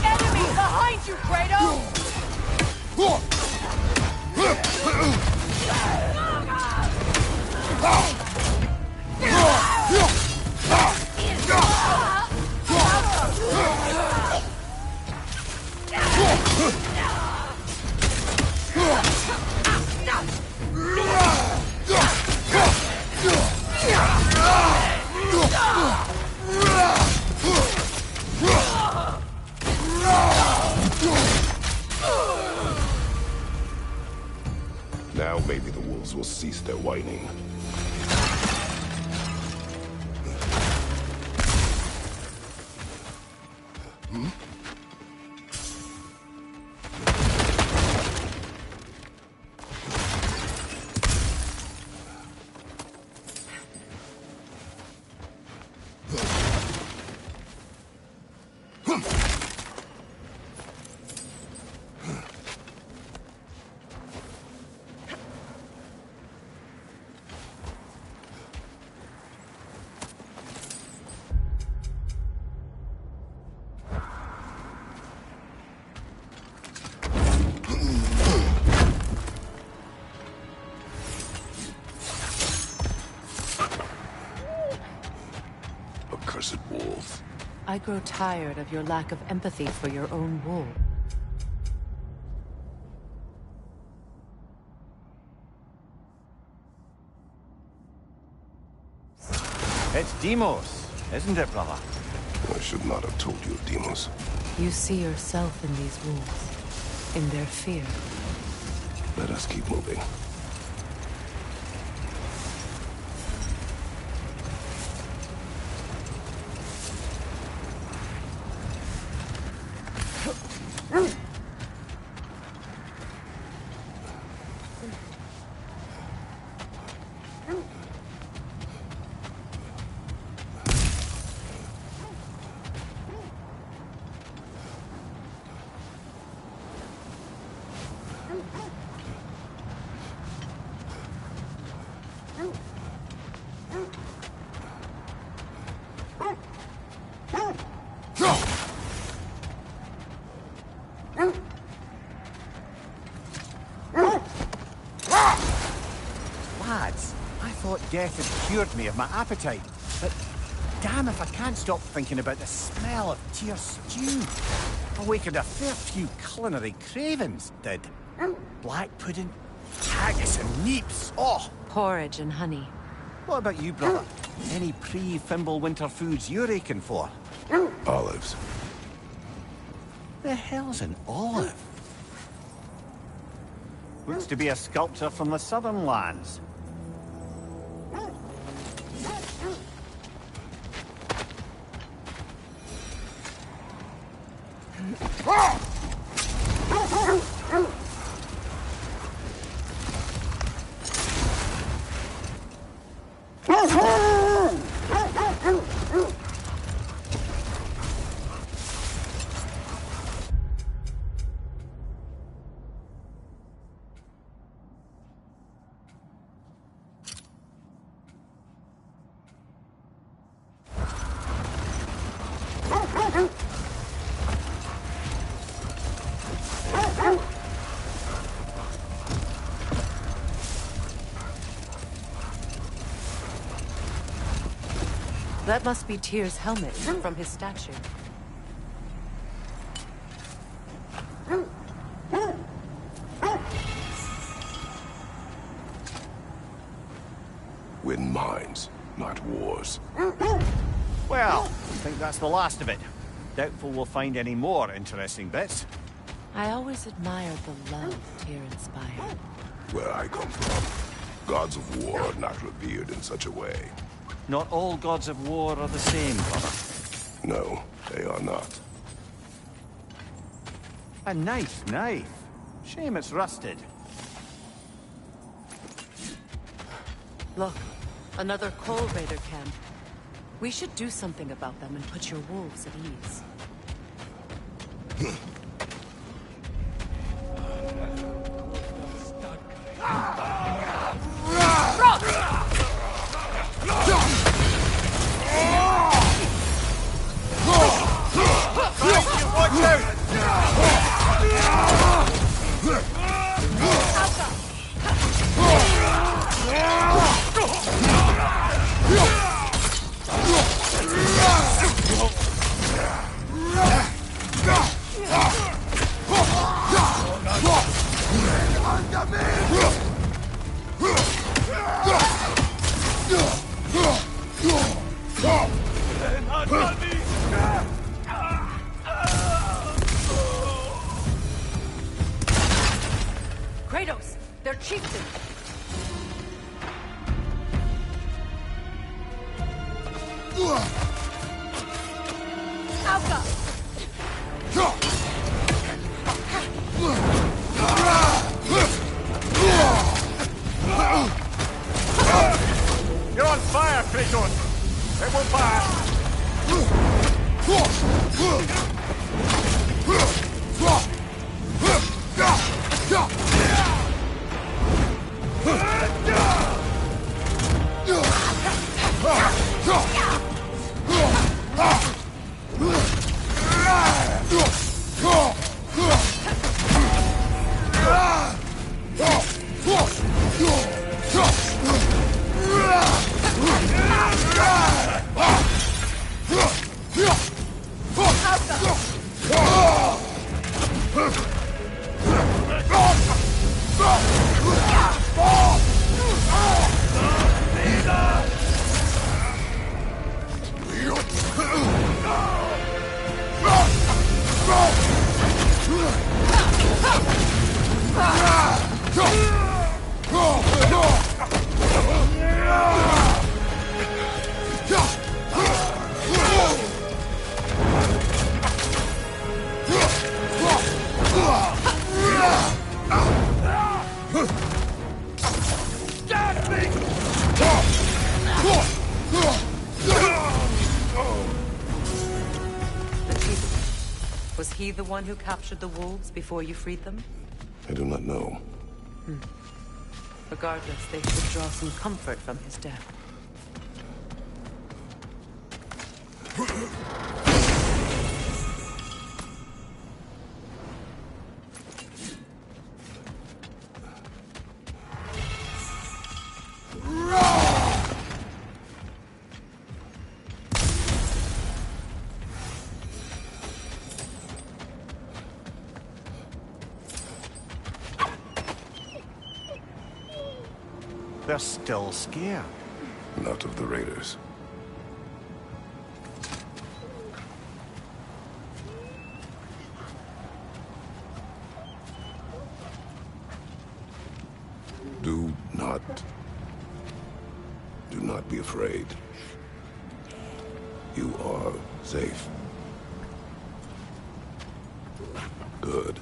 Enemy behind you, Kratos! Now maybe the wolves will cease their whining. Accursed wolf. I grow tired of your lack of empathy for your own wool. It's Deimos, isn't it, brother? I should not have told you of Deimos. You see yourself in these wolves, in their fear. Let us keep moving. Lads, I thought death had cured me of my appetite, but damn if I can't stop thinking about the smell of Tyr stew. Awakened a fair few culinary cravings, did. Black pudding, haggis and neeps, oh! Porridge and honey. What about you, brother? Any pre-Fimble winter foods you're aching for? Olives. The hell's an olive? Looks to be a sculpture from the southern lands. That must be Tyr's helmet from his statue. Win mines, not wars. Well, I think that's the last of it. Doubtful we'll find any more interesting bits. I always admired the love Tyr inspired. Where I come from, gods of war are not revered in such a way. Not all gods of war are the same, brother. No, they are not. A nice knife. Shame it's rusted. Look, another Coal Raider camp. We should do something about them and put your wolves at ease. Kratos! They're chieftain! Alka! You're on fire, Kratos! It won't pass! Was he the one who captured the wolves before you freed them? I do not know. Regardless, they should draw some comfort from his death. They're still scared. Not of the raiders. Do not be afraid. You are safe. Good.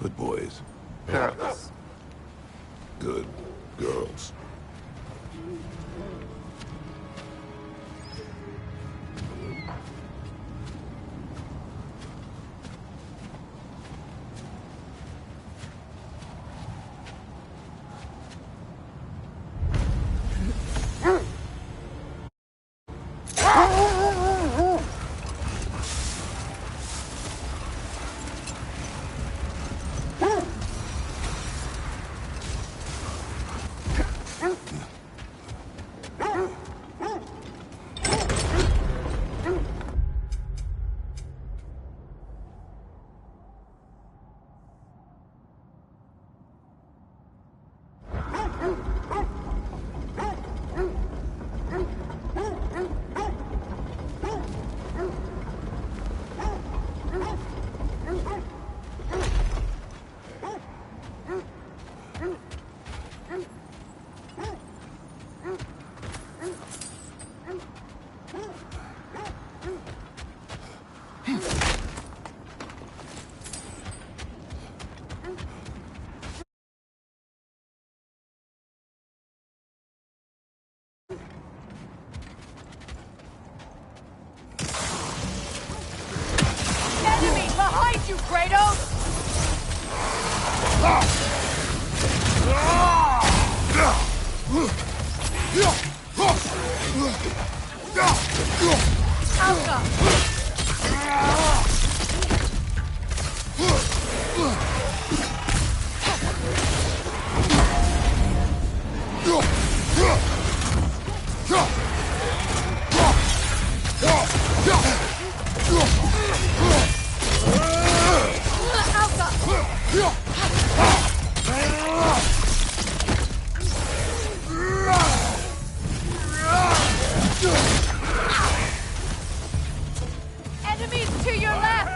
Good boys. Girls. Good girls. Kratos! Enemies to your left!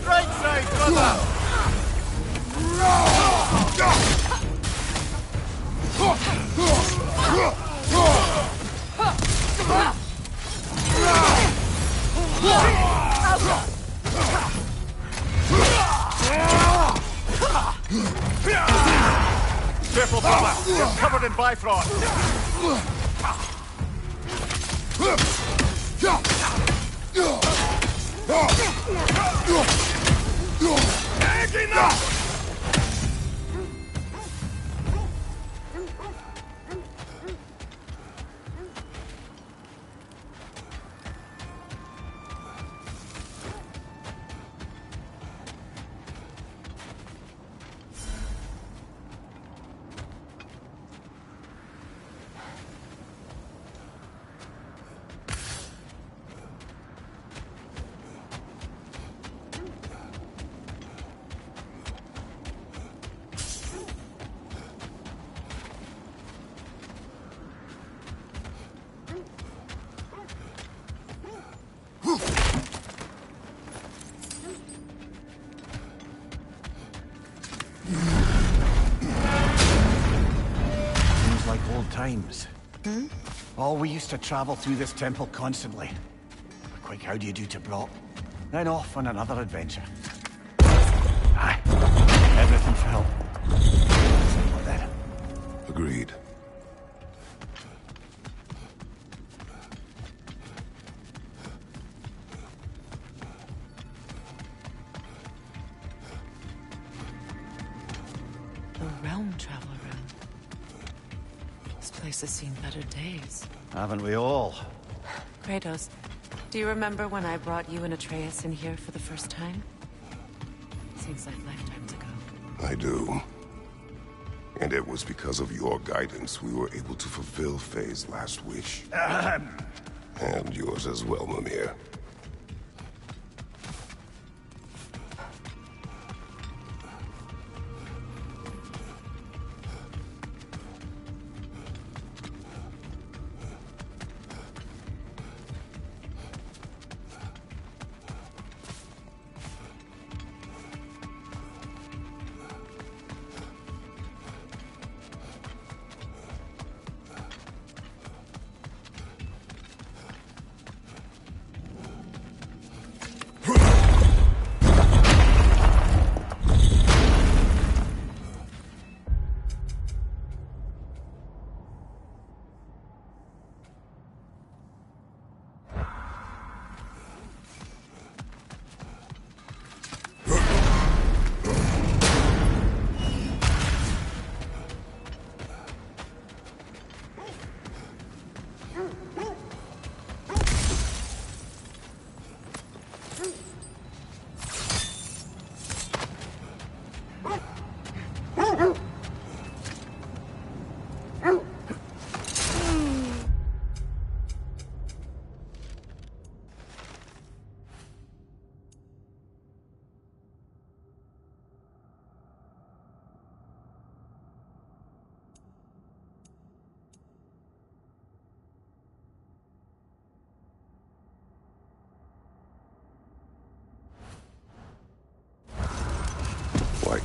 Right side, brother! Careful, brother! You're covered in Bifrost! Seems like old times. Oh, we used to travel through this temple constantly. Quick, how do you do to Brock? Then off on another adventure. Aye, everything for help. Simple then. Agreed. The Realm Traveler Room. This place has seen better days. Haven't we all? Kratos, do you remember when I brought you and Atreus in here for the first time? Seems like lifetimes ago. I do. And it was because of your guidance we were able to fulfill Faye's last wish. And yours as well, Mimir.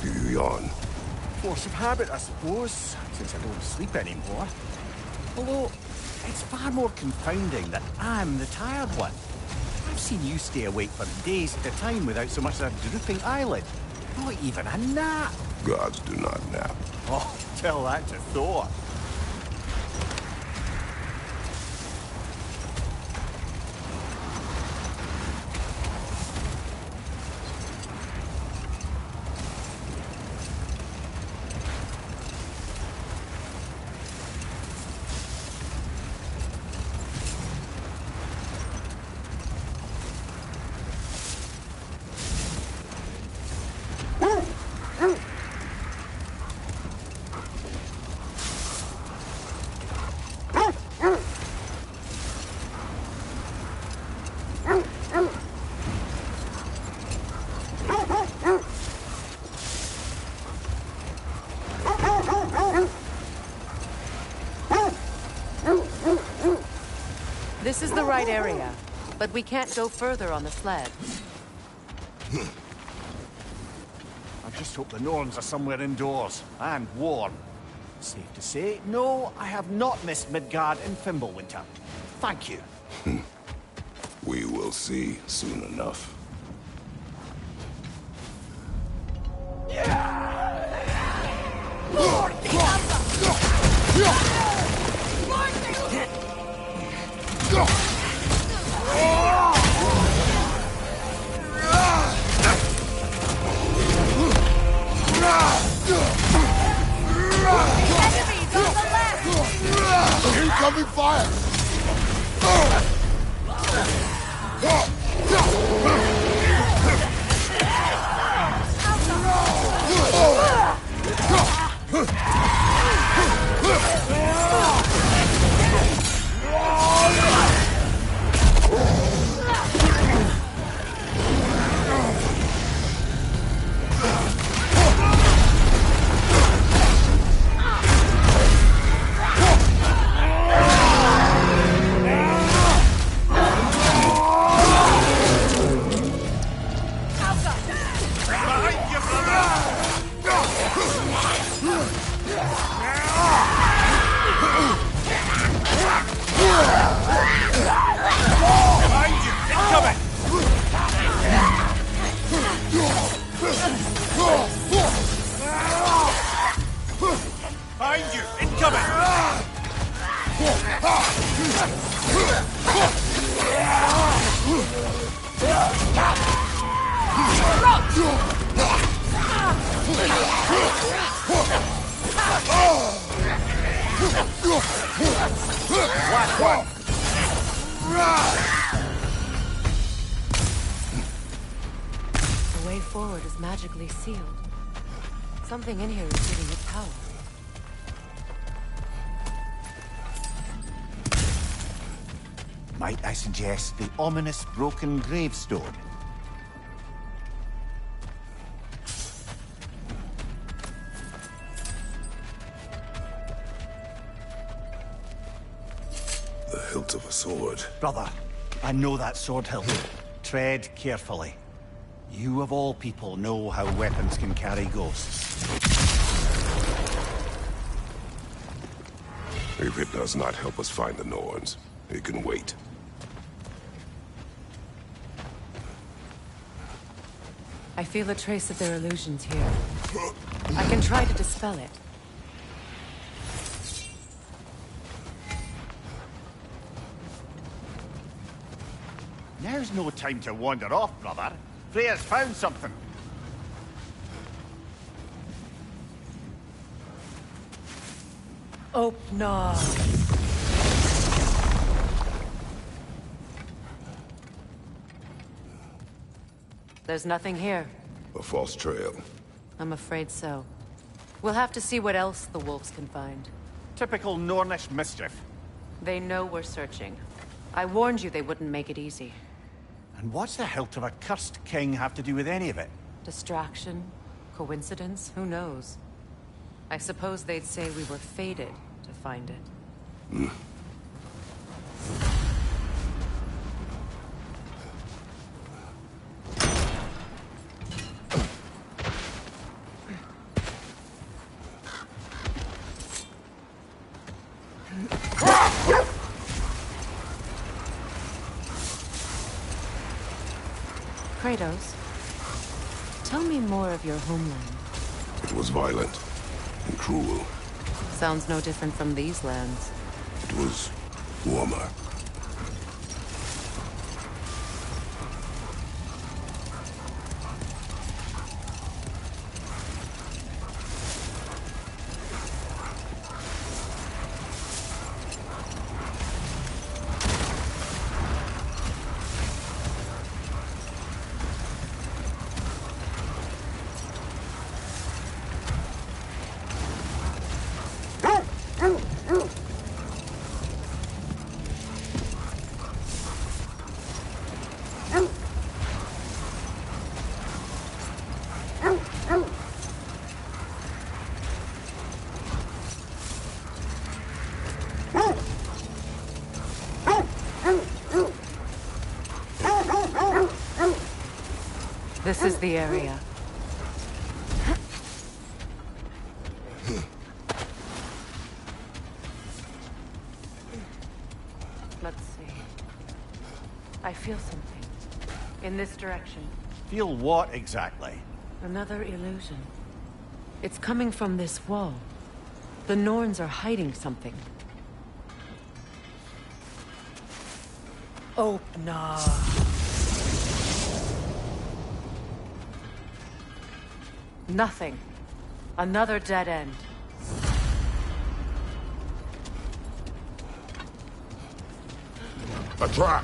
Do you yawn? Force of habit, I suppose, since I don't sleep anymore. Although, it's far more confounding that I'm the tired one. I've seen you stay awake for days at a time without so much as a drooping eyelid. Not even a nap. Gods do not nap. Oh, tell that to Thor. This is the right area, but we can't go further on the sled. I just hope the Norns are somewhere indoors, and warm. Safe to say, no, I have not missed Midgard in Fimbulwinter. Thank you. We will see soon enough. Incoming fire! Behind you! Incoming! The way forward is magically sealed. Something in here is giving it power. Might I suggest the ominous broken gravestone? The hilt of a sword. Brother, I know that sword hilt. Tread carefully. You of all people know how weapons can carry ghosts. If it does not help us find the Norns, it can wait. I feel a trace of their illusions here. I can try to dispel it. Now's no time to wander off, brother. Freya's found something. Opnar. There's nothing here. A false trail. I'm afraid so. We'll have to see what else the wolves can find. Typical Nornish mischief. They know we're searching. I warned you they wouldn't make it easy. And what's the hilt of a cursed king have to do with any of it? Distraction? Coincidence? Who knows? I suppose they'd say we were fated to find it. Kratos, tell me more of your homeland. It was violent and cruel. Sounds no different from these lands. It was warmer. This is the area. Let's see. I feel something. In this direction. Feel what exactly? Another illusion. It's coming from this wall. The Norns are hiding something. Opener. Nothing. Another dead end. A trap!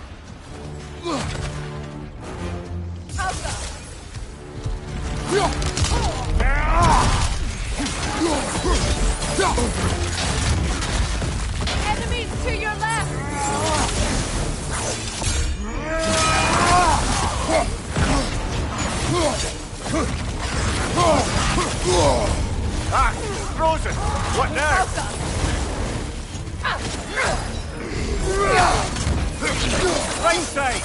Enemies to your left! Ah! Frozen! What now? Right side!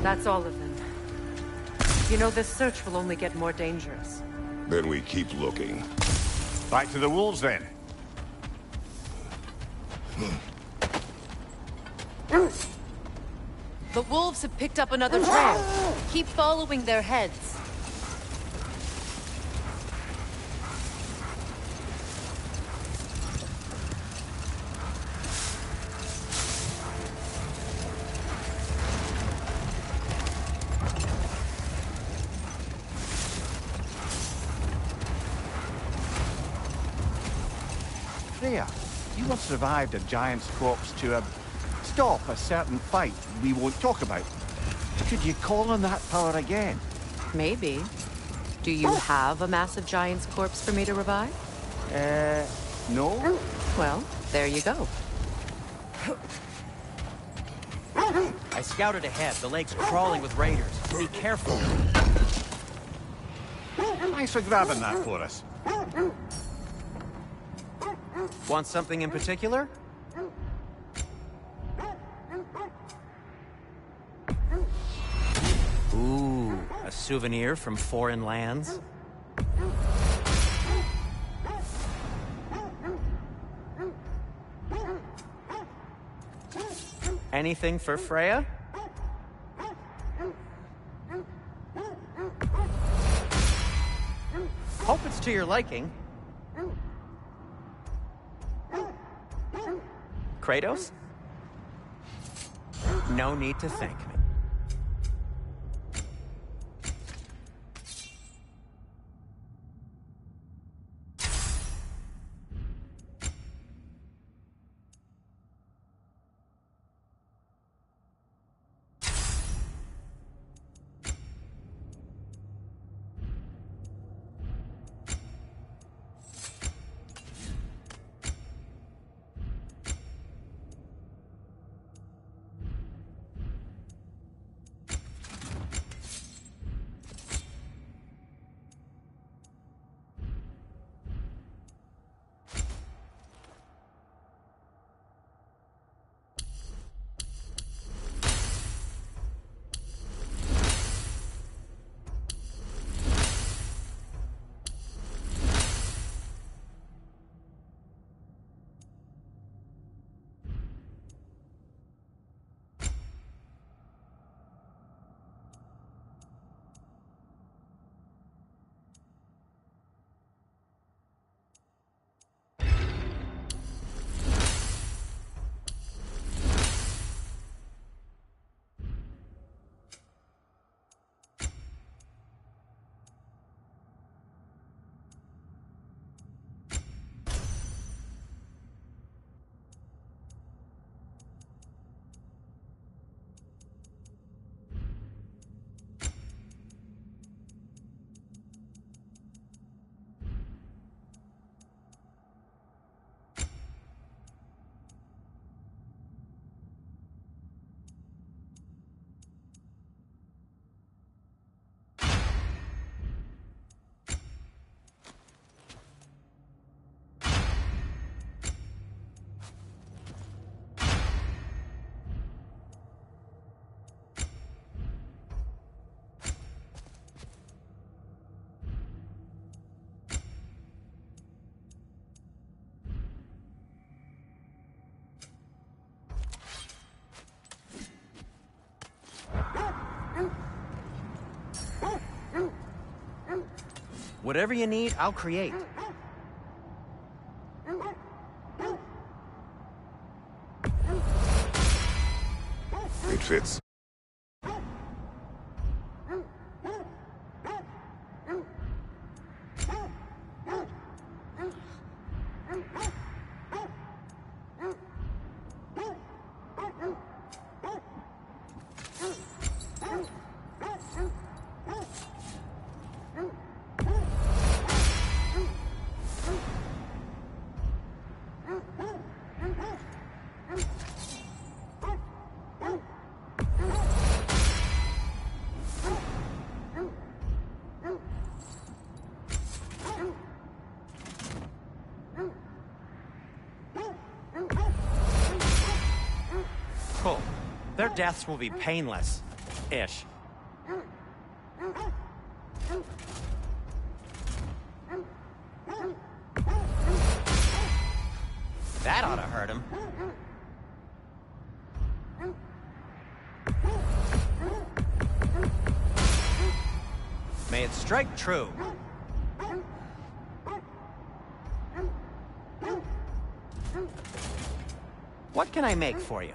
That's all of them. You know, this search will only get more dangerous. Then we keep looking. Back to the wolves, then. The wolves have picked up another trail. Keep following their heads. Freya, you have survived a giant's corpse to stop a certain fight we won't talk about. Could you call on that power again? Maybe. Do you have a massive giant's corpse for me to revive? No? Well, there you go. I scouted ahead. The lake's crawling with raiders. Be careful. Thanks for grabbing that for us. Want something in particular? Ooh, a souvenir from foreign lands? Anything for Freya? Hope it's to your liking. Kratos? No need to thank me. Whatever you need, I'll create. It fits. Cool. Their deaths will be painless. Ish. That ought to hurt him. May it strike true. What can I make for you?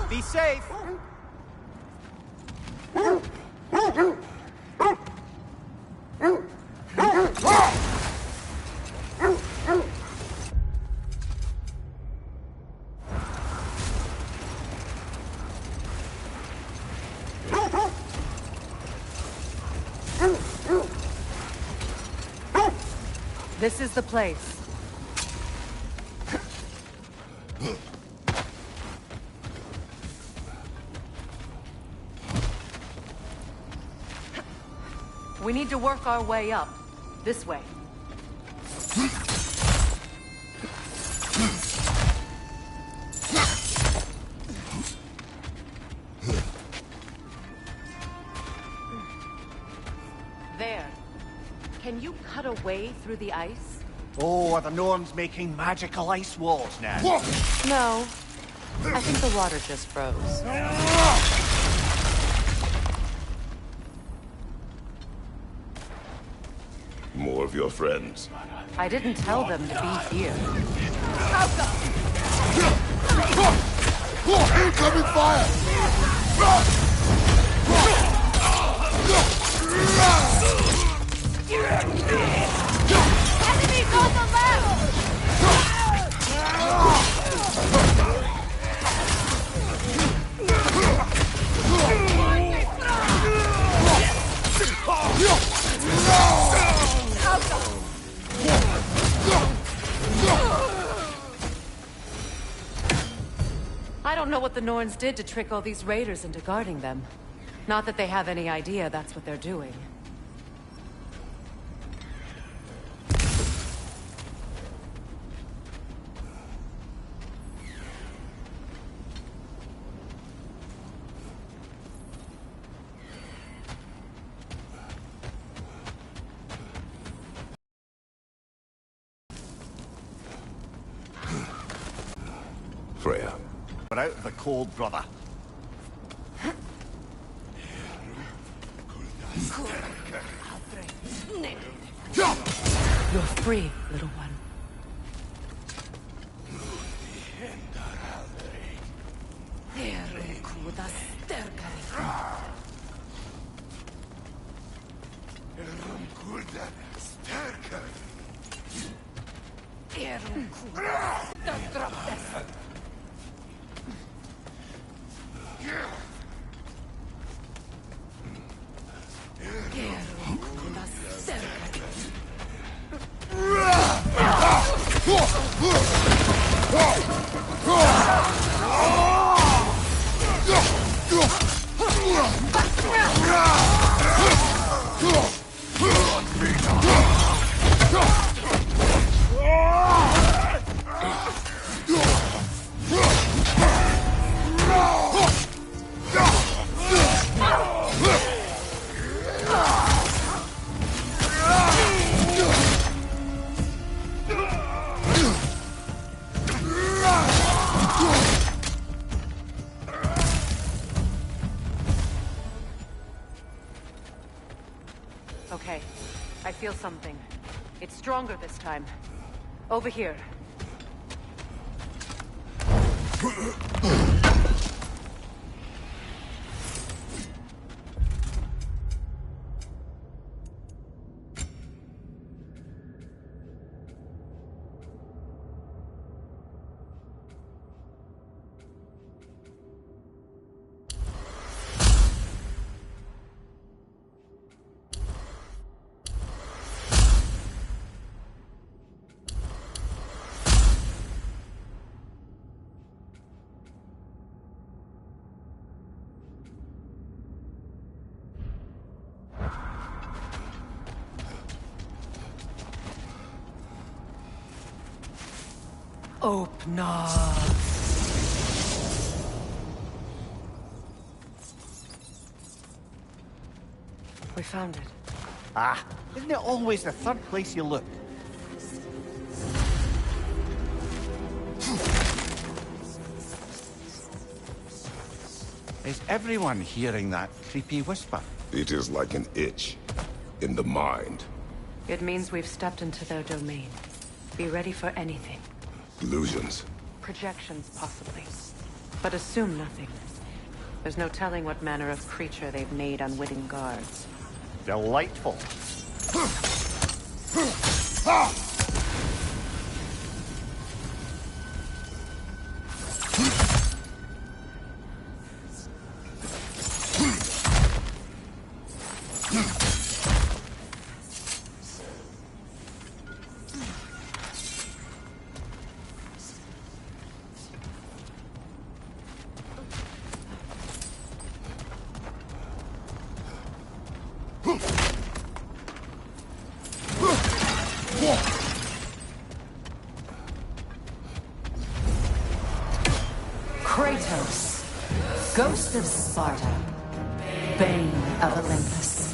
Be safe! This is the place. We need to work our way up. This way. There. Can you cut a way through the ice? Oh, are the Norns making magical ice walls now? No. I think the water just froze. More of your friends. I didn't tell them to be here. Incoming fire! Enemies on the left! I don't know what the Norns did to trick all these raiders into guarding them. Not that they have any idea that's what they're doing. Freya. We're out of the cold, brother. You're free, little one. feel something. It's stronger this time. Over here. Open up. We found it. Ah, isn't it always the third place you look? Is everyone hearing that creepy whisper? It is like an itch in the mind. It means we've stepped into their domain. Be ready for anything. Illusions. Projections, possibly. But assume nothing. There's no telling what manner of creature they've made unwitting guards. Delightful. Kratos, Ghost of Sparta, Bane of Olympus,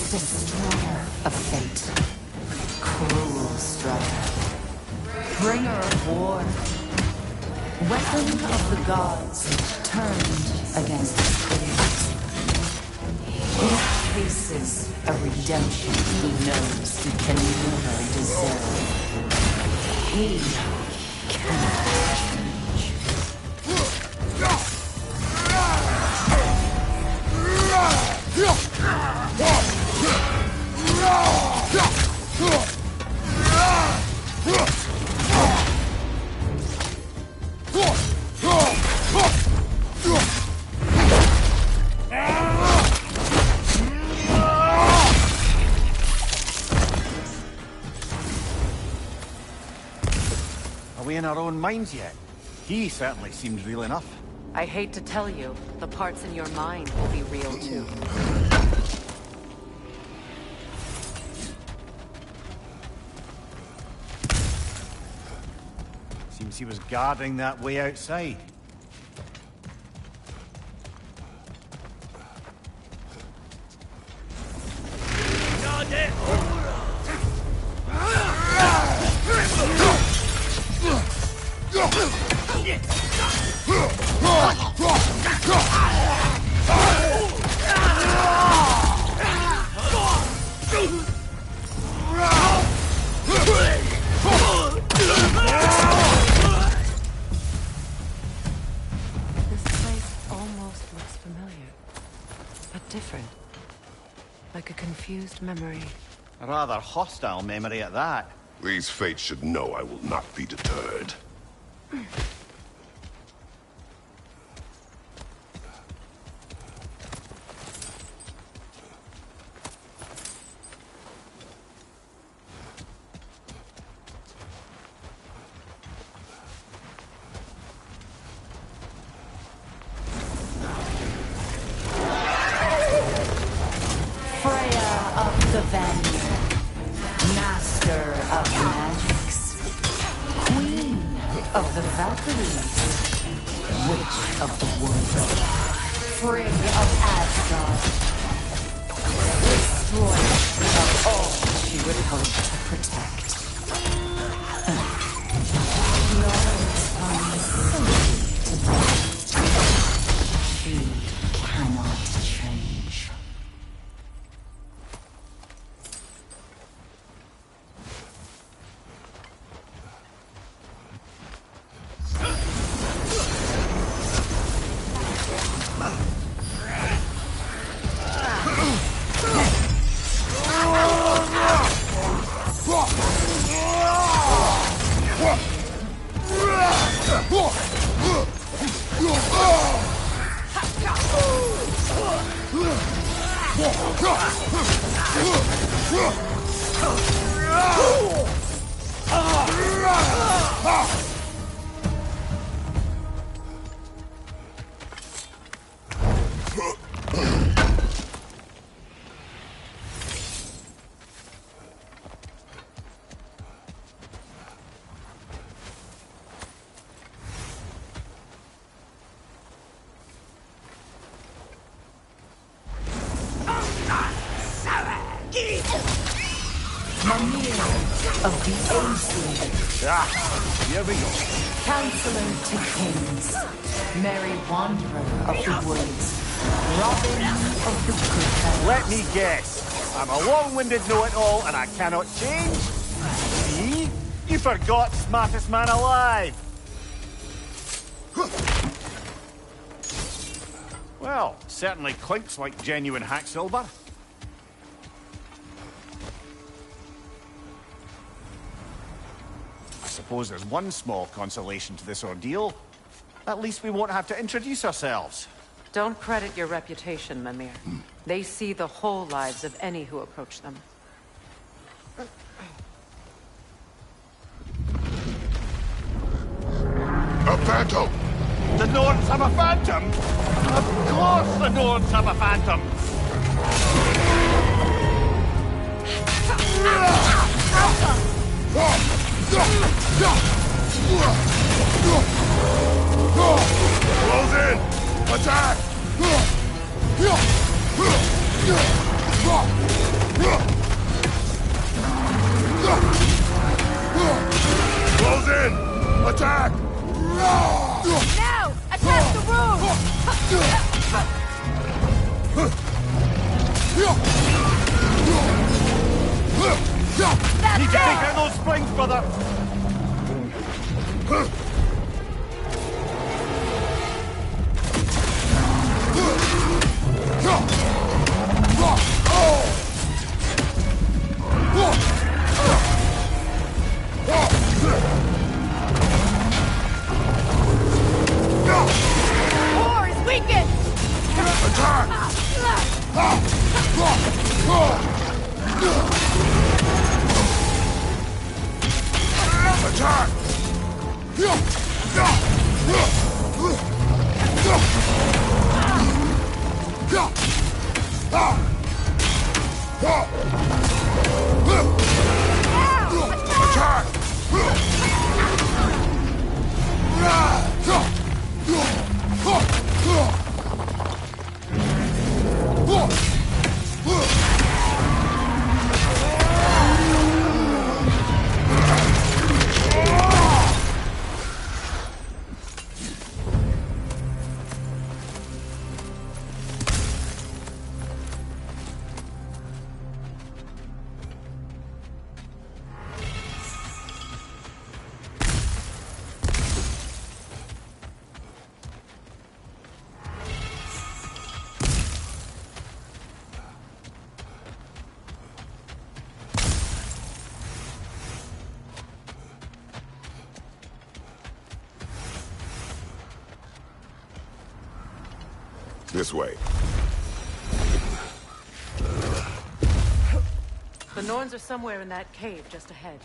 Destroyer of Fate, Cruel Strider, Bringer of War, Weapon of the Gods turned against his critics. He faces a redemption he knows he can never deserve. He cannot change. Are we in our own minds yet? He certainly seems real enough. I hate to tell you, the parts in your mind will be real too. Seems he was guarding that way outside. Confused memory. A rather hostile memory at that. These fates should know I will not be deterred. Mimir of the Aesir. Here we go. Counselor to kings. Merry wanderer of the woods. Robin of the good. Let me guess. I'm a long-winded know-it-all and I cannot change? See? You forgot smartest man alive. Well, certainly clinks like genuine hack silver. I suppose there's one small consolation to this ordeal. At least we won't have to introduce ourselves. Don't credit your reputation, Mimir. They see the whole lives of any who approach them. A phantom! The Norns have a phantom? Of course the Norns have a phantom! Close in! Attack! Close in! Attack! Now! Attack the room! Need to take out those springs, brother! War is weakened! Attack! Attack! This way. The Norns are somewhere in that cave just ahead.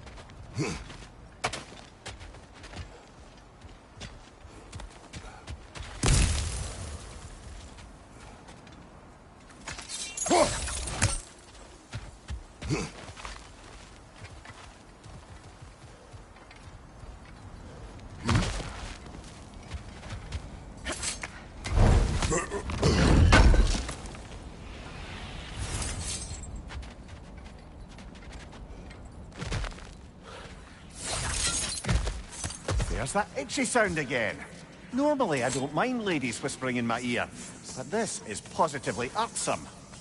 There's that itchy sound again. Normally I don't mind ladies whispering in my ear, but this is positively irksome.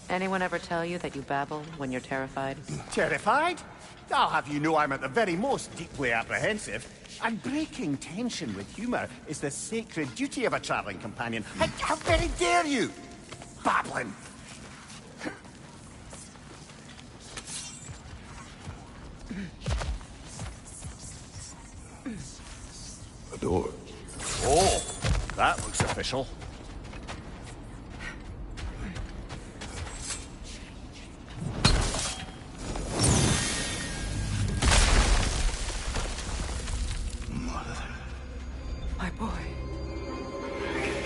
Anyone ever tell you that you babble when you're terrified? Terrified? I'll have you know I'm at the very most deeply apprehensive. And breaking tension with humour is the sacred duty of a travelling companion. How very dare you! Babbling! door. Oh, that looks official. My boy.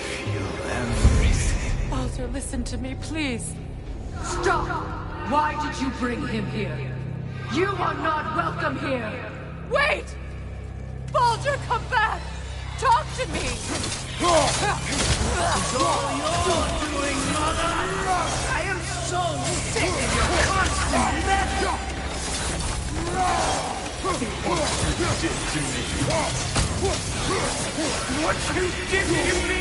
Feel everything. Baldur, listen to me, please. Stop! Why did you bring him here? You are not welcome here! Wait! Baldur, come back! Talk to me! I am so sick of your constant mess! What you did to me. What you did to me!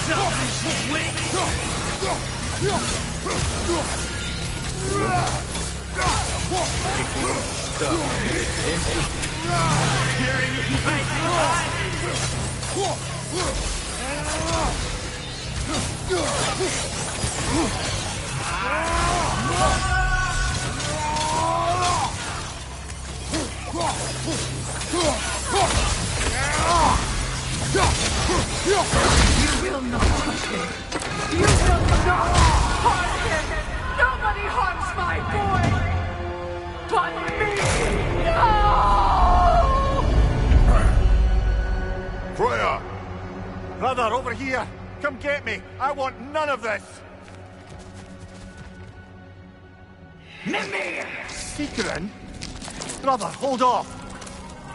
Selfish witch! Hearing you fight You will not touch him! You will not harm him! Nobody harms my boy! But me! No! Freya! Brother, over here! Come get me! I want none of this! Mimir! Sigrun? Brother, hold off!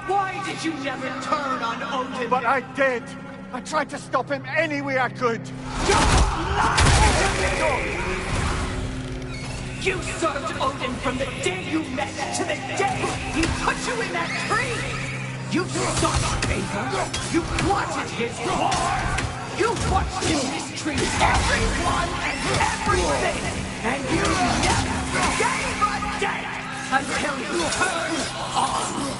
Why did you never turn on Odin? But I did! I tried to stop him any way I could! You served Odin from the day you met to the day he put you in that tree! You sought favor! You plotted his war! You watched him mistreat everyone and everything! And you never gave a damn until you turned on you!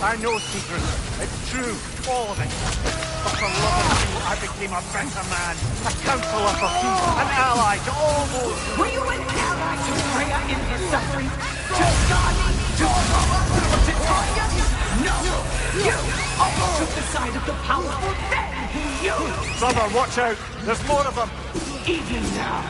I know, Sigrun. It's true. All of it. But for love of you, I became a better man. A counselor for peace. An ally to all those. Were you an ally to Freya in his suffering? To Skadi? To Titania? No! You always took the side of the powerful, then you! Brother, watch out. There's more of them. Even now,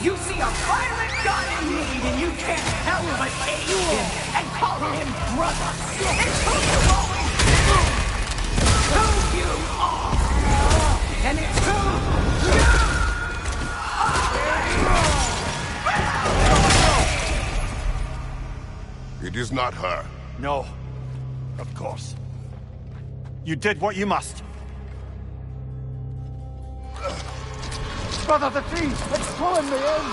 you see a violent god in need and you can't help but aid him and call him brother. It's who you always been. Who you are. And it's who you It is not her. No. Of course. You did what you must. Brother, the tree! It's pulling me in!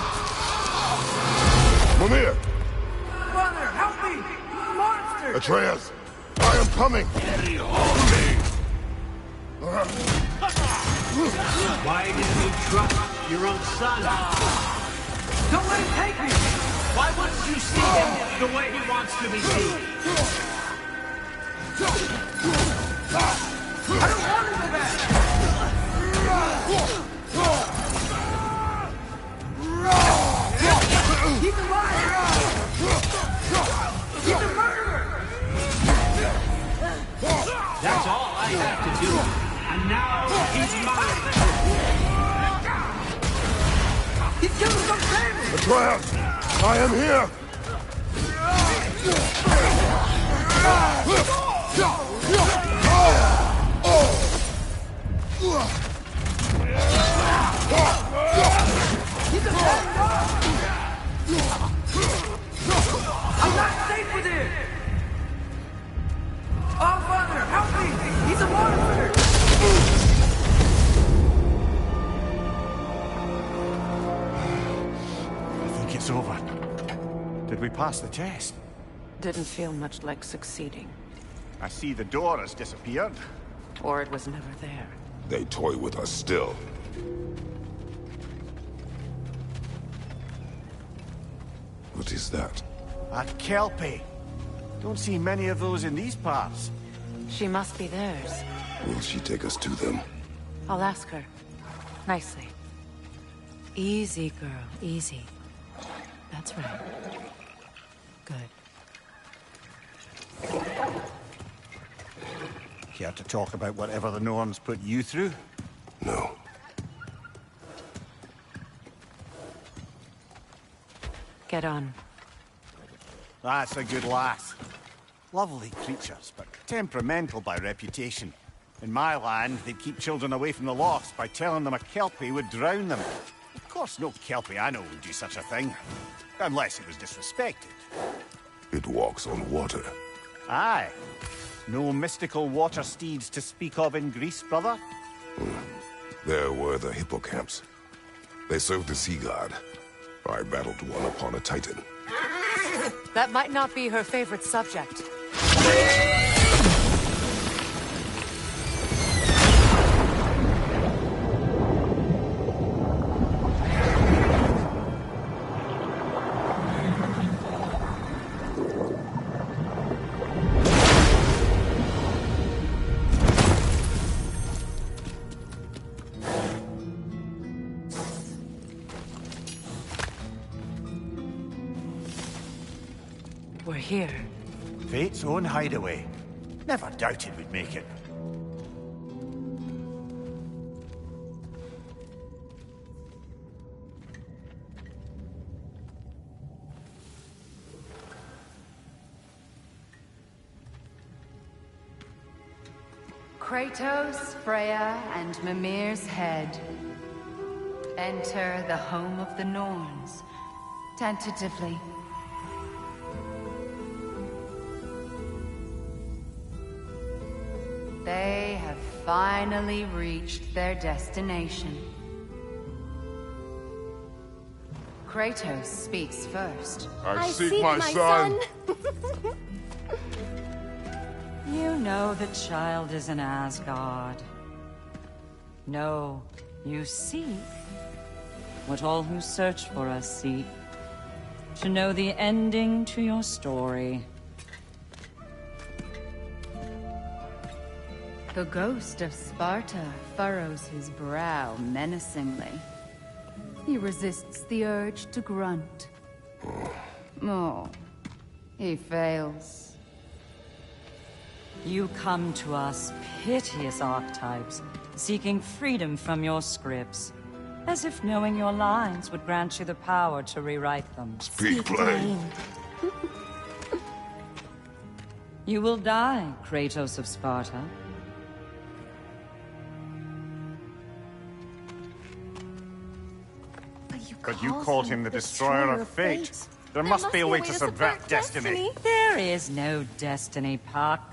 Mimir! Brother, help me! Monster! Atreus! I am coming! Why didn't you trust your own son? Don't let him take me! Why wouldn't you see him the way he wants to be seen? I don't want to go back! He's alive! He's a murderer! That's all I have to do. And now he's mine. He's killing some family! Atreus! I am here! He's a bad dog! I'm not safe with him! Oh, Father, help me! He's a monster! I think it's over. Did we pass the test? Didn't feel much like succeeding. I see the door has disappeared. Or it was never there. They toy with us still. What is that? A Kelpie. Don't see many of those in these parts. She must be theirs. Will she take us to them? I'll ask her. Nicely. Easy, girl. Easy. That's right. Good. Care to talk about whatever the Norns put you through? No. Get on. That's a good lass. Lovely creatures, but temperamental by reputation. In my land, they'd keep children away from the lost by telling them a Kelpie would drown them. Of course, no Kelpie I know would do such a thing. Unless it was disrespected. It walks on water. Aye. No mystical water steeds to speak of in Greece, brother? There were the hippocamps. They served the sea god. I battled one upon a titan. That might not be her favorite subject. We're here. Fate's own hideaway. Never doubted we'd make it. Kratos, Freya, and Mimir's head. Enter the home of the Norns. Tentatively. They have finally reached their destination. Kratos speaks first. I seek my son. You know the child is in Asgard. No, you seek what all who search for us seek. To know the ending to your story. The ghost of Sparta furrows his brow menacingly. He resists the urge to grunt. Oh, he fails. You come to us, piteous archetypes, seeking freedom from your scripts. As if knowing your lines would grant you the power to rewrite them. Speak plain. You will die, Kratos of Sparta. But you called him the Destroyer of Fate. There must be a way to subvert destiny. There is no destiny, Puck.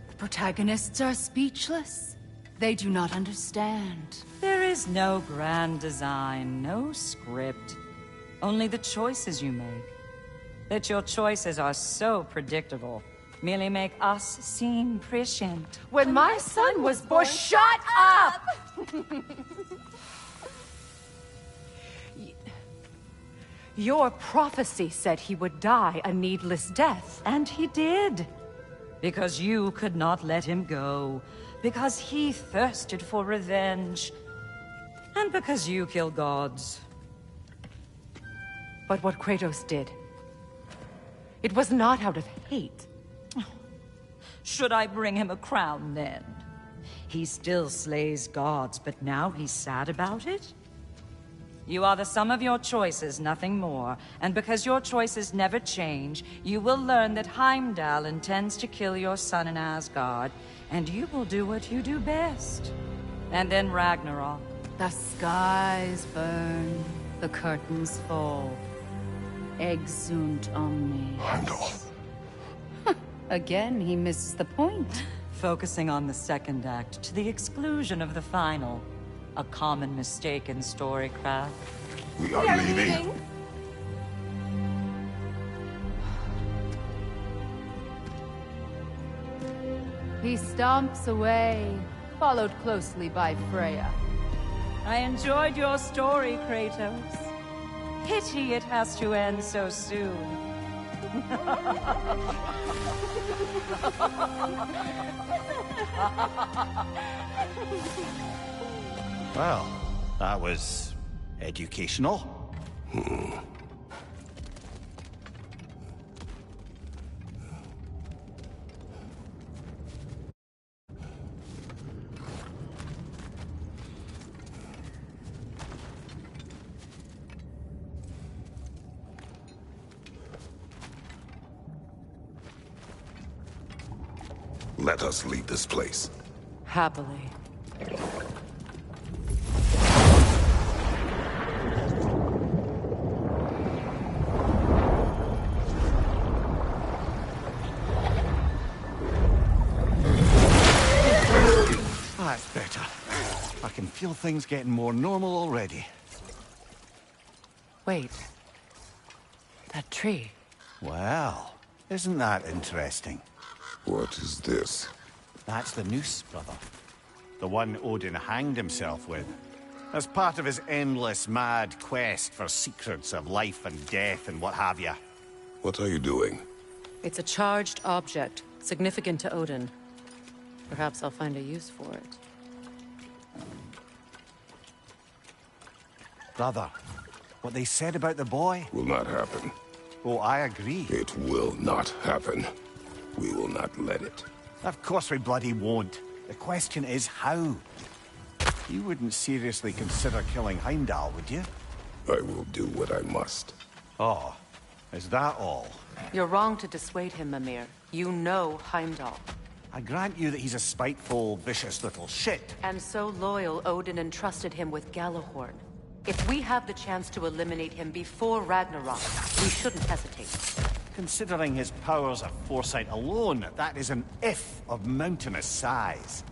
The protagonists are speechless. They do not understand. There is no grand design, no script. Only the choices you make. That your choices are so predictable merely make us seem prescient. When my son was born, shut up! Your prophecy said he would die a needless death. And he did. Because you could not let him go. Because he thirsted for revenge. And because you kill gods. But what Kratos did, it was not out of hate. Should I bring him a crown then? He still slays gods, but now he's sad about it? You are the sum of your choices, nothing more. And because your choices never change, you will learn that Heimdall intends to kill your son in Asgard, and you will do what you do best. And then Ragnarok. The skies burn, the curtains fall. Exunt omnes. Heimdall. Again, he misses the point. Focusing on the second act to the exclusion of the final. A common mistake in storycraft. We are leaving. He stomps away, followed closely by Freya. I enjoyed your story, Kratos. Pity it has to end so soon. Well, that was educational. Let us leave this place. Happily. That's better. I can feel things getting more normal already. Wait. That tree. Well, isn't that interesting? What is this? That's the noose, brother. The one Odin hanged himself with. As part of his endless, mad quest for secrets of life and death and what have you. What are you doing? It's a charged object, significant to Odin. Perhaps I'll find a use for it. Brother, what they said about the boy? Will not happen. Oh, I agree. It will not happen. We will not let it. Of course we bloody won't. The question is how. You wouldn't seriously consider killing Heimdall, would you? I will do what I must. Oh, is that all? You're wrong to dissuade him, Mimir. You know Heimdall. I grant you that he's a spiteful, vicious little shit. And so loyal, Odin entrusted him with Gjallarhorn. If we have the chance to eliminate him before Ragnarok, we shouldn't hesitate. Considering his powers of foresight alone, that is an if of mountainous size.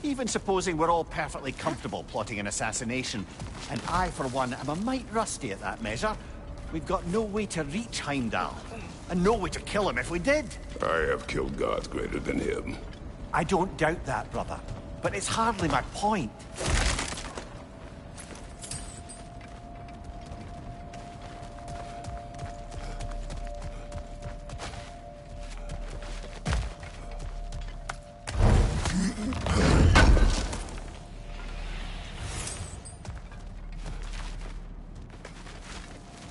Even supposing we're all perfectly comfortable plotting an assassination, and I, for one, am a mite rusty at that measure, we've got no way to reach Heimdall, and no way to kill him if we did. I have killed gods greater than him. I don't doubt that, brother, but it's hardly my point.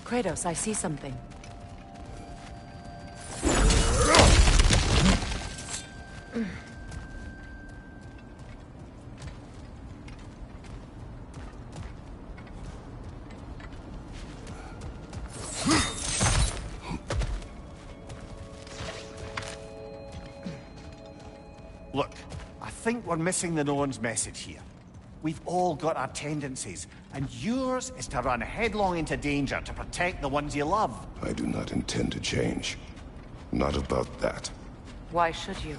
Kratos, I see something. Look, I think we're missing the Norn's message here. We've all got our tendencies, and yours is to run headlong into danger to protect the ones you love. I do not intend to change. Not about that. Why should you?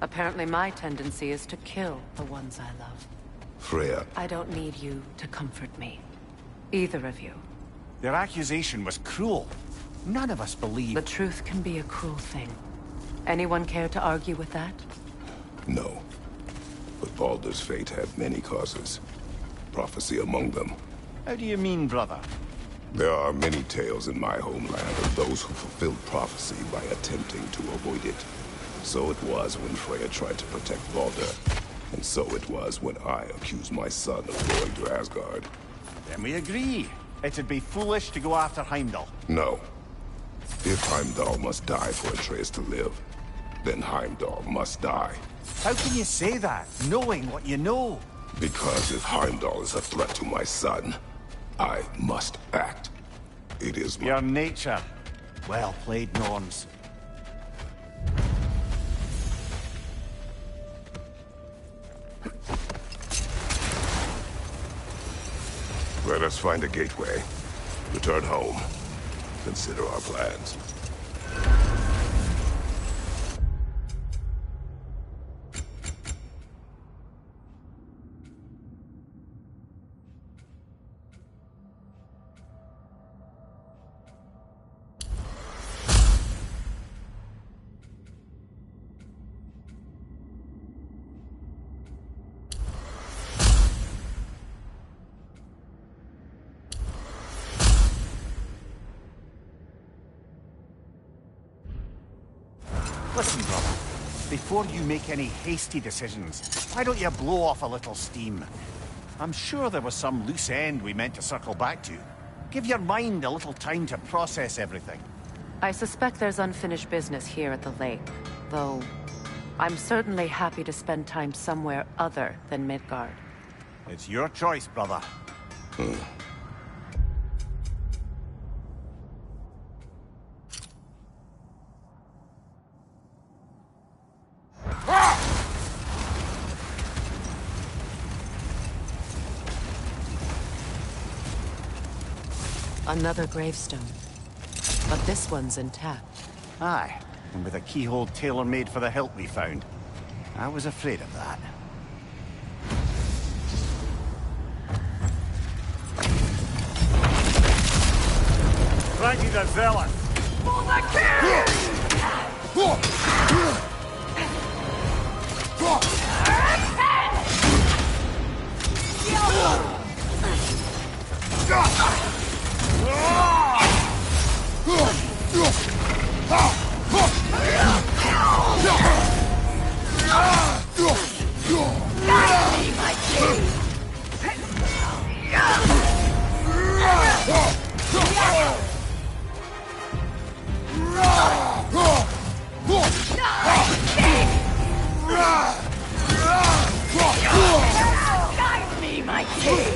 Apparently my tendency is to kill the ones I love. Freya. I don't need you to comfort me. Either of you. Their accusation was cruel. None of us believe... The truth can be a cruel thing. Anyone care to argue with that? No. But Baldur's fate had many causes. Prophecy among them. How do you mean, brother? There are many tales in my homeland of those who fulfilled prophecy by attempting to avoid it. So it was when Freya tried to protect Baldur. And so it was when I accused my son of going to Asgard. Then we agree. It'd be foolish to go after Heimdall. No. If Heimdall must die for Atreus to live, then Heimdall must die. How can you say that, knowing what you know? Because if Heimdall is a threat to my son, I must act. It is your nature. Well played, Norns. Let us find a gateway. Return home. Consider our plans. Listen, brother. Before you make any hasty decisions, why don't you blow off a little steam? I'm sure there was some loose end we meant to circle back to. Give your mind a little time to process everything. I suspect there's unfinished business here at the lake, though I'm certainly happy to spend time somewhere other than Midgard. It's your choice, brother. Another gravestone. But this one's intact. Aye, and with a keyhole tailor-made for the hilt we found. I was afraid of that. Frankie the Zealot! For the Guide me, my king!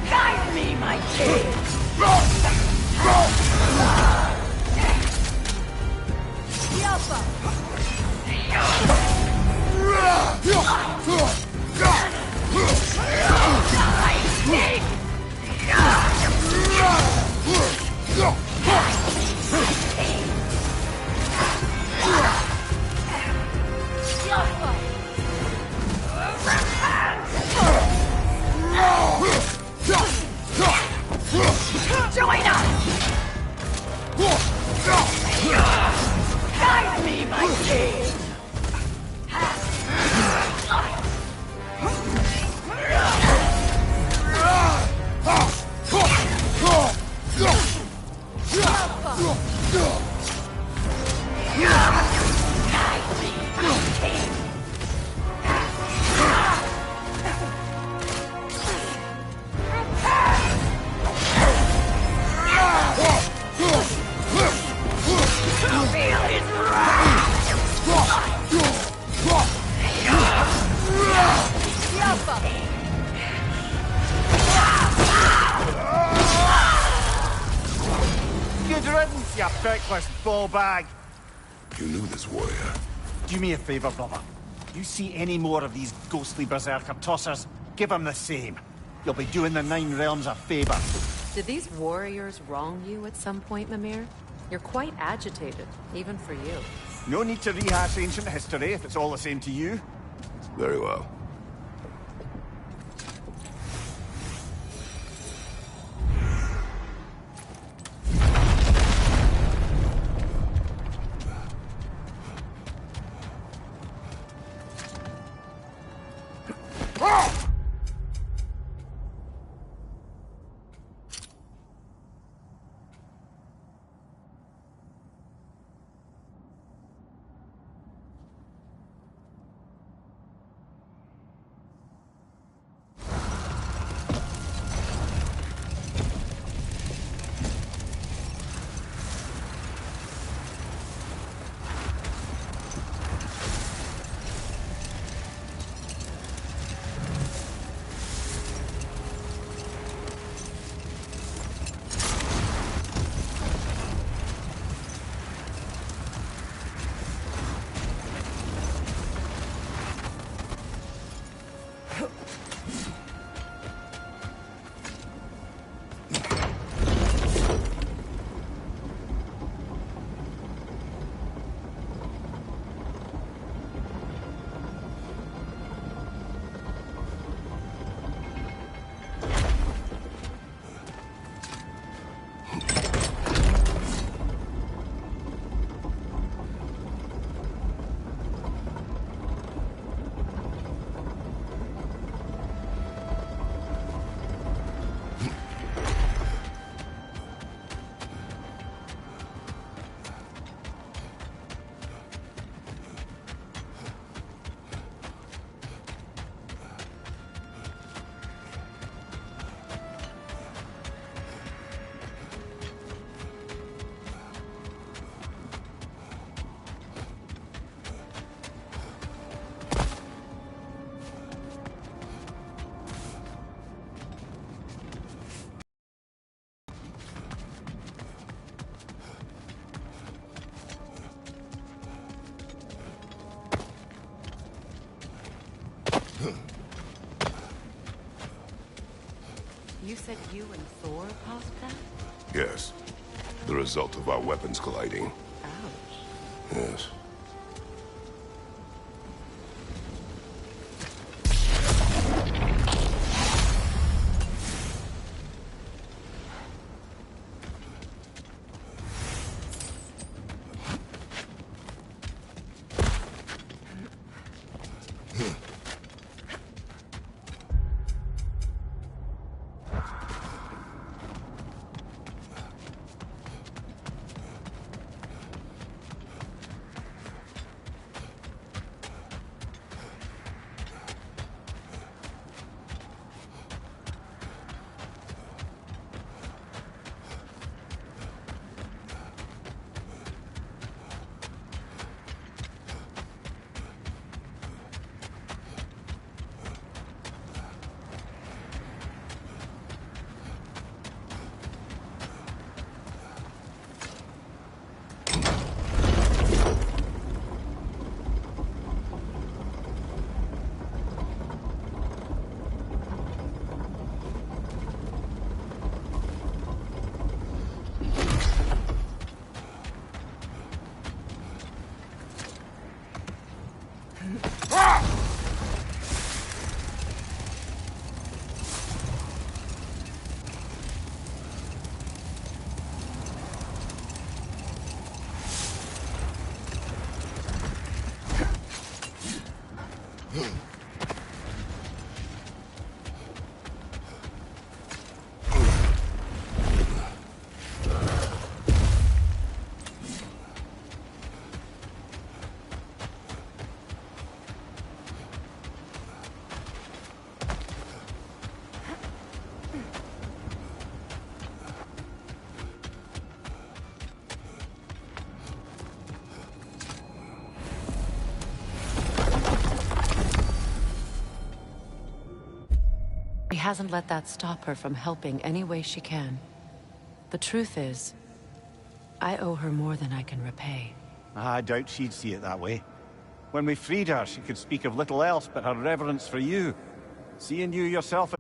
Guide me, my king! Join us! Guide me, my king! Feel his wrath! Good riddance, you feckless ball bag! You knew this warrior. Do me a favor, brother. You see any more of these ghostly berserker tossers, give them the same. You'll be doing the Nine Realms a favor. Did these warriors wrong you at some point, Mimir? You're quite agitated, even for you. No need to rehash ancient history if it's all the same to you. Very well. said you and Thor caused that? Yes. The result of our weapons colliding. Ouch. Yes. She hasn't let that stop her from helping any way she can. The truth is, I owe her more than I can repay. I doubt she'd see it that way. When we freed her, she could speak of little else but her reverence for you. Seeing you yourself